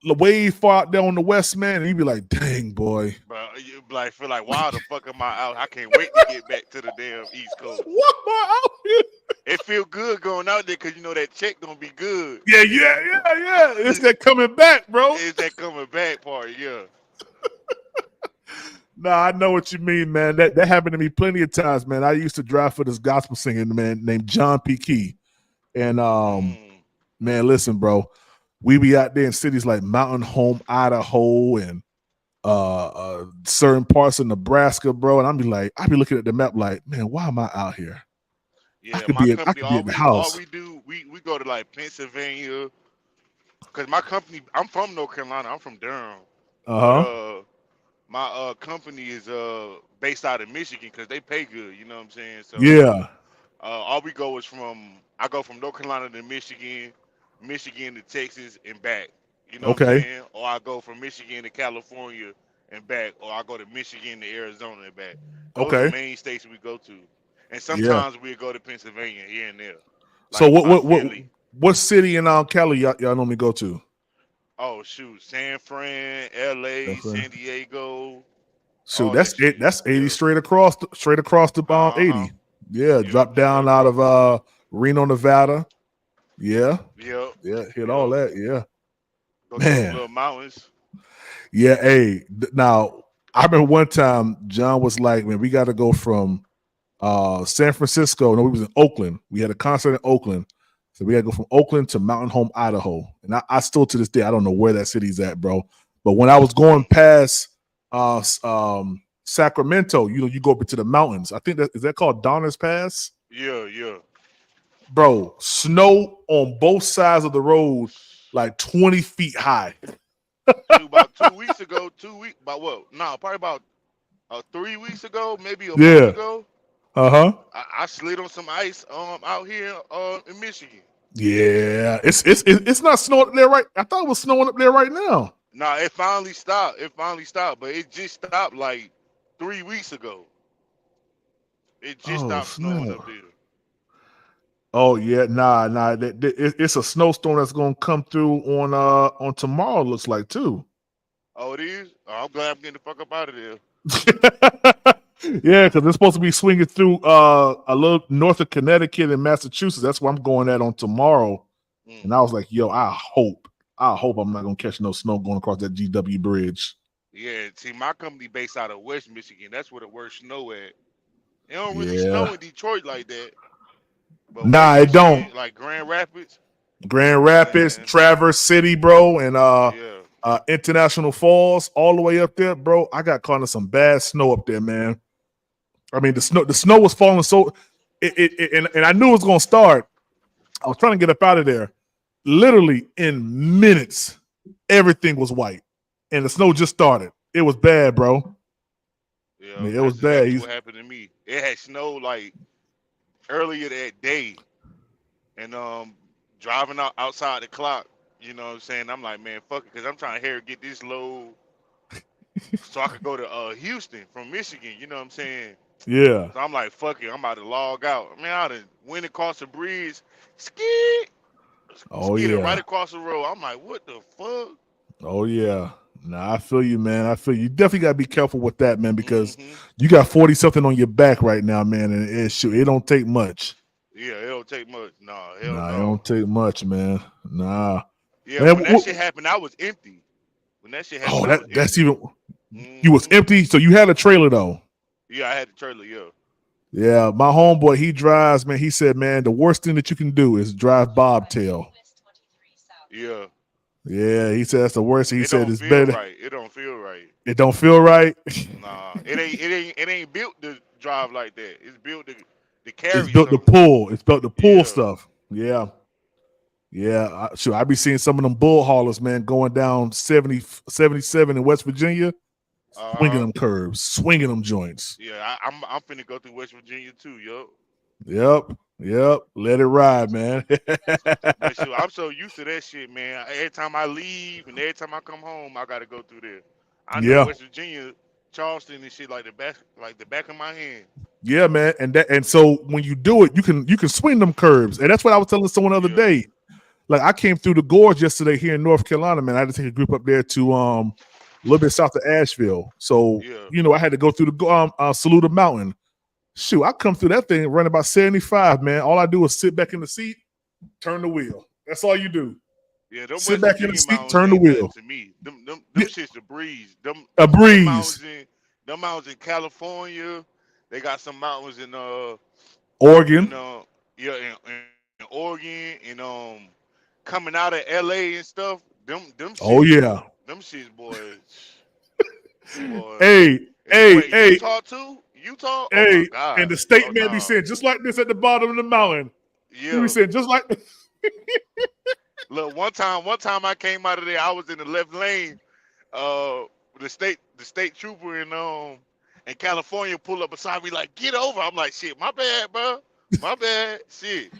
way far out there on the west, man, and you be like, dang, boy. Bro, you like feel like, why the fuck am I out? I can't wait to get back to the damn East Coast. What am I out here? It feel good going out there because you know that check gonna be good. Yeah. It's that coming back, bro. It's that coming back part, yeah. Nah, I know what you mean, man. That happened to me plenty of times, man. I used to drive for this gospel singer, man, named John P. Key. And man, listen, bro. We be out there in cities like Mountain Home, Idaho, and certain parts of Nebraska, bro. And I be looking at the map like, man, why am I out here? Yeah, I could be in the house. All we do, we go to like Pennsylvania, because my company, I'm from North Carolina. I'm from Durham. My company is based out of Michigan because they pay good. You know what I'm saying? So yeah. All we go is I go from North Carolina to Michigan to Texas and back. You know what I'm saying? Or I go from Michigan to California and back, or I go to Michigan to Arizona and back. Those are the main states we go to. And sometimes we go to Pennsylvania here and there. So what city in Cali y'all normally go to? Oh shoot, San Fran, LA, San Diego. Shoot, that's 80 straight across the 80. Yeah, drop down out of Reno, Nevada. Yeah. Hit all that. Yeah. Go to the little mountains. Yeah, hey. Now I remember one time John was like, man, we got to go from San Francisco. No, we was in Oakland. We had a concert in Oakland. So we got to go from Oakland to Mountain Home, Idaho. And I still to this day, I don't know where that city's at, bro. But when I was going past Sacramento, you go up into the mountains. I think is that called Donner's Pass? Yeah. Bro, snow on both sides of the road, like 20 feet high. About 2 weeks ago, probably about 3 weeks ago, maybe a month ago. I slid on some ice out here in Michigan. Yeah, it's not snowing up there right. I thought it was snowing up there right now. Nah, it finally stopped. But it just stopped like 3 weeks ago. It just stopped snowing up there. Oh yeah, nah. It's a snowstorm that's gonna come through on tomorrow. Looks like too. Oh, it is. Oh, I'm glad I'm getting the fuck up out of there. Yeah, because it's supposed to be swinging through a little north of Connecticut and Massachusetts. That's where I'm going at on tomorrow. And I was like, yo, I hope I'm not gonna catch no snow going across that GW bridge. Yeah, see, my company based out of West Michigan. That's where the worst snow at. It don't really snow in Detroit like that. But Nah, Waco it don't. City, like Grand Rapids. Grand Rapids, Man, Traverse City, bro, and yeah. International Falls, all the way up there, bro. I got caught in some bad snow up there, man. I mean, the snow was falling so, and I knew it was gonna start. I was trying to get up out of there. Literally in minutes, everything was white, and the snow just started. It was bad, bro. Yeah, I mean, it was that's bad. exactly what happened to me. It had snowed like earlier that day, and driving outside the clock. You know what I'm saying? I'm like, man, fuck it, because I'm trying to get this load so I could go to Houston from Michigan. You know what I'm saying? Yeah. So I'm like, fuck it, I'm about to log out. Man, I done went across the bridge, skidding Oh right yeah. across the road. I'm like, what the fuck? Oh yeah. Nah, I feel you, man. I feel you. You definitely gotta be careful with that, man, because Mm-hmm. you got 40 something on your back right now, man, and it don't take much. Yeah, it don't take much. Nah, hell Nah, it no. don't take much, man. Nah. Yeah, Man, when that shit happened, I was empty. When that shit happened, I was that's empty. even you was empty, so you had a trailer though. Yeah, I had the trailer, yeah. Yeah, my homeboy, he drives, man. He said, man, the worst thing that you can do is drive bobtail. Yeah. Yeah, he said that's the worst. He It said don't it's feel better. right. It don't feel right. It don't feel right. Nah. It ain't built to drive like that. It's built to It's carry built to something. pull. It's built to pull Yeah. stuff. Yeah. Yeah. I be seeing some of them bull haulers, man, going down 77 in West Virginia, swinging them curves, swinging them joints. Yeah, I'm finna go through West Virginia too, yo. Yep. Let it ride, man. But shoot, I'm so used to that shit, man. Every time I leave and every time I come home, I gotta go through there. I know Yeah. West Virginia, Charleston and shit like the back of my hand. Yeah, man. And so when you do it, you can swing them curves. And that's what I was telling someone the other day. Like I came through the gorge yesterday here in North Carolina, man. I had to take a group up there to a little bit south of Asheville. So I had to go through the Saluda Mountain. Shoot, I come through that thing running about 75, man. All I do is sit back in the seat, turn the wheel. That's all you do. Yeah, them Sit West back in the Virginia seat, mountains turn the ain't nothing wheel. to me. Them shit's a breeze. A breeze. Them mountains in California. They got some mountains in Oregon. in Oregon and coming out of LA and stuff. Them Oh shits, yeah. them shits, boys. Hey. Utah too? Utah? Oh Hey, my God. and the state Oh, man be no. saying just like this at the bottom of the mountain. He Yeah. be saying just like Look, one time I came out of there, I was in the left lane. The state trooper in California pulled up beside me like, get over. I'm like, shit, my bad, bro. My bad. Shit.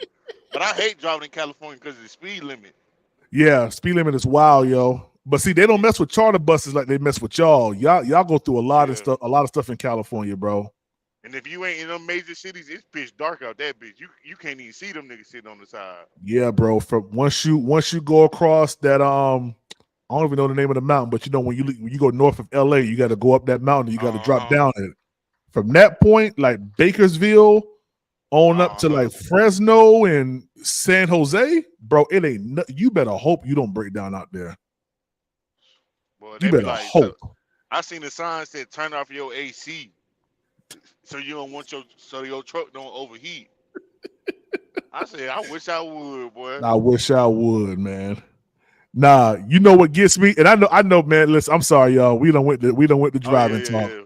But I hate driving in California because of the speed limit. Yeah, speed limit is wild, yo. But see, they don't mess with charter buses like they mess with y'all. Y'all go through a lot of stuff in California, bro. And if you ain't in them major cities, it's pitch dark out that bitch. You can't even see them niggas sitting on the side. Yeah, bro. From once you go across that I don't even know the name of the mountain, but when you go north of LA, you got to go up that mountain. You got to drop down it. From that point, like Bakersville on up to like Fresno and San Jose, bro, it ain't. You better hope you don't break down out there. Boy, You better hope. I seen the sign said turn off your AC, so you don't want your truck don't overheat. I said, I wish I would, boy. I wish I would, man. Nah, you know what gets me, and I know, man. Listen, I'm sorry, y'all. We don't went to driving talk. Yeah.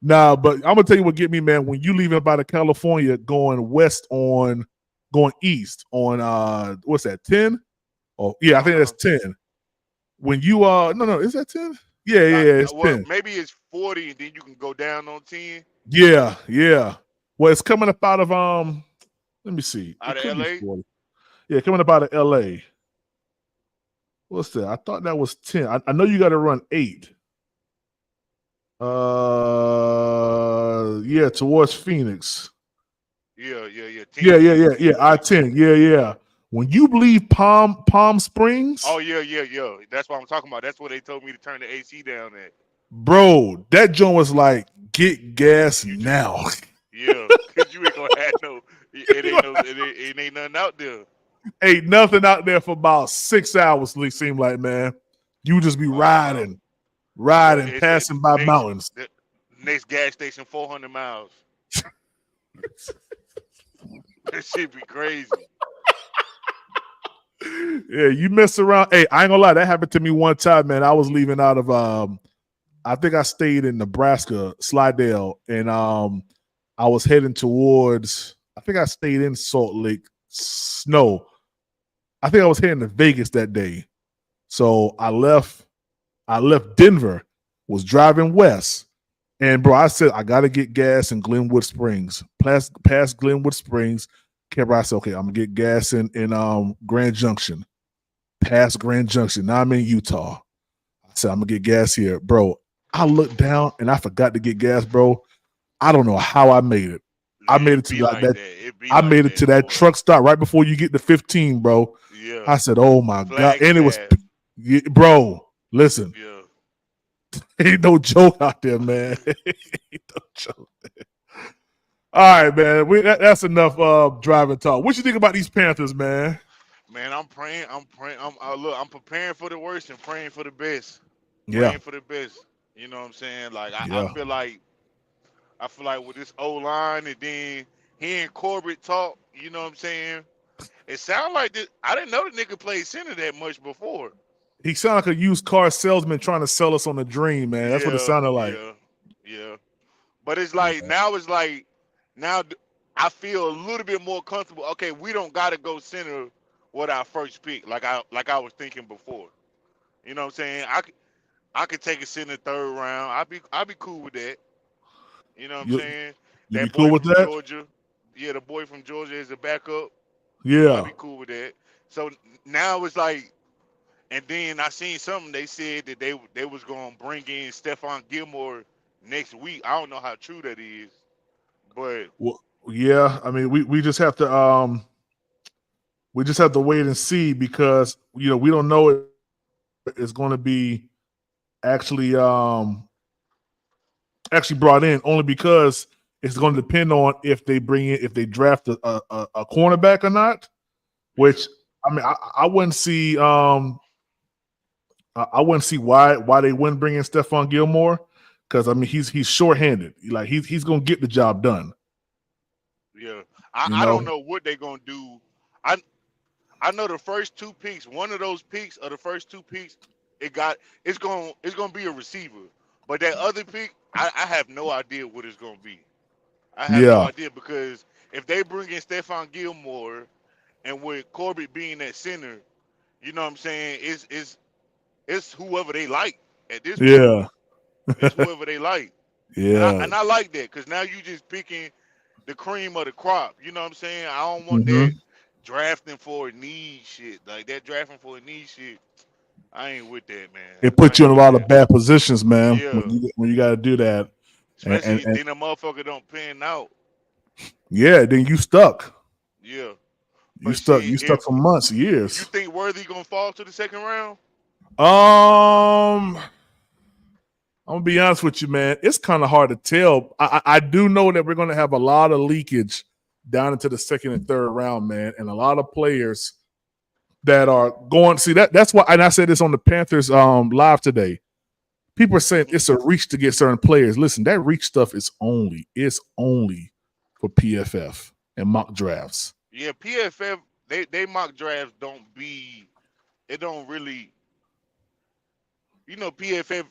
Nah, but I'm gonna tell you what get me, man. When you leaving out of California, going east on what's that, 10? Oh yeah, I think that's 10. When you no, is that 10? Yeah, it's 10. Maybe it's 40, and then you can go down on 10. Yeah. Well, it's coming up out of let me see. Out It of could be LA? 40. Yeah, coming up out of LA. What's that? I thought that was 10. I know you got to run 8. Yeah, towards Phoenix. Yeah. 10, Yeah. I-10. Yeah. When you leave Palm Springs. Oh yeah. That's what I'm talking about. That's what they told me to turn the AC down at. Bro, that joint was like, get gas now. Yeah, because you ain't gonna have it ain't nothing out there. Ain't nothing out there for about 6 hours, it seemed like, man. You just be riding, passing by mountains. Next gas station, 400 miles. That shit be crazy. Yeah, you mess around. Hey, I ain't gonna lie, that happened to me one time, man. I was leaving out of I think I stayed in Nebraska, Slidell, and I was heading towards, I think I stayed in Salt Lake. No, I think I was heading to Vegas that day. So I left Denver, was driving west. And bro, I said I gotta get gas in Glenwood Springs. Past Glenwood Springs. I said, okay, I'm gonna get gas in Grand Junction. Past Grand Junction. Now I'm in Utah. I said, I'm gonna get gas here. Bro, I looked down and I forgot to get gas, bro. I don't know how I made it. I made it to that truck stop right before you get to 15, bro. Yeah. I said, oh my God. And it was, bro, listen. Yeah. Ain't no joke out there, man. Ain't no joke. All right, man. That's enough driving talk. What you think about these Panthers, man? Man, I'm praying. I'm preparing for the worst and praying for the best. Yeah. Praying for the best. You know what I'm saying? Like I Yeah. feel like with this O line and then hearing Corbett talk, you know what I'm saying? It sounds like this. I didn't know the nigga played center that much before. He sounded like a used car salesman trying to sell us on a dream, man. That's what it sounded like. Yeah. But it's like now I feel a little bit more comfortable. Okay, we don't gotta go center with our first pick, like I was thinking before. You know what I'm saying? I could take a center third round. I'd be cool with that. You know what I'm saying? You be That cool boy with from that? Georgia. Yeah, the boy from Georgia is a backup. Yeah. I'd be cool with that. So now it's like, and then I seen something they said that they was gonna bring in Stephon Gilmore next week. I don't know how true that is, but Well, yeah. I mean, we just have to wait and see because we don't know if it's going to be actually brought in only because it's going to depend on if they draft a cornerback or not. Which I mean, I wouldn't see why they wouldn't bring in Stephon Gilmore because I mean he's shorthanded. Like he's going to get the job done. yeah, I don't know what they're gonna do. I know the first two picks. One of those picks or the first two picks, it's gonna be a receiver. But that other pick, I have no idea what it's gonna be. I have no idea because if they bring in Stephon Gilmore and with Corbett being that center, you know what I'm saying? It's whoever they like at this point. Yeah. It's whoever they like. Yeah. And I like that because now you just picking the cream of the crop. You know what I'm saying? I don't want that drafting for a need shit. Like that drafting for a need shit. I ain't with that, man. It puts you in a lot of bad positions, man. Yeah. When you got to do that, Especially and then the motherfucker don't pan out. yeah, then you stuck. Yeah. You stuck for months, years. You think Worthy gonna fall to the second round? I'm gonna be honest with you, man. It's kind of hard to tell. I do know that we're gonna have a lot of leakage down into the second and third round, man, and a lot of players that are going. See that's why, and I said this on the Panthers live today. People are saying it's a reach to get certain players. Listen, that reach stuff is only for PFF and mock drafts. Yeah, PFF they mock drafts don't really, PFF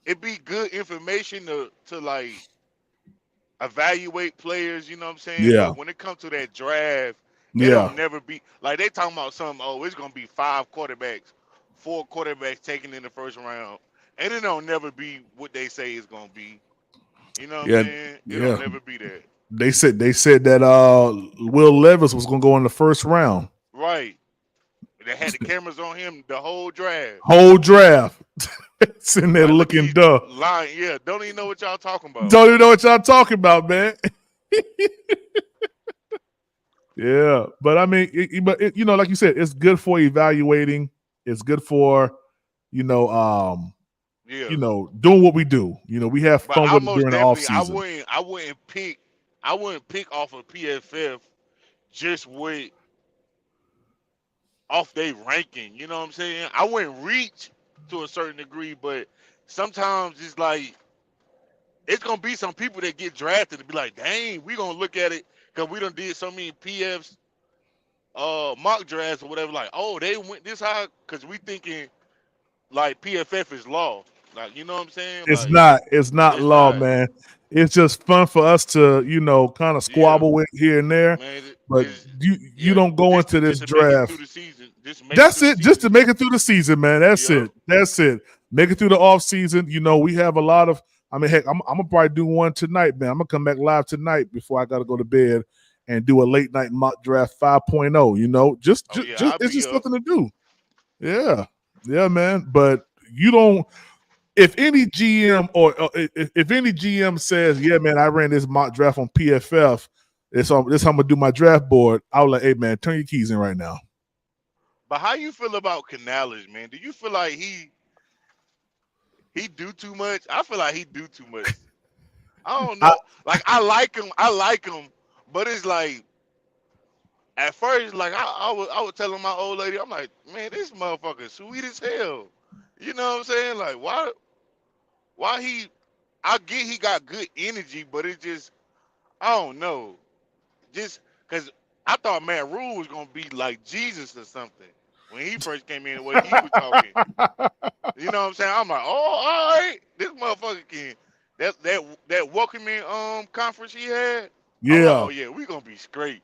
it be good information to like evaluate players, you know what I'm saying? Yeah. But when it comes to that draft, it Yeah. don't never be like they talking about something, it's gonna be 4 quarterbacks taken in the first round. And it don't never be what they say it's gonna be. You know what I'm saying? It don't never be that. They said that Will Levis was gonna go in the first round. Right. They had the cameras on him the whole draft. Whole draft. Sitting there looking dumb. Lying, yeah. Don't even know what y'all talking about. Don't even know what y'all talking about, man. Yeah, but I mean, like you said, it's good for evaluating. It's good for, doing what we do. We have fun with it during the off season. I wouldn't pick off of PFF just off their ranking. You know what I'm saying? I wouldn't reach to a certain degree, but sometimes it's like it's gonna be some people that get drafted and be like, dang, we gonna look at it because we done did so many PFs, mock drafts or whatever. Like, oh, they went this high because we thinking like PFF is law. Like, you know what I'm saying? It's Like, not. It's not it's law, not. man. It's just fun for us to, kind of Yeah, squabble with here and there. man. But you don't go Just into to this just to make it through draft. the season. Just make it That's through the it. Just to season. make it through the season, man. That's Yep. it. That's it. Make it through the off season. We have a lot of. I mean, heck, I'm gonna probably do one tonight, man. I'm gonna come back live tonight before I gotta go to bed and do a late night mock draft 5.0. Just I'll it's be just up. something to do. Yeah, man. But you don't. If any GM or if any GM says, "Yeah, man, I ran this mock draft on PFF. This how I'm gonna do my draft board," I'll like, "Hey, man, turn your keys in right now." But how you feel about Canales, man? Do you feel like he do too much? I feel like he do too much. I don't know. Like I like him, but it's like at first, like I was telling my old lady, I'm like, man, this motherfucker sweet as hell. You know what I'm saying? Like why he? I get he got good energy, but it just I don't know. Just because I thought Matt Rule was gonna be like Jesus or something when he first came in, the way he was talking. You know what I'm saying? I'm like, oh, all right, this motherfucker can. That welcoming conference he had. I'm like, Yeah. oh yeah, we gonna be straight.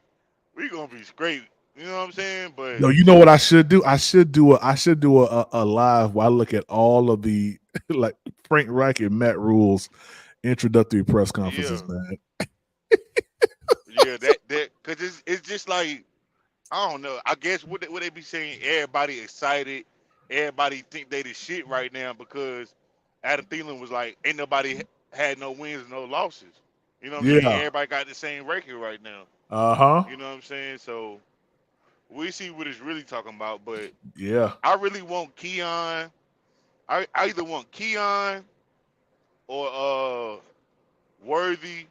We gonna be straight. You know what I'm saying? But No, you know what I should do? I should do a live where I look at all of the like Frank Reich and Matt Rule's introductory press conferences, man. yeah, that because it's just like I don't know. I guess what they be saying? Everybody excited. Everybody think they the shit right now because Adam Thielen was like, ain't nobody had no wins, no losses. You know what I'm saying? Yeah. Everybody got the same record right now. Uh-huh. You know what I'm saying? So we see what it's really talking about. But Yeah. I really want Keon. I either want Keon or Worthy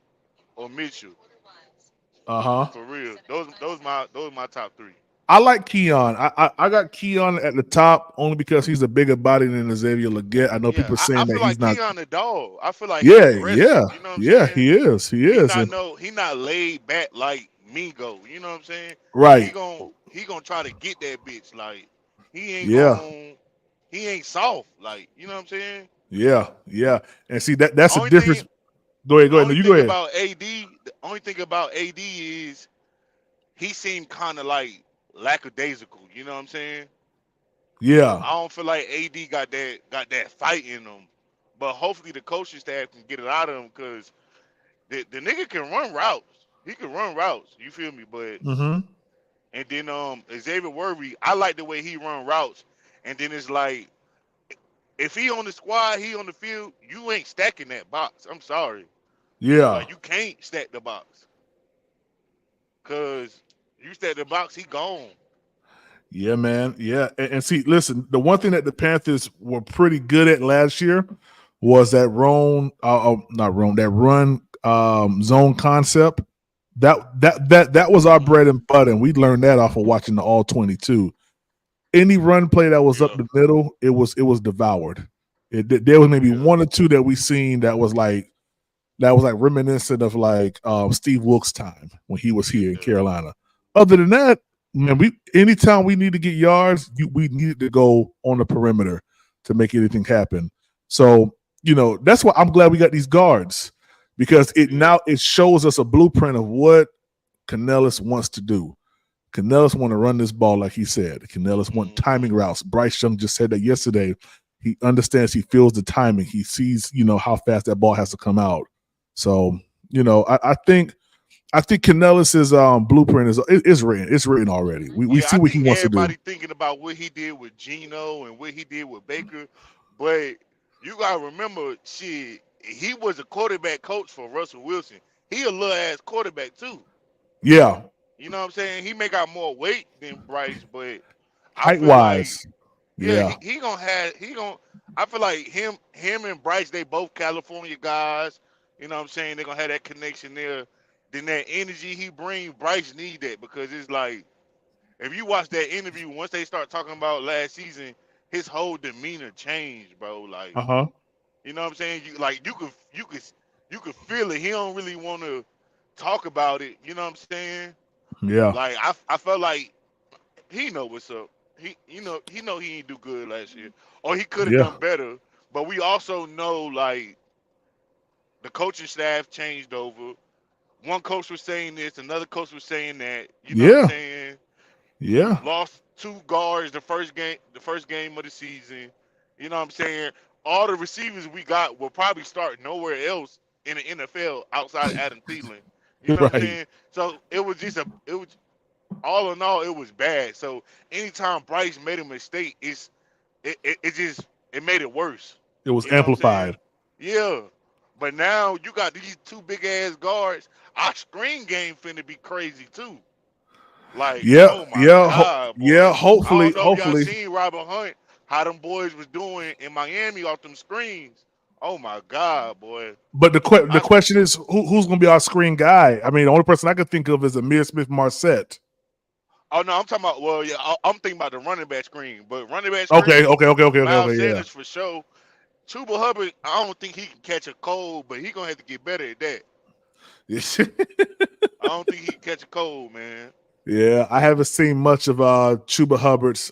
or Mitchell. Uh-huh. For real. Those my top three. I like Keon. I got Keon at the top only because he's a bigger body than Xavier Leggett. I know Yeah, people are I saying feel that he's like not. Keon the dog. I feel like he Yeah, aggressive. yeah, You know what I'm yeah. saying? He is. He is. And, He not laid back like Mingo. You know what I'm saying? He right. gonna try to get that bitch. Like Yeah. he ain't soft. Like, you know what I'm saying? Yeah. Yeah. And see that's the Only difference. thing Go ahead. No, only you go thing ahead. about AD, the only thing about AD is he seemed kind of like lackadaisical. You know what I'm saying? Yeah. I don't feel like AD got that fight in him. But hopefully the coaching staff can get it out of him because the nigga can run routes. He can run routes. You feel me? But Mm-hmm. and then Xavier Worthy, I like the way he run routes. And then it's like if he on the squad, he on the field, you ain't stacking that box. I'm sorry. Yeah. Like you can't stack the box. Cause you stack the box, he gone. Yeah, man. Yeah. And see, listen, the one thing that the Panthers were pretty good at last year was that that run zone concept. That was our bread and butter, and we learned that off of watching the all 22. Any run play that was up the middle, it was devoured. There was maybe one or two that we seen that was like reminiscent of like Steve Wilkes' time when he was here in Carolina. Other than that, man, anytime we need to get yards, we needed to go on the perimeter to make anything happen. So, that's why I'm glad we got these guards because it shows us a blueprint of what Canales wants to do. Canales want to run this ball like he said. Canales want timing routes. Bryce Young just said that yesterday. He understands, he feels the timing. He sees, how fast that ball has to come out. So, I think Canales' blueprint is written. It's written already. We see what he wants to do. Everybody thinking about what he did with Geno and what he did with Baker, but you gotta remember, shit, he was a quarterback coach for Russell Wilson. He a little ass quarterback too. Yeah. You know what I'm saying? He may got more weight than Bryce, but I Height feel like wise. yeah, he gonna I feel like him and Bryce, they both California guys. You know what I'm saying? They're gonna have that connection there. Then that energy he brings, Bryce need that because it's like if you watch that interview, once they start talking about last season, his whole demeanor changed, bro. Like, Uh-huh. you know what I'm saying? You could feel it. He don't really want to talk about it. You know what I'm saying? Yeah. Like I felt like he know what's up. He know he ain't do good last year, or he could have Yeah. done better. But we also know like the coaching staff changed over. One coach was saying this, another coach was saying that. You know what I'm Yeah. saying? Yeah. Lost 2 guards the first game of the season. You know what I'm saying? All the receivers we got will probably start nowhere else in the NFL outside of Adam Thielen. You know what I'm Right. saying? So it was all in all, it was bad. So anytime Bryce made a mistake, it made it worse. It was You know what I'm saying? amplified. Yeah. But now you got these 2 big ass guards. Our screen game finna be crazy too. Like, Yeah. oh my Yeah. God, Yeah. boy. I Hopefully. don't know if y'all Hopefully. seen Robert Hunt, how them boys was doing in Miami off them screens. Oh my God, boy. But the question is, who's going to be our screen guy? I mean, the only person I could think of is Amir Smith-Marset. Oh no, I'm talking about. Well, yeah, I'm thinking about the running back screen, but running back Okay. screen, Okay. Miles Yeah. Sanders for sure. Chuba Hubbard, I don't think he can catch a cold, but he gonna have to get better at that. I don't think he can catch a cold, man. Yeah, I haven't seen much of Chuba Hubbard's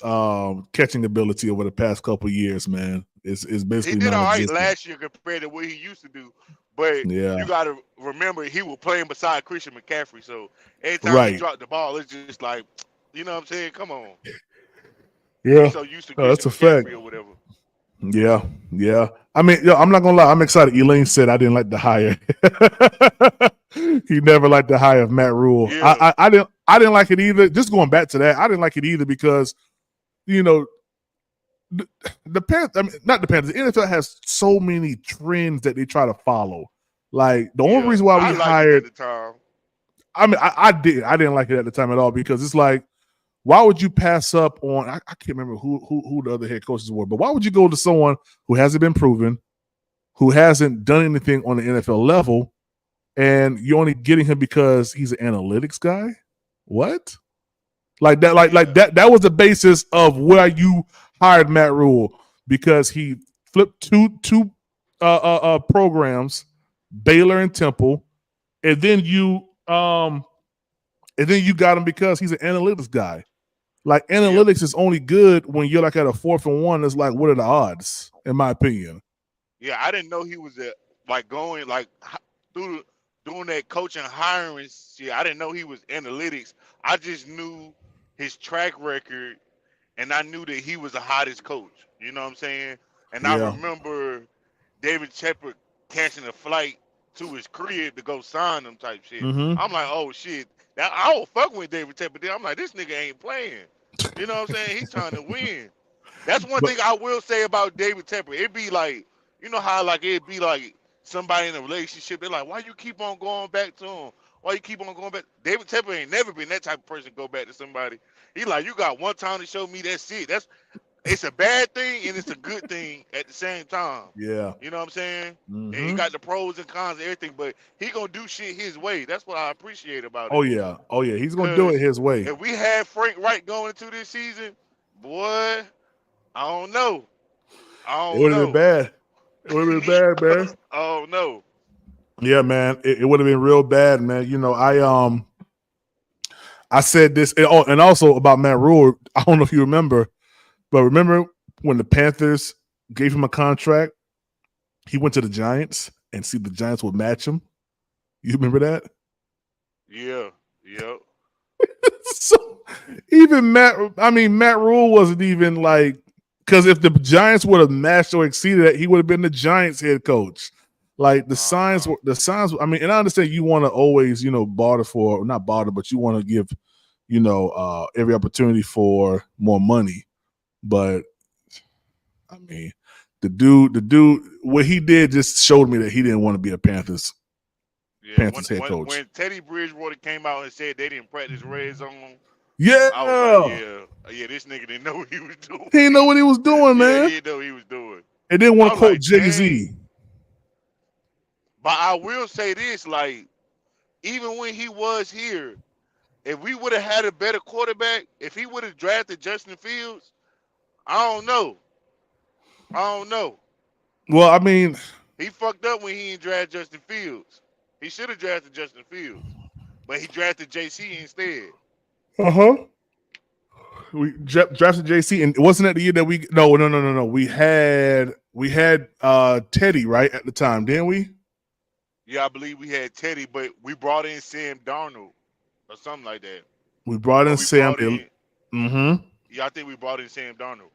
catching ability over the past couple of years, man. It's He basically did all right non-existent. last year compared to what he used to do, but Yeah. you got to remember he was playing beside Christian McCaffrey, so every time he Right. dropped the ball, it's just like, you know what I'm saying? Come on, Yeah. he's so used to Oh, that's Christian a fact. McCaffrey or whatever. Yeah. I mean, I'm not gonna lie. I'm excited. Elaine said I didn't like the hire. He never liked the hire of Matt Rule. Yeah. I didn't like it either. Just going back to that, I didn't like it either because, you know, the Panthers. I mean, not the Panthers. The NFL has so many trends that they try to follow. Like the only reason why I we liked hired. it at the time. I mean, I didn't like it at the time at all because it's like, why would you pass up on? I can't remember who the other head coaches were, but why would you go to someone who hasn't been proven, who hasn't done anything on the NFL level, and you're only getting him because he's an analytics guy? What? Like that? Like that? That was the basis of where you hired Matt Rule because he flipped two programs, Baylor and Temple, and then you got him because he's an analytics guy. Like analytics is only good when you're like at a 4th and 1. It's like, what are the odds? In my opinion. Yeah, I didn't know he was going like doing that coaching hiring shit. I didn't know he was analytics. I just knew his track record, and I knew that he was the hottest coach. You know what I'm saying? And I Yeah. remember David Tepper catching a flight to his crib to go sign him type shit. Mhm. I'm like, oh shit. Now I was fucking with David Tepper. Then I'm like, this nigga ain't playing. You know what I'm saying? He's trying to win. That's one thing I will say about David Tepper. It'd be like, you know how like it'd be like somebody in a relationship. They're like, why you keep on going back to him? Why you keep on going back? David Tepper ain't never been that type of person to go back to somebody. He like, you got one time to show me that's it. It's a bad thing and it's a good thing at the same time. Yeah. You know what I'm saying? And he Mhm. got the pros and cons and everything, but he gonna do shit his way. That's what I appreciate about it. Oh yeah. He's gonna do it his way. If we had Frank Wright going into this season, boy, I don't know. It would have been bad. It would have been bad, man. Oh no. Yeah, man. It would have been real bad, man. You know, I said this, and also about Matt Rule. I don't know if you remember, but remember when the Panthers gave him a contract, he went to the Giants and see the Giants would match him. You remember that? Yeah. Yep. So even Matt Rule wasn't even like, because if the Giants would have matched or exceeded that, he would have been the Giants head coach. Like the signs. I mean, and I understand you want to always, barter for, not barter, but you want to give, every opportunity for more money. But I mean, the dude, what he did just showed me that he didn't want to be a Panthers head coach. When Teddy Bridgewater came out and said they didn't practice red zone, yeah, I was like, yeah, this nigga didn't know what he was doing. He didn't know what he was doing, man. He didn't know what he was doing. And didn't want I to was quote like, Jay-Z. dang. But I will say this, like, even when he was here, if we would have had a better quarterback, if he would have drafted Justin Fields, I don't know. Well, I mean, he fucked up when he didn't draft Justin Fields. He should have drafted Justin Fields. but he drafted JC instead. We drafted JC, and wasn't that the year that we? No. We had Teddy right at the time, didn't we? Yeah, I believe we had Teddy, but we brought in Sam Darnold or something like that. We brought in Sam. Yeah, I think we brought in Sam Darnold.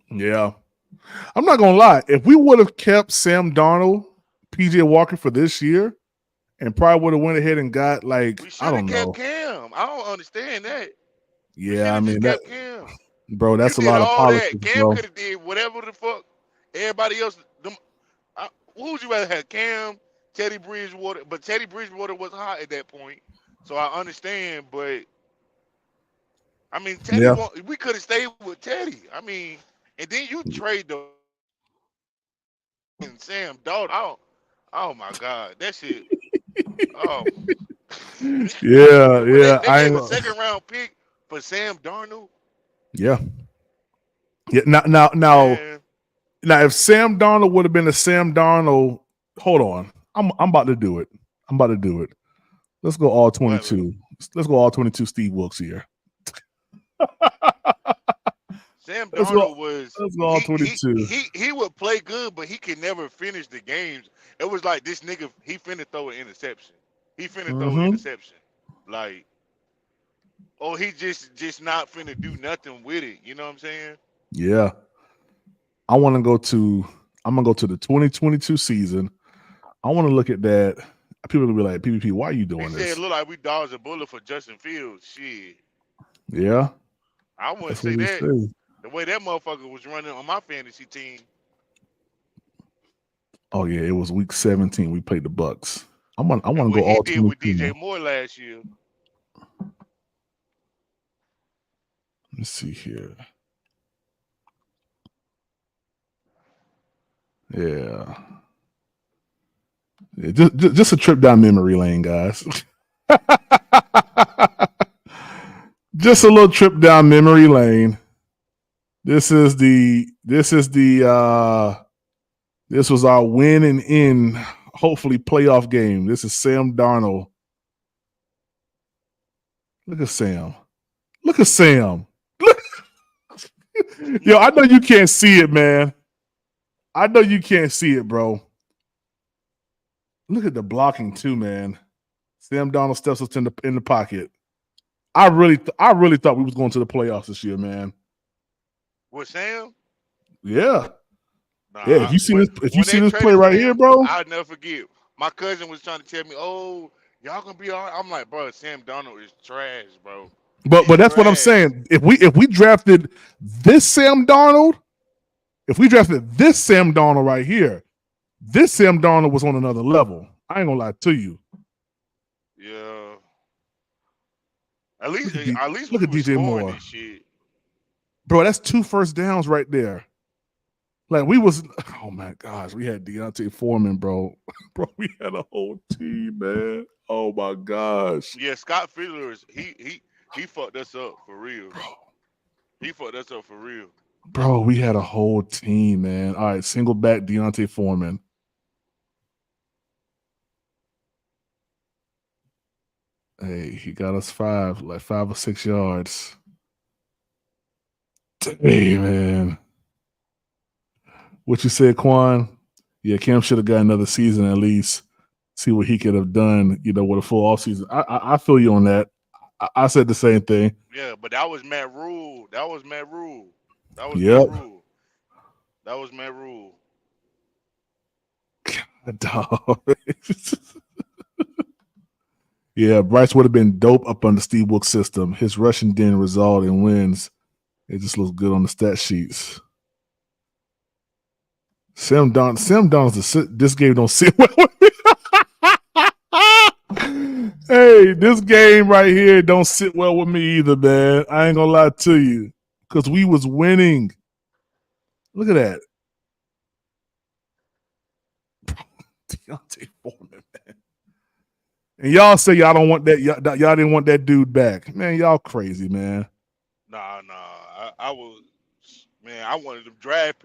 Yeah, I'm not gonna lie. If we would have kept Sam Darnold, PJ Walker for this year, and probably would have went ahead and got I don't know. Kept Cam. I don't understand that. Yeah, I mean that, Cam. bro. That's You a did lot of all politics, that. Cam bro. could have did whatever the fuck everybody else. Who would you rather have? Cam, Teddy Bridgewater, but Teddy Bridgewater was hot at that point, so I understand. But I mean, Teddy, we could have stayed with Teddy. I mean, and then you trade the Sam Darnold. Oh my God, that shit. Oh. Yeah. They gave a second round pick for Sam Darnold. Yeah. Now, if Sam Darnold would have been a Sam Darnold, hold on. I'm about to do it. Let's go all 22. Let's go all 22 Steve Wilkes here. Sam Darnold was. Let's go all 22. He would play good, but he could never finish the games. It was like this nigga. He finna throw an interception. Like, oh, he just not finna do nothing with it. You know what I'm saying? Yeah. I'm gonna go to the 2022 season. I want to look at that. People are gonna be like, PvP, why are you doing He this? said it looked like we dodged a bullet for Justin Fields. Shit. Yeah. I wouldn't That's say what we that. say. The way that motherfucker was running on my fantasy team. Oh yeah, it was week 17. We played the Bucks. I want to go all 22. He did with DJ Moore last year. Let's see here. Yeah. Just a trip down memory lane, guys. Just a little trip down memory lane. This was our win and in, hopefully, playoff game. This is Sam Darnold. Look at Sam. Look. Yo, I know you can't see it, man. I know you can't see it, bro. Look at the blocking too, man. Sam Darnold steps us in the pocket. I really thought we was going to the playoffs this year, man. With Sam? Yeah. Yeah, if you see this play right here, bro. I'll never forget. My cousin was trying to tell me, "Oh, y'all gonna be all right." I'm like, bro, Sam Darnold is trash, bro. But that's what I'm saying. If we drafted this Sam Darnold right here, this Sam Darnold was on another level. I ain't gonna lie to you. Yeah. At least look at DJ Moore. This shit. Bro, that's 2 first downs right there. Like oh my gosh, we had Deontay Foreman, bro. Bro, we had a whole team, man. Oh my gosh. Yeah, Scott Fiddler he fucked us up for real. He fucked us up for real. Bro, we had a whole team, man. All right, single back Deontay Foreman. Hey, he got us 5 or 6 yards. Hey, man. What you said, Quan? Yeah, Cam should have got another season at least. See what he could have done, with a full offseason. I feel you on that. I said the same thing. Yeah, but that was Matt Rule. That was Matt Rule. Dog. Yeah, Bryce would have been dope up under Steve Wilkes' system. His rushing didn't result in wins. It just looks good on the stat sheets. Sam Donald's this game don't sit well with me. Hey, this game right here don't sit well with me either, man. I ain't gonna lie to you. Because we was winning. Look at that. Deontay Foreman, man. And y'all say y'all don't want that. Y'all didn't want that dude back. Man, y'all crazy, man. Nah. I wanted them draft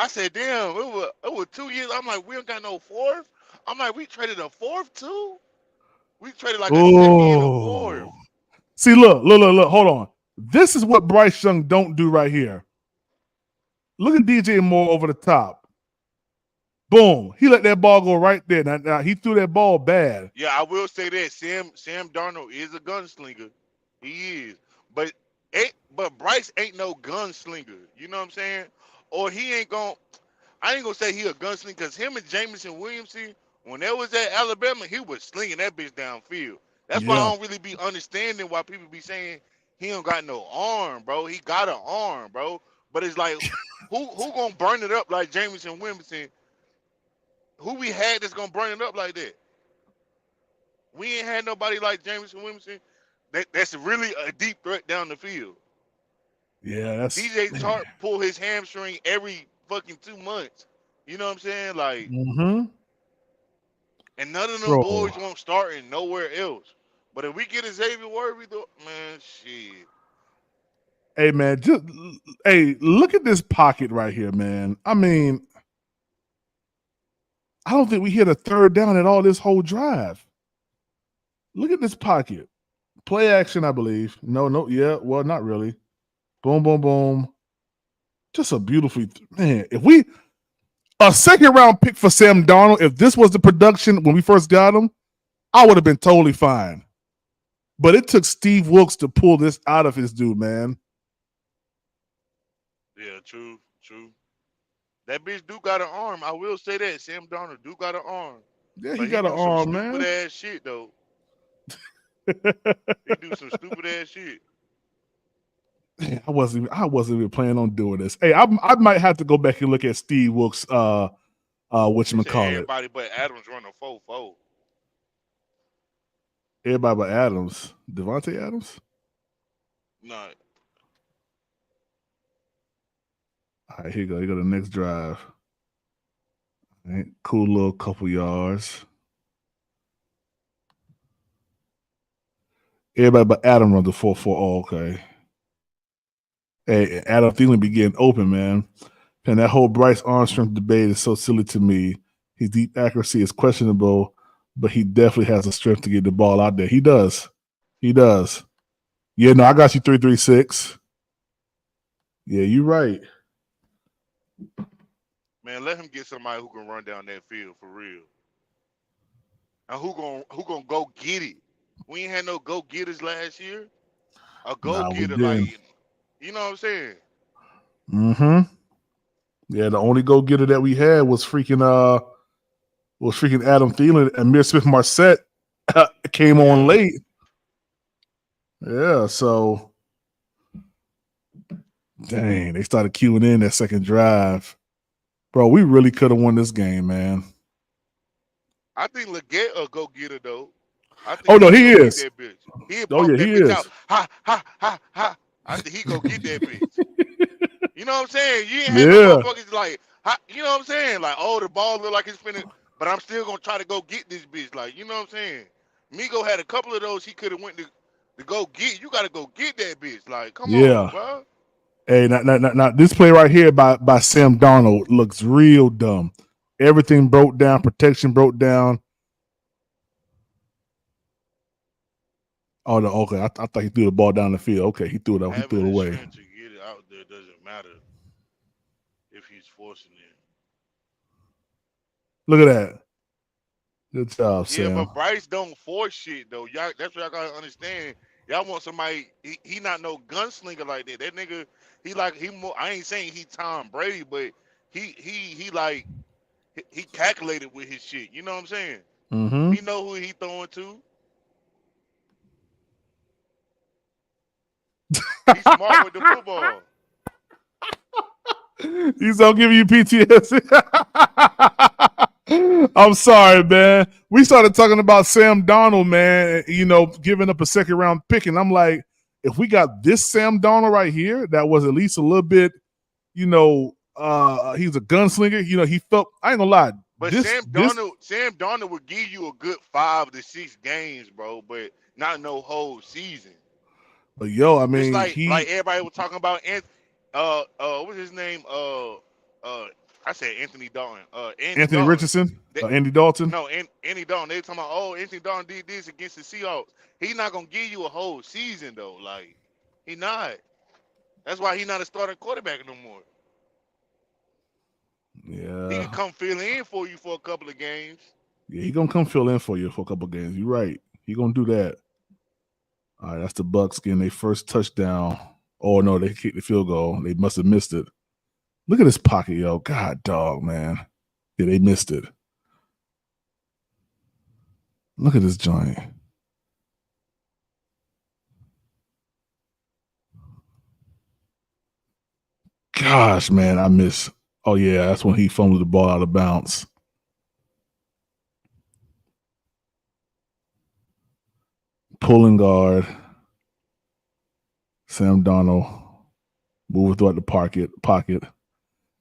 I said, damn, it was 2 years. I'm like, we don't got no fourth. I'm like, we traded a fourth too. We traded like a second and a fourth. Oh, see, look. Hold on. This is what Bryce Young don't do right here. Look at DJ Moore over the top. Boom. He let that ball go right there. Now he threw that ball bad. Yeah, I will say that Sam Darnold is a gunslinger. He is. But Bryce ain't no gunslinger. You know what I'm saying? Or he ain't going I ain't gonna say he a gunslinger because him and Jameson Williamson, when they was at Alabama, he was slinging that bitch downfield. That's why I don't really be understanding why people be saying he don't got no arm, bro. He got an arm, bro. But it's like, who gonna burn it up like Jameson Williamson? Who we had that's gonna burn it up like that? We ain't had nobody like Jameson Williamson that's really a deep threat down the field. Yeah, that's DJ Chark pull his hamstring every fucking 2 months. You know what I'm saying? Like, and none of them boys won't start in nowhere else. But if we get a Xavier Worthy, though, man, shit. Hey, man, look at this pocket right here, man. I mean, I don't think we hit a third down at all this whole drive. Look at this pocket. Play action, I believe. No, yeah, well, not really. Boom, boom, boom. Just a beautiful, man. If we, a second round pick for Sam Darnold, if this was the production when we first got him, I would have been totally fine. But it took Steve Wilkes to pull this out of his dude, man. Yeah, true. That bitch do got an arm. I will say that. Sam Darnold do got an arm. Yeah, but he got an arm, man. Stupid man. ass shit, though. He do some stupid ass shit. I wasn't even planning on doing this. Hey, I might have to go back and look at Steve Wilkes. Whatchamacallit. Everybody but Adams run a 4-4. Everybody but Adams. Devontae Adams? No. All right, here you go. Here go the next drive. All right, cool little couple yards. Everybody but Adam run the 4-4. Oh, okay. Hey, Adam Thielen be getting open, man. And that whole Bryce Armstrong debate is so silly to me. His deep accuracy is questionable, but he definitely has the strength to get the ball out there. He does. Yeah, no, I got you 336. Yeah, you're right. Man, let him get somebody who can run down that field for real. And who gonna go get it? We ain't had no go getters last year. A go getter, like, you know what I'm saying? Yeah, the only go getter that we had was freaking Adam Thielen, and Mir Smith-Marset came on late. Yeah, so dang, they started queuing in that second drive. Bro, we really could have won this game, man. I think Leggett a go getter though. Oh no, he is. He'll pump that he bitch is. out. Ha ha ha ha. I think he go get that bitch. You know what I'm saying? You ain't had no motherfuckers like, you know what I'm saying? Like, oh, the ball look like it's spinning, but I'm still gonna try to go get this bitch. Like, you know what I'm saying? Migo had a couple of those he could have went to go get. You gotta go get that bitch. Like, come on, bro. Hey, now this play right here by Sam Darnold looks real dumb. Everything broke down, protection broke down. Oh no, okay. I thought he threw the ball down the field. Okay, he threw it out. He threw it away. To get it out there doesn't matter if he's forcing it. Look at that. Good job, Sam. Yeah, but Bryce don't force shit though. Y'all, that's what I gotta understand. Y'all want somebody. He not no gunslinger like that. That nigga, he more. I ain't saying he Tom Brady, but he like he calculated with his shit. You know what I'm saying? Mm-hmm. He know who he throwing to. He's smart with the football. He's gonna give you PTSD. I'm sorry, man. We started talking about Sam Darnold, man, giving up a second round pick. And I'm like, if we got this Sam Darnold right here, that was at least a little bit, he's a gunslinger. He felt, I ain't gonna lie. But Sam Darnold would give you a good 5 to 6 games, bro, but not no whole season. But I mean, it's like everybody was talking about, what's his name? I said Anthony Dalton. Andy Anthony Dalton. Richardson, Andy Dalton. No, Andy Dalton. They talking about, oh, Anthony Dalton did this against the Seahawks. He's not gonna give you a whole season though. Like he not. That's why he not a starting quarterback no more. He Yeah, can come fill in for you for a couple of games. yeah, he gonna come fill in for you for a couple games. You're right. He gonna do that. All right, that's the Bucks getting their first touchdown. Oh no, they kicked the field goal. They must have missed it. Look at this pocket, yo. God dog, man. Yeah, they missed it. Look at this joint. Gosh, man, I miss. Oh yeah, that's when he fumbled the ball out of bounds. Pulling guard. Sam Darnold moving throughout the pocket.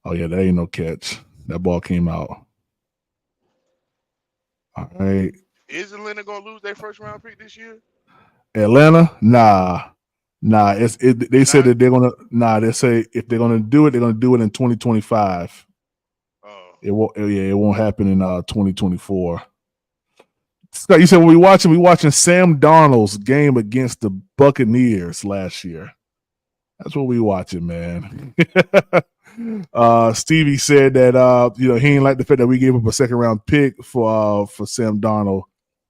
Oh yeah, that ain't no catch. That ball came out. All right. Is Atlanta gonna lose their first round pick this year? Atlanta? Nah. They said that they're gonna. Nah, they say if they're gonna do it, they're gonna do it in 2025. It won't. Yeah, it won't happen in 2024. Scott, you said we watching Sam Darnold's game against the Buccaneers last year. That's what we watching, man. Stevie said that he didn't like the fact that we gave up a second round pick for Sam Darnold,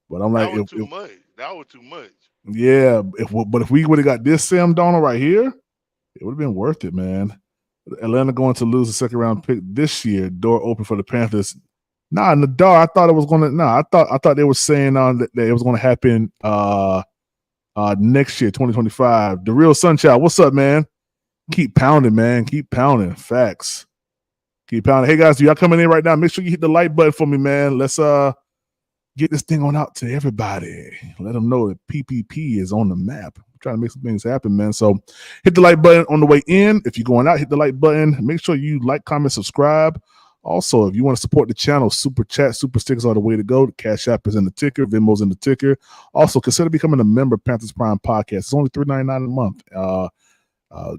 but I'm like, that was too much. That was too much. Yeah, but if we would have got this Sam Darnold right here, it would have been worth it, man. Atlanta going to lose a second round pick this year. Door open for the Panthers. Nah, Nadar, I thought it was gonna. Nah, I thought they were saying that it was gonna happen next year, 2025. The real Sunchild, what's up, man? Keep pounding, man. Keep pounding. Facts. Keep pounding. Hey guys, y'all coming in right now? Make sure you hit the like button for me, man. Let's get this thing on out to everybody. Let them know that PPP is on the map. I'm trying to make some things happen, man. So hit the like button on the way in. If you're going out, hit the like button. Make sure you like, comment, subscribe. Also, if you want to support the channel, super chat, super stickers are the way to go. The Cash App is in the ticker. Venmo's in the ticker. Also, consider becoming a member of Panthers Prime Podcast. It's only $3.99 a month.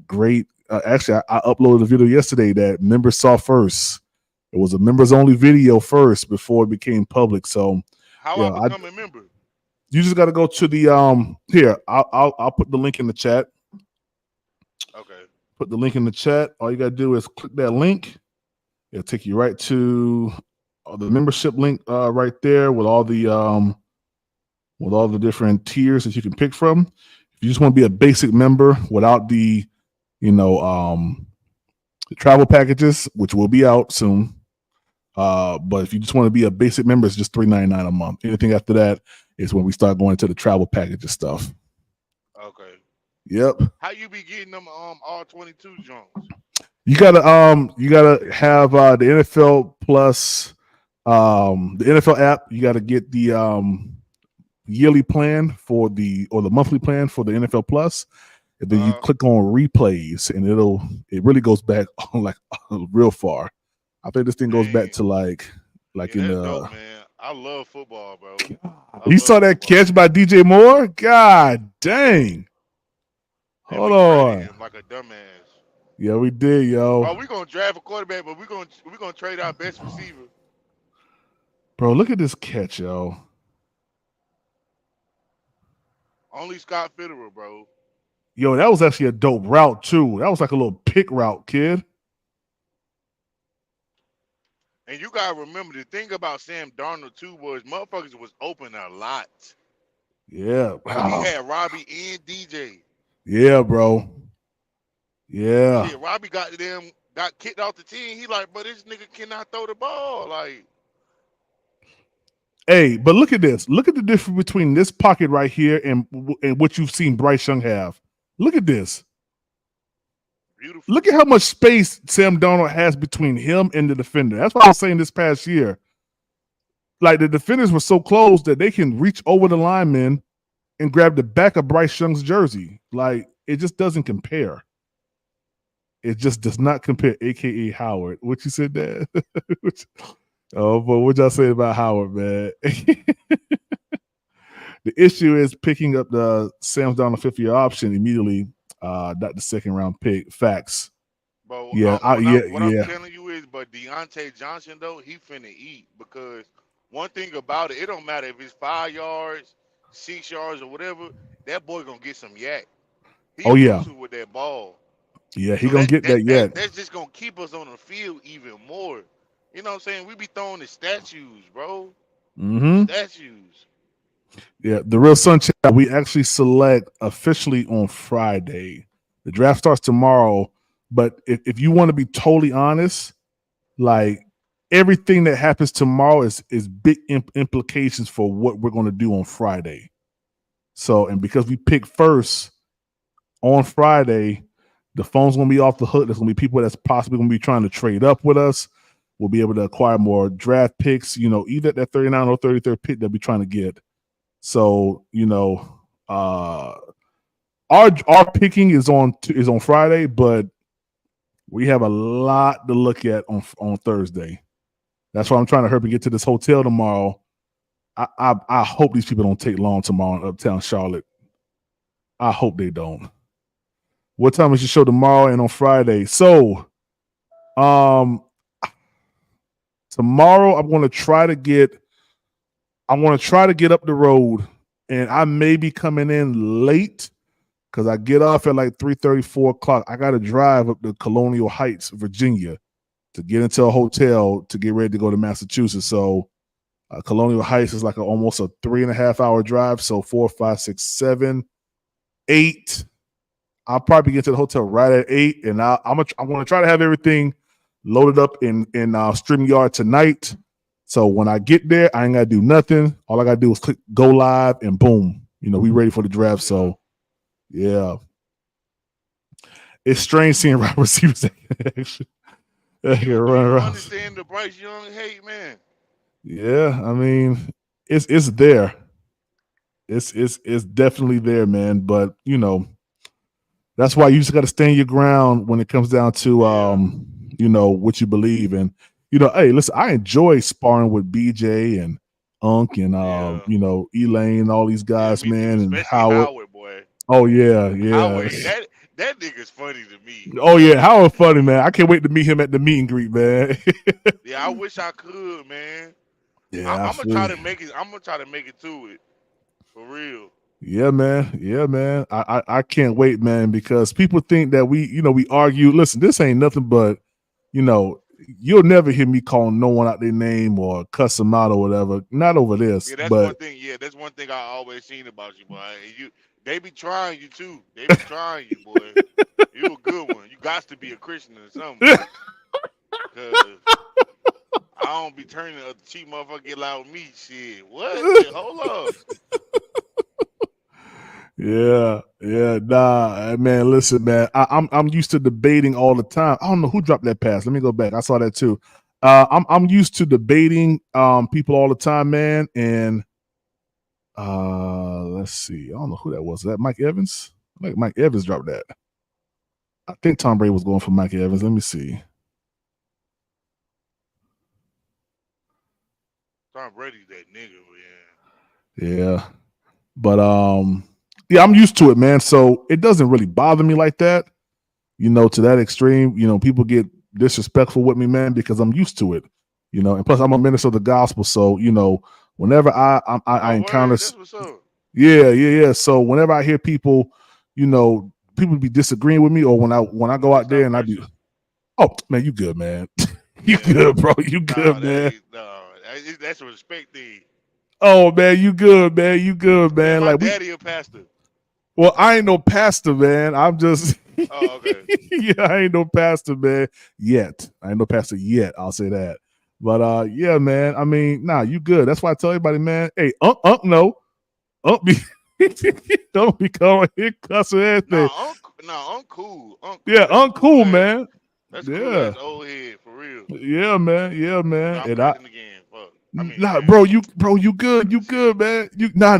Great. Actually, I uploaded a video yesterday that members saw first. It was a members only video first before it became public. So, how I become a member? You just got to go to the here. I'll put the link in the chat. Okay. Put the link in the chat. All you got to do is click that link. It'll take you right to the membership link right there with all the different tiers that you can pick from. If you just want to be a basic member without the the travel packages, which will be out soon. But if you just want to be a basic member, it's just $3.99 a month. Anything after that is when we start going into the travel packages stuff. Okay. Yep. How you be getting them all 22 Jones? You gotta have the NFL Plus, the NFL app. You gotta get the yearly plan or the monthly plan for the NFL Plus. And then you click on replays, and it really goes back like real far. I think this thing goes back to like in the. Dope, man. I love football, bro. You saw that catch by DJ Moore? God dang! Hold on. Like a dumbass. Yeah, we did, yo. Oh, we gonna draft a quarterback, but we gonna trade our best receiver. Bro, look at this catch, yo. Only Scott Fitterer, bro. Yo, that was actually a dope route too. That was like a little pick route, kid. And you gotta remember the thing about Sam Darnold too was motherfuckers was open a lot. Yeah. He had Robbie and DJ. Yeah, bro. Yeah. Yeah, Robbie got kicked off the team. He like, but this nigga cannot throw the ball. Like, hey, but look at this. Look at the difference between this pocket right here and what you've seen Bryce Young have. Look at this. Beautiful. Look at how much space Sam Darnold has between him and the defender. That's what I was saying this past year. Like the defenders were so close that they can reach over the lineman and grab the back of Bryce Young's jersey. Like it just doesn't compare. It just does not compare, a.k.a. Howard. What you said, Dad? Oh, but what y'all say about Howard, man? The issue is picking up the Sam Darnold fifth-year option immediately, not the second-round pick. Facts. bro, Yeah, I'm telling you is but Deontay Johnson though, he finna eat because one thing about it don't matter if it's 5 yards, 6 yards, or whatever. That boy gonna get some yak. He Oh yeah, elusive with that ball. yeah. He So gonna get that yet. that's just gonna keep us on the field even more. You know what I'm saying? We be throwing the statues, bro. Mm-hmm. Statues. Yeah, the real Sunshine. We actually select officially on Friday. The draft starts tomorrow. But if you want to be totally honest, like everything that happens tomorrow is big implications for what we're going to do on Friday. So, and because we pick first on Friday, the phone's going to be off the hook. There's going to be people that's possibly going to be trying to trade up with us. We'll be able to acquire more draft picks, either at that 39 or 33rd pick that we're trying to get. So, our picking is on Friday, but we have a lot to look at on Thursday. That's why I'm trying to hurry and get to this hotel tomorrow. I hope these people don't take long tomorrow in Uptown Charlotte. I hope they don't. What time is your show tomorrow and on Friday? So, tomorrow I'm going to try to get up the road, and I may be coming in late because I get off at like 3:30, 4 o'clock. I got to drive up to Colonial Heights, Virginia, to get into a hotel to get ready to go to Massachusetts. So Colonial Heights is like almost a 3.5 hour drive. So 4, 5, 6, 7, 8. I'll probably get to the hotel right at 8, and I'm going to try to have everything loaded up in StreamYard tonight. So when I get there, I ain't got to do nothing. All I got to do is click go live, and boom, we ready for the draft. So, yeah. It's strange seeing wide receivers action. Do you understand the Bryce Young hate, man? Yeah, I mean, it's there. It's definitely there, man. But that's why you just got to stand your ground when it comes down to what you believe. And hey, listen, I enjoy sparring with BJ and Unk and Elaine, all these guys, man, and Howard. Boy. Oh yeah. Howard, that nigga's funny to me. Oh yeah, Howard funny, man. I can't wait to meet him at the meet and greet, man. Yeah, I wish I could, man. Yeah, I'm gonna try to make it. I'm gonna try to make it to it, for real. Yeah, man. I can't wait, man, because people think that we argue. Listen, this ain't nothing but, you'll never hear me calling no one out their name or cuss them out or whatever. Not over this. Yeah, that's but one thing. Yeah, that's one thing I always seen about you, boy. They be trying you too. They be trying you, boy. You a good one. You got to be a Christian or something. Cause I don't be turning a cheap motherfucker get loud with me. Shit, what? Shit, hold up. Yeah, nah, man. Listen, man. I'm used to debating all the time. I don't know who dropped that pass. Let me go back. I saw that too. I'm used to debating people all the time, man. And let's see. I don't know who that was. Is that Mike Evans? I think Mike Evans dropped that. I think Tom Brady was going for Mike Evans. Let me see. Tom Brady's that nigga, man. Yeah, but yeah, I'm used to it, man. So it doesn't really bother me like that, to that extreme. People get disrespectful with me, man, because I'm used to it, and plus I'm a minister of the gospel. So, whenever I encounter, yeah. So whenever I hear people, people be disagreeing with me, or when I go out there and I do, oh man, you good, man. You good, bro. You good, man. That's a respect thing. Oh man, you good, man. You good, man. My daddy a pastor. Well, I ain't no pastor, man. I'm just Oh, okay. Yeah, I ain't no pastor, man. Yet. I ain't no pastor yet. I'll say that. But yeah, man. I mean, nah, you good. That's why I tell everybody, man. Hey, no. Be don't be calling here cussing anything. I'm cool. Yeah, I'm cool, man. That's cool as old head, for real. Yeah, man. Yeah, man. I'm And cursing again. Fuck. Nah, bro, you good. You good, man.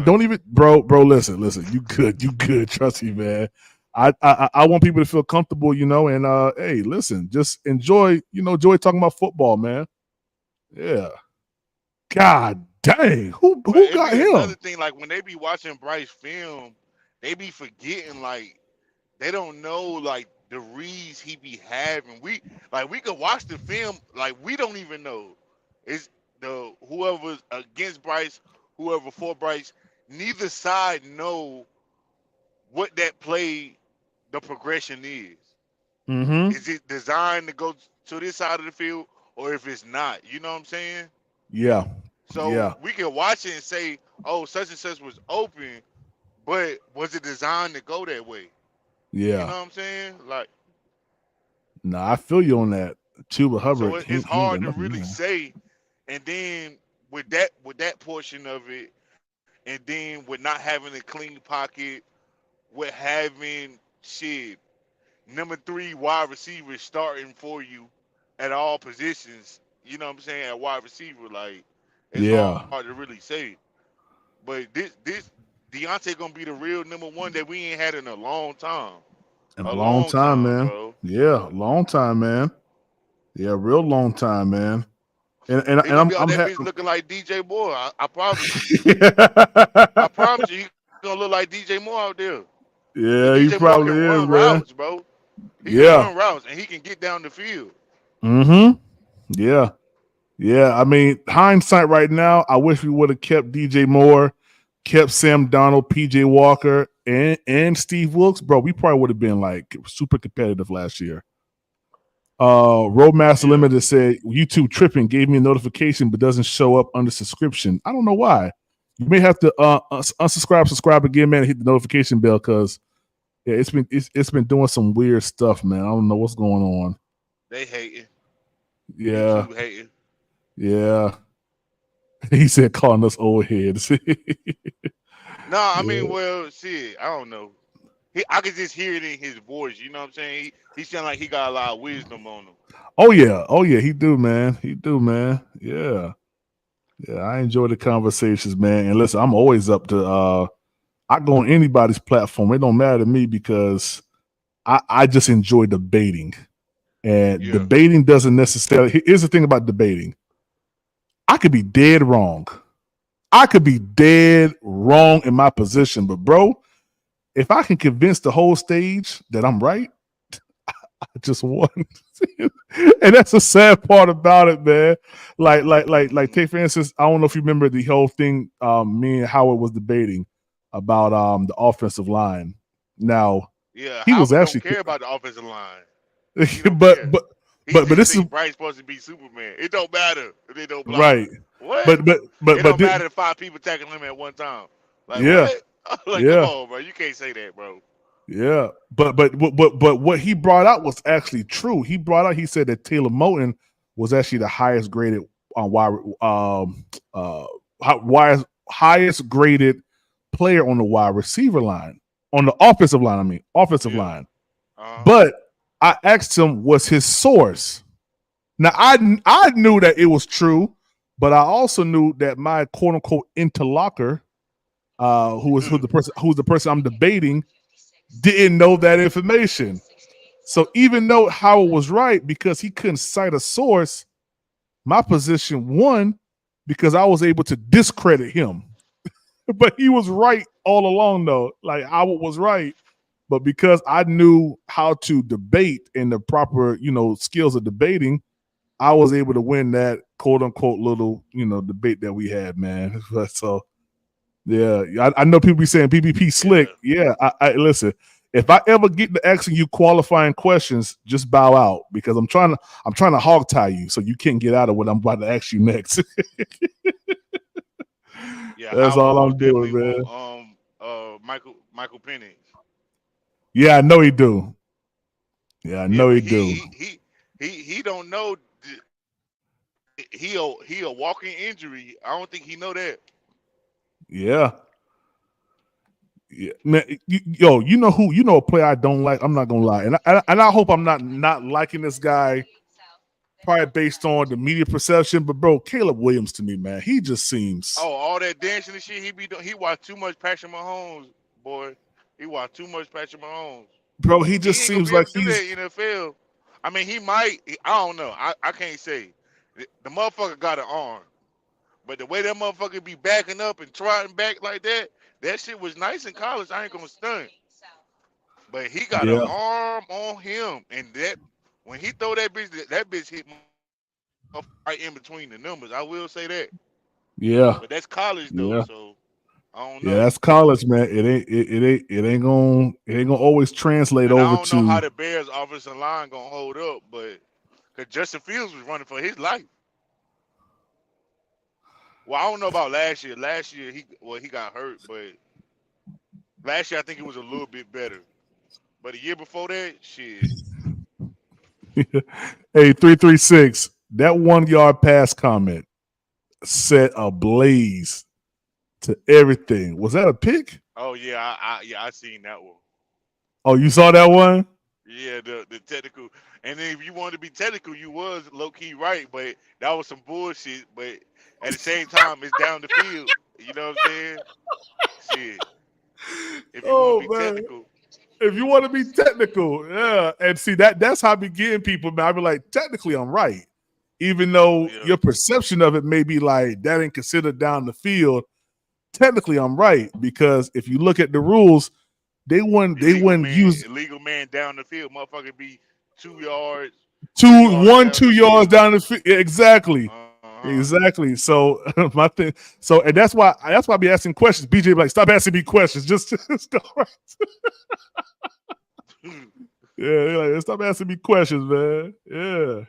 Don't even bro, listen. You good. Trust me, man. I want people to feel comfortable, and hey, listen, just enjoy talking about football, man. Yeah. God dang. Who got him? Another thing, like when they be watching Bryce film, they be forgetting, like, they don't know, like, the reads he be having. We could watch the film, like we don't even know. It's the whoever's against Bryce, whoever for Bryce, neither side know what that play, the progression is. Mm-hmm. Is it designed to go to this side of the field, or if it's not? You know what I'm saying? Yeah. So we can watch it and say, "Oh, such and such was open," but was it designed to go that way? You know Yeah. what I'm saying? Like, Nah, I feel you on that. Chuba so Hubbard, it's he ain't got hard to nothing, really man. say. And then with that portion of it, and then with not having a clean pocket, with having shit number 3 wide receivers starting for you at all positions. You know what I'm saying? At wide receiver, like it's Yeah. hard to really say. But this Deontay gonna be the real number 1 that we ain't had in a long time. In a A long long time, time, man. bro. Yeah, long time, man. Yeah, real long time, man. And He gonna be out I'm that happy. bitch looking like DJ Moore. I promise you. I promise you, he gonna look like DJ Moore out there. Cause Yeah, he DJ Moore probably can is, run man. routes, bro. He can Yeah. run routes and he can get down the field. Mm-hmm. Yeah. Yeah. I mean, hindsight right now, I wish we would have kept DJ Moore, kept Sam Donald, PJ Walker, and Steve Wilkes. Bro, we probably would have been like super competitive last year. Roadmaster Limited said YouTube tripping, gave me a notification but doesn't show up under subscription. I don't know why. You may have to unsubscribe, subscribe again, man, and hit the notification bell because yeah, it's been doing some weird stuff, man. I don't know what's going on. They hating. Yeah. YouTube hating. Yeah. He said calling us old heads. No, I mean, Yeah. well, shit, I don't know. I could just hear it in his voice. You know what I'm saying? He sound like he got a lot of wisdom on him. Oh yeah, he do, man. He do, man. Yeah. Yeah, I enjoy the conversations, man. And listen, I'm always up to I go on anybody's platform. It don't matter to me because I just enjoy debating. And debating doesn't necessarily here's the thing about debating. I could be dead wrong. I could be dead wrong in my position, but bro, if I can convince the whole stage that I'm right, I just won. And that's the sad part about it, man. Like take for instance, I don't know if you remember the whole thing me and Howard was debating about the offensive line. Now Yeah, he was Howard actually don't care about the offensive line. but He but just this is think Bryce supposed to be Superman. It don't matter if they don't block. right. What? But it don't matter if 5 people tackling him at one time. Like yeah. what? Like Yeah. come on, bro. You can't say that, bro. Yeah, but what he brought out was actually true. He said that Taylor Moton was actually the highest graded highest graded player on the wide receiver line, on the offensive line. I mean, offensive line. But I asked him, what's his source? Now I knew that it was true, but I also knew that my quote unquote interlocutor, who's the person I'm debating, didn't know that information. So even though Howard was right because he couldn't cite a source, my position won because I was able to discredit him. But he was right all along, though. Like Howard was right, but because I knew how to debate and the proper, skills of debating, I was able to win that quote unquote little, debate that we had, man. So yeah, I know people be saying PPP slick. Yeah, I listen. If I ever get to asking you qualifying questions, just bow out because I'm trying to hog tie you so you can't get out of what I'm about to ask you next. Yeah, That's Howard all I'm most doing, definitely man. want Michael Penix. Yeah, I know he do. Yeah, I know but he do. he don't know. He a walking injury. I don't think he know that. Yeah. Yeah, man. You know who? You know a player I don't like. I'm not gonna lie, and I hope I'm not liking this guy. Probably based on the media perception, but bro, Caleb Williams to me, man, he just seems. Oh, all that dancing and shit he be doing. He watch too much Patrick Mahomes, boy. He watch too much Patrick Mahomes. Bro, he just ain't gonna seems be able like to do he's. that in the NFL. I mean, he might. I don't know. I can't say. The motherfucker got an arm, but the way that motherfucker be backing up and trotting back like that, that shit was nice in college. I ain't gonna stunt. but he got an Yeah. arm on him, and that when he throw that bitch hit right in between the numbers. I will say that. Yeah. But that's college though, Yeah. so I don't Yeah, know. that's college, man. It ain't gonna always translate And I over don't know how to. the Bears offensive line gonna hold up, but because Justin Fields was running for his life. Well, I don't know about last year. Last year he got hurt, but last year I think it was a little bit better. But the year before that, shit. Hey, 336. That 1 yard pass comment set ablaze to everything. Was that a pick? Oh yeah, I seen that one. Oh, you saw that one? Yeah, the technical. And then if you wanted to be technical, you was low key right, but that was some bullshit. But at the same time, it's down the field. You know what I'm saying? Shit. If you want Oh to be man. technical. If you want to be technical, yeah. And see that's how I be getting people, man. I be like, technically I'm right. Even though your perception of it may be like that ain't considered down the field. Technically I'm right, because if you look at the rules, they wouldn't use Illegal man down the field, motherfucker be 2 yards, 2 yards down the field. Exactly. Exactly. So my thing. So and that's why I be asking questions. BJ be like, stop asking me questions. Just go right. Yeah, like, stop asking me questions, man. Yeah.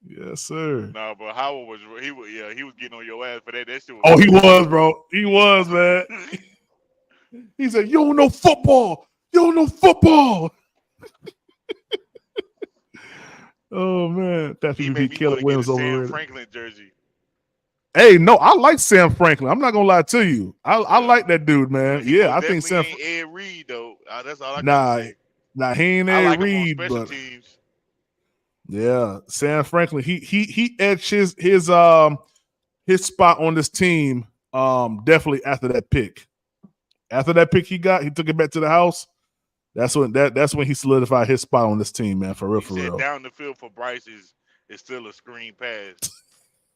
Yes, sir. Nah, but Howard was he was getting on your ass for that. That shit was Oh, he funny. was, bro. He was, man. He said, "You don't know football. You don't know football." Oh man, that He PPP made me Caleb want to get a Williams Sam overrated. Franklin jersey. Hey, no, I like Sam Franklin. I'm not gonna lie to you. I like that dude, man. He Yeah, most I think Sam. definitely ain't Ed Reed though. That's all I gotta say. Nah, he ain't I Ed like him on Reed, special but teams. yeah, Sam Franklin. He edged his spot on this team. Definitely after that pick. After that pick he took it back to the house. That's when he solidified his spot on this team, man. For real, He for said real. down the field for Bryce is still a screen pass.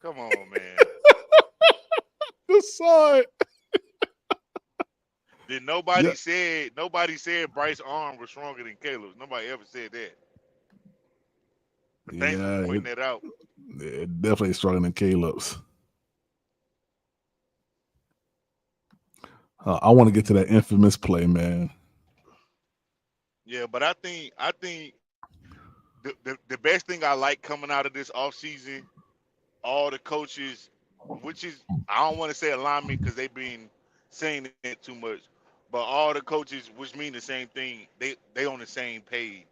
Come on, man. Just saw it. Then nobody said Bryce's arm was stronger than Caleb's. Nobody ever said that. But thanks for pointing that out. It definitely stronger than Caleb's. I want to get to that infamous play, man. Yeah, but I think the best thing I like coming out of this offseason, all the coaches, which is I don't want to say alignment because they've been saying it too much, but all the coaches, which mean the same thing, they on the same page.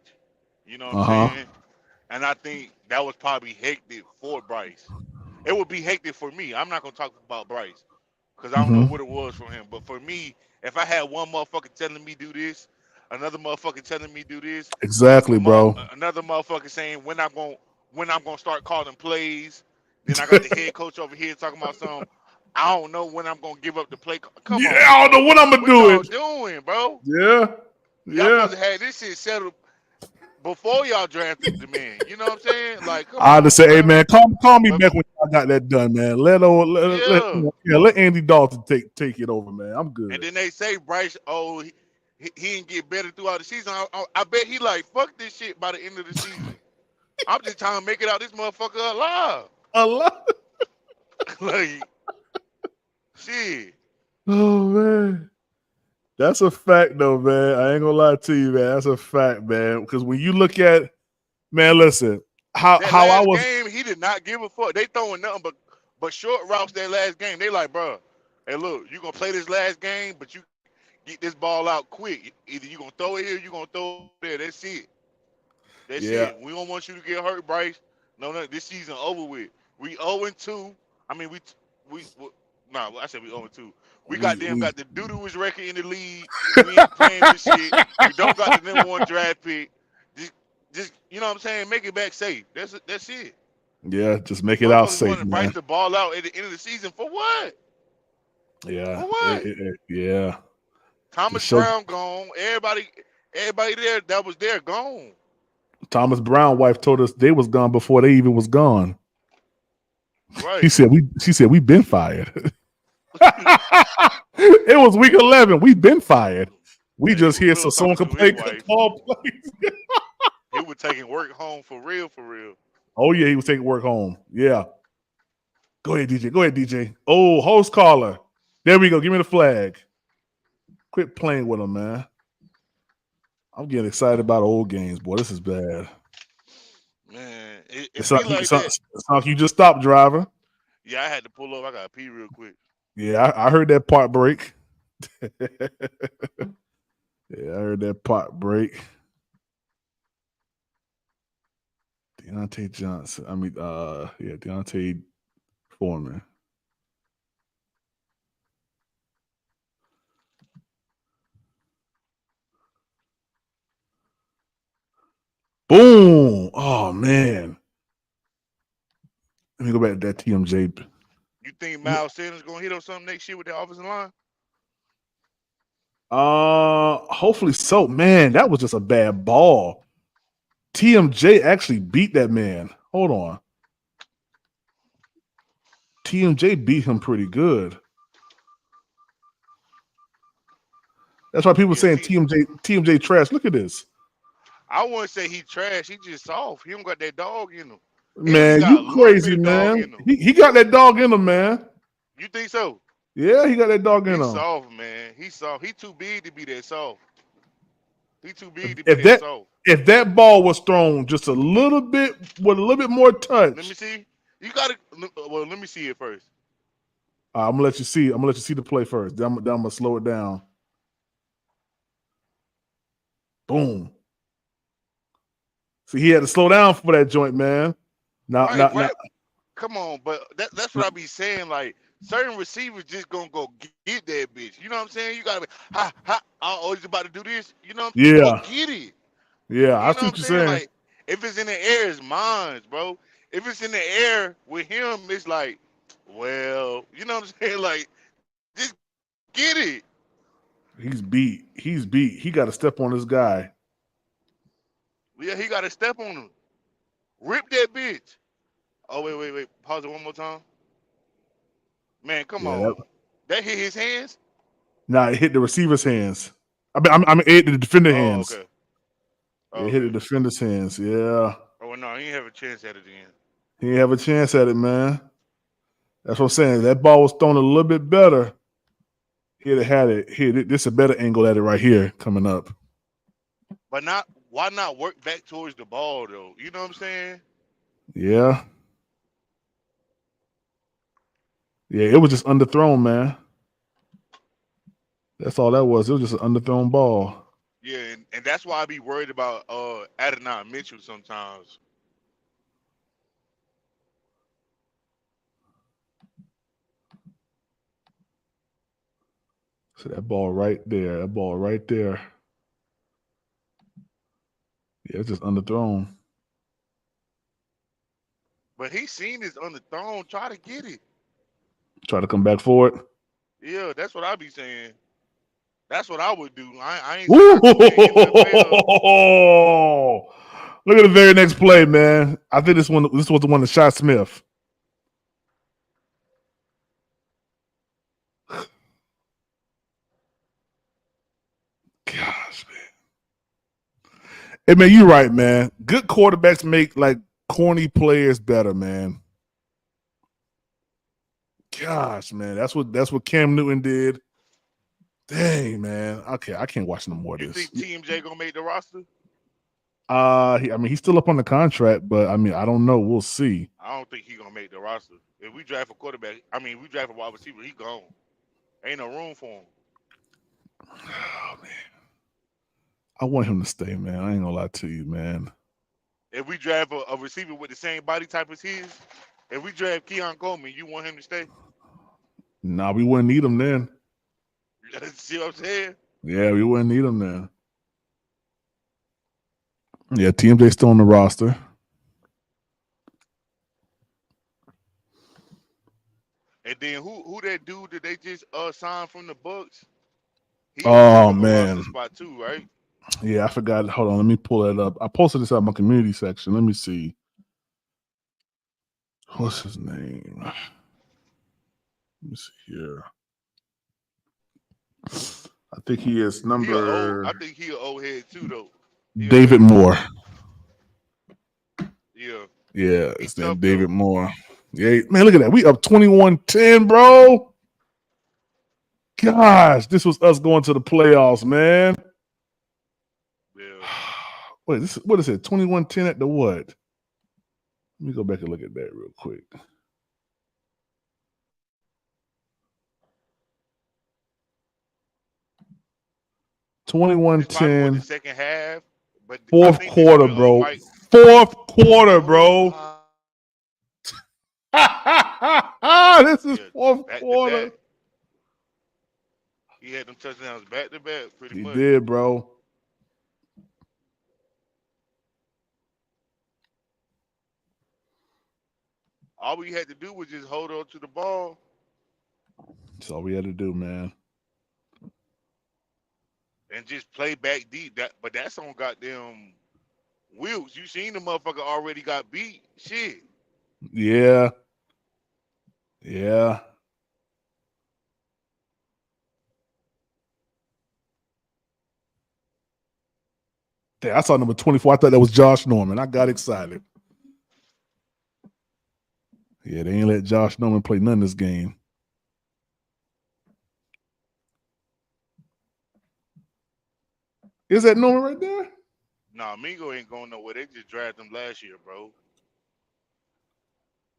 You know what I'm saying? And I think that was probably hectic for Bryce. It would be hectic for me. I'm not gonna talk about Bryce because I don't know what it was for him. But for me, if I had one motherfucker telling me do this, another motherfucker telling me do this, Exactly, bro. another motherfucker saying when I'm gonna start calling plays, then I got the head coach over here talking about something. I don't know when I'm gonna give up the play. Come on, I don't know what I'm gonna do. What y'all doing, bro? Yeah, Y'all supposed to have this shit settled before y'all drafted the man. You know what I'm saying? Like, come I on, just say, hey bro. man, call me back when I got that done, man. Let Andy Dalton take it over, man. I'm good. And then they say Bryce, he didn't get better throughout the season. I bet he like fuck this shit by the end of the season. I'm just trying to make it out this motherfucker alive. Like, shit. Oh man, that's a fact though, man. I ain't gonna lie to you, man. That's a fact, man. Because when you look at, man, listen, how I was. Game, he did not give a fuck. They throwing nothing but short routes that last game. They like, bro, hey, look, you gonna play this last game, but you get this ball out quick. Either you gonna throw it here, you gonna throw it there. That's it. That's it. We don't want you to get hurt, Bryce. No, this season over with. We 0-2. I mean, I said we 0-2. We got the doo-dooest record in the league. We ain't playing this shit. We don't got the number 1 draft pick. Just you know what I'm saying? Make it back safe. That's it. Yeah, just make it out safe, wanted man. Bryce the ball out at the end of the season for what? Yeah. For what? Yeah. Thomas Brown gone. Everybody there that was there gone. Thomas Brown wife told us they was gone before they even was gone. Right. She said we've been fired. It was week 11. We've been fired. We just here so someone can play call plays. He was taking work home for real, for real. Oh yeah, he was taking work home. Yeah. Go ahead, DJ. Go ahead, DJ. Oh, host caller. There we go. Give me the flag. Quit playing with him, man. I'm getting excited about old games, boy. This is bad. Man, It's like you just stopped, driver. Yeah, I had to pull up. I got to pee real quick. Yeah, I heard that part break. Yeah, I heard that part break. Deontay Johnson. Deontay Foreman. Boom. Oh, man. Let me go back to that TMJ. You think Miles Sanders going to hit on something next year with the offensive line? Hopefully so. Man, that was just a bad ball. TMJ actually beat that man. Hold on. TMJ beat him pretty good. That's why people saying TMJ trash. Look at this. I wouldn't say he trash. He just soft. He don't got that dog in him. Man, you crazy, man. He got that dog in him, man. You think so? Yeah, he got that dog in him. He's soft, man. He's soft. He too big to be that soft. He too big to be that soft. If that ball was thrown just a little bit with a little bit more touch. Let me see. You got to. Well, let me see it first. I'm gonna let you see. I'm gonna let you see the play first. Then I'm gonna slow it down. Boom. See, he had to slow down for that joint, man. Now, Come on, but that's what I be saying. Like certain receivers just gonna go get that bitch. You know what I'm saying? You gotta be oh, he's about to do this. You know what I'm saying? Go get it. Yeah, I see what you're saying. Like if it's in the air, it's mine, bro. If it's in the air with him, it's like, well, you know what I'm saying? Like, just get it. He's beat. He got to step on this guy. Yeah, he got to step on him. Rip that bitch. Oh, wait. Pause it one more time. Man, come on. That hit his hands? Nah, it hit the receiver's hands. It hit the defender's hands. Okay. It hit the defender's hands. Yeah. Oh, no, he didn't have a chance at it then. He didn't have a chance at it, man. That's what I'm saying. That ball was thrown a little bit better. He'd have had it. Here, this is a better angle at it right here coming up. But why not work back towards the ball, though? You know what I'm saying? Yeah. Yeah, it was just underthrown, man. That's all that was. It was just an underthrown ball. Yeah, and that's why I be worried about Adonai Mitchell sometimes. So that ball right there. Yeah, it's just underthrown. But he seen his underthrown. Try to get it. Try to come back for it. Yeah, that's what I be saying. That's what I would do. I ain't. Look at the very next play, man. I think this was the one that shot Smith. Gosh, man. Hey, man, you're right, man. Good quarterbacks make like corny players better, man. Gosh, man, that's what Cam Newton did. Dang, man. Okay, I can't watch no more of this. You think TMJ gonna make the roster? He's still up on the contract, but I don't know. We'll see. I don't think he's gonna make the roster. If we draft a quarterback, we draft a wide receiver, he gone. Ain't no room for him. Oh man, I want him to stay, man. I ain't gonna lie to you, man. If we draft a receiver with the same body type as his, if we draft Keon Coleman, you want him to stay? Nah, we wouldn't need him then. See what I'm saying? Yeah, we wouldn't need him then. Yeah, TMJ's still on the roster. And then who that dude that they just signed from the Bucks? Oh man, spot too, right? Yeah, I forgot. Hold on, let me pull that up. I posted this out in my community section. Let me see. What's his name? Let me see here. I think he is number. I think he an old head too, though. David Moore. Yeah. Yeah, it's that David Moore. Yeah, man, look at that. We up 21-10, bro. Gosh, this was us going to the playoffs, man. Yeah. Wait, what is it? 21-10 at the what? Let me go back and look at that real quick. It's probably more the 21-10. second half, but Fourth quarter, bro. Fourth quarter, bro. This is fourth quarter. He had them touchdowns back to back, pretty He much. did, bro. All we had to do was just hold on to the ball. That's all we had to do, man. And just play back deep. But that's on goddamn Wilkes. You seen the motherfucker already got beat. Shit. Yeah. Yeah. Damn, I saw number 24. I thought that was Josh Norman. I got excited. Yeah, they ain't let Josh Norman play none of this game. Is that Norman right there? Nah, Mingo ain't going nowhere. They just drafted him last year, bro.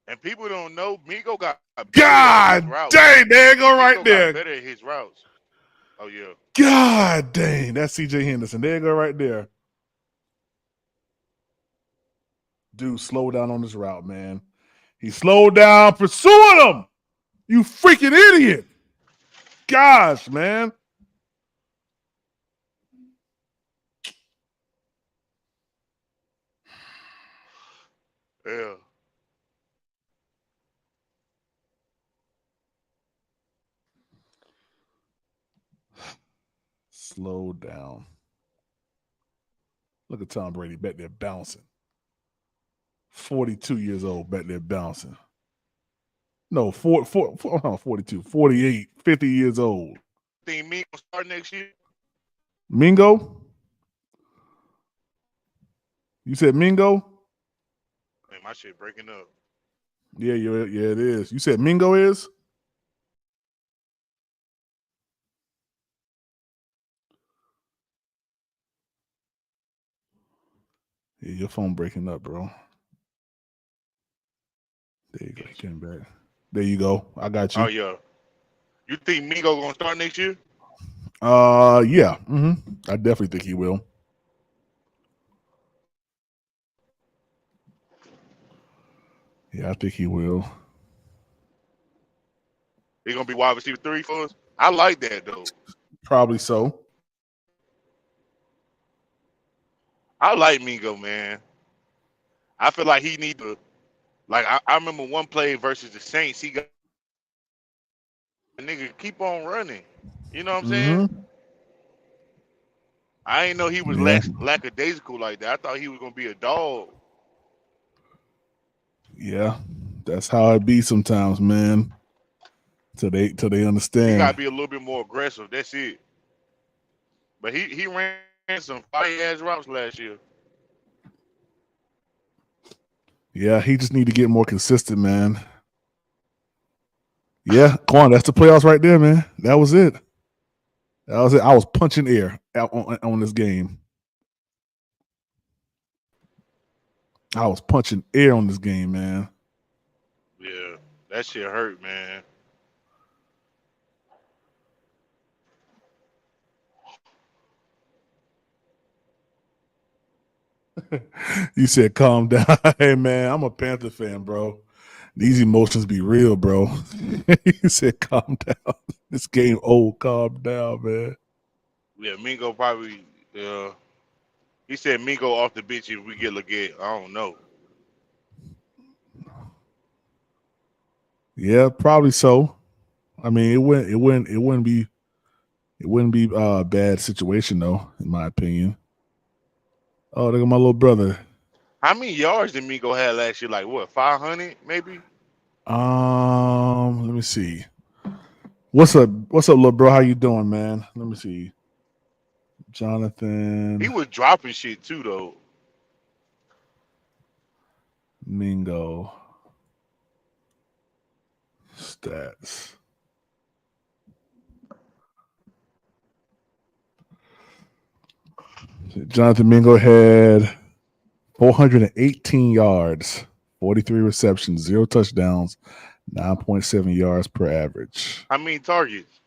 And people don't know Mingo got better at his routes. Dang, there you go right Mingo there. got better at his routes. Oh, yeah. God dang, that's CJ Henderson. There you go right there. Dude, slow down on this route, man. He slowed down pursuing him. You freaking idiot. Gosh, man. Yeah. Slow down. Look at Tom Brady back there bouncing. 42 years old back there bouncing. No, 42, 48, 50 years old. Think Mingo start next year? Mingo? You said Mingo? Man, my shit breaking up. Yeah, it is. You said Mingo is? Yeah, your phone breaking up, bro. There you go. He came back. There you go. I got you. Oh, yeah. You think Mingo gonna start next year? Yeah. I definitely think he will. Yeah, I think he will. He gonna be wide receiver 3 for us? I like that though. Probably so. I like Mingo, man. I feel like he need to. Like I remember one play versus the Saints. He got a nigga keep on running. You know what I'm saying? I ain't know he was lackadaisical like that. I thought he was gonna be a dog. Yeah, that's how it be sometimes, man. Till they understand. He gotta be a little bit more aggressive. That's it. But he ran some fire ass routes last year. Yeah, he just need to get more consistent, man. Yeah, Quan, that's the playoffs right there, man. That was it. That was it. I was punching air out on this game. I was punching air on this game, man. Yeah, that shit hurt, man. You said calm down. Hey, man, I'm a Panther fan, bro. These emotions be real, bro. You said calm down. This game old. Calm down, man. Yeah, Mingo probably. He said Mingo off the bitch if we get Leggett. I don't know. Yeah, probably so. I mean, it wouldn't be a bad situation though, in my opinion. Oh, look at my little brother. How many yards did Mingo have last year? Like what, 500 maybe? Let me see. What's up, little bro? How you doing, man? Let me see. Jonathan He was dropping shit too, though. Mingo stats. Jonathan Mingo had 418 yards, 43 receptions, 0 touchdowns, 9.7 yards per average. How many targets?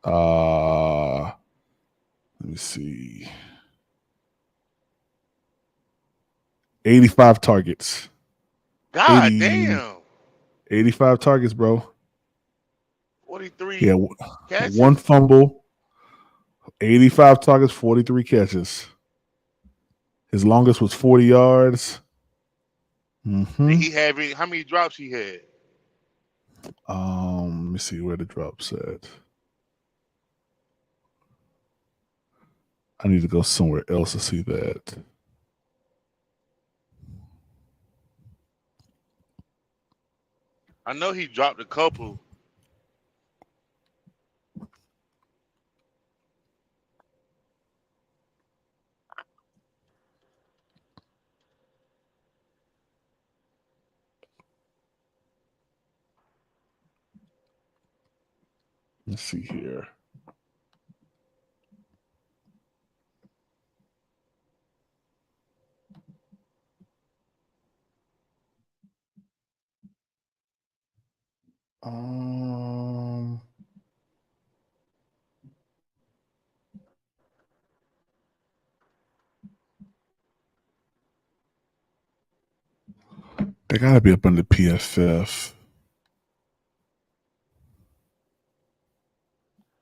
Let me see. 85 targets. God damn. 85 targets, bro. 43 Yeah, catches? one fumble, 85 targets, 43 catches. His longest was 40 yards. Mm-hmm. Did he have any, how many drops he had? Let me see where the drops at. I need to go somewhere else to see that. I know he dropped a couple. Let's see here. They gotta be up under PFF.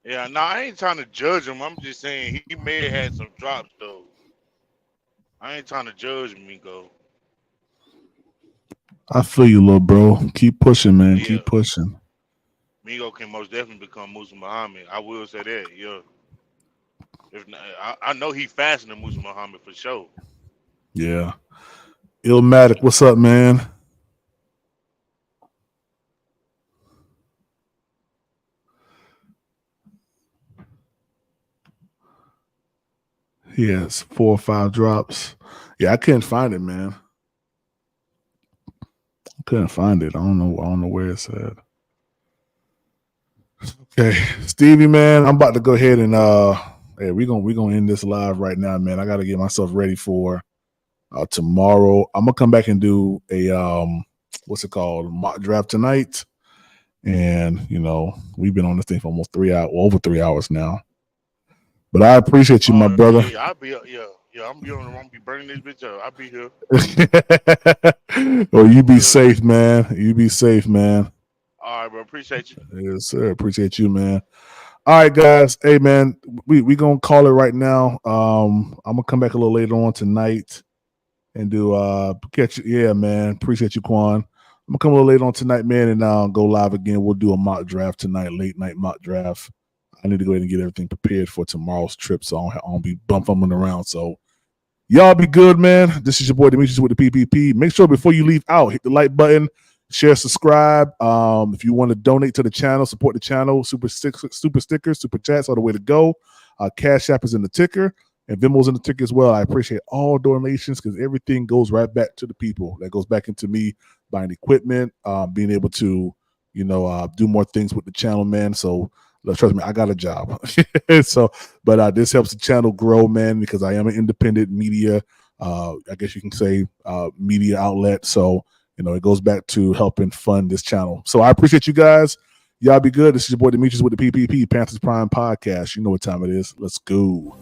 Yeah, no, I ain't trying to judge him. I'm just saying he may have had some drops, though. I ain't trying to judge Mingo. I feel you, little bro. Keep pushing, man. Yeah. Keep pushing. Mingo can most definitely become Musa Muhammad. I will say that, yeah. If not, I know he faster than Musa Muhammad for sure. Yeah. Illmatic, what's up, man? He has 4 or 5 drops. Yeah, I couldn't find it, man. I couldn't find it. I don't know where it's at. Okay, Stevie, man, I'm about to go ahead and hey, we're gonna end this live right now, man. I gotta get myself ready for tomorrow. I'm gonna come back and do a what's it called, mock draft tonight. And we've been on this thing for almost 3 hours, over 3 hours now. But I appreciate you, my brother. Yeah, I'll be I'm gonna be burning this bitch up. I'll be here. Well, you be safe, man. You be safe, man. All right, bro. Appreciate you. Yes, sir. Appreciate you, man. All right, guys. Hey, man, we gonna call it right now. I'm gonna come back a little later on tonight and do catch you. Yeah, man. Appreciate you, Quan. I'm gonna come a little later on tonight, man, and go live again. We'll do a mock draft tonight, late night mock draft. I need to go ahead and get everything prepared for tomorrow's trip, so I don't be bumping around. So y'all be good, man. This is your boy Demetrius with the PPP. Make sure before you leave out, hit the like button, share, subscribe. If you want to donate to the channel, support the channel, super stickers, super chats are the way to go. Cash App is in the ticker, and Venmo's in the ticker as well. I appreciate all donations because everything goes right back to the people. That goes back into me buying equipment, being able to, do more things with the channel, man. So trust me, I got a job. But this helps the channel grow, man, because I am an independent media, I guess you can say, media outlet. So, it goes back to helping fund this channel. So I appreciate you guys. Y'all be good. This is your boy Demetrius with the PPP, Panthers Prime Podcast. You know what time it is. Let's go.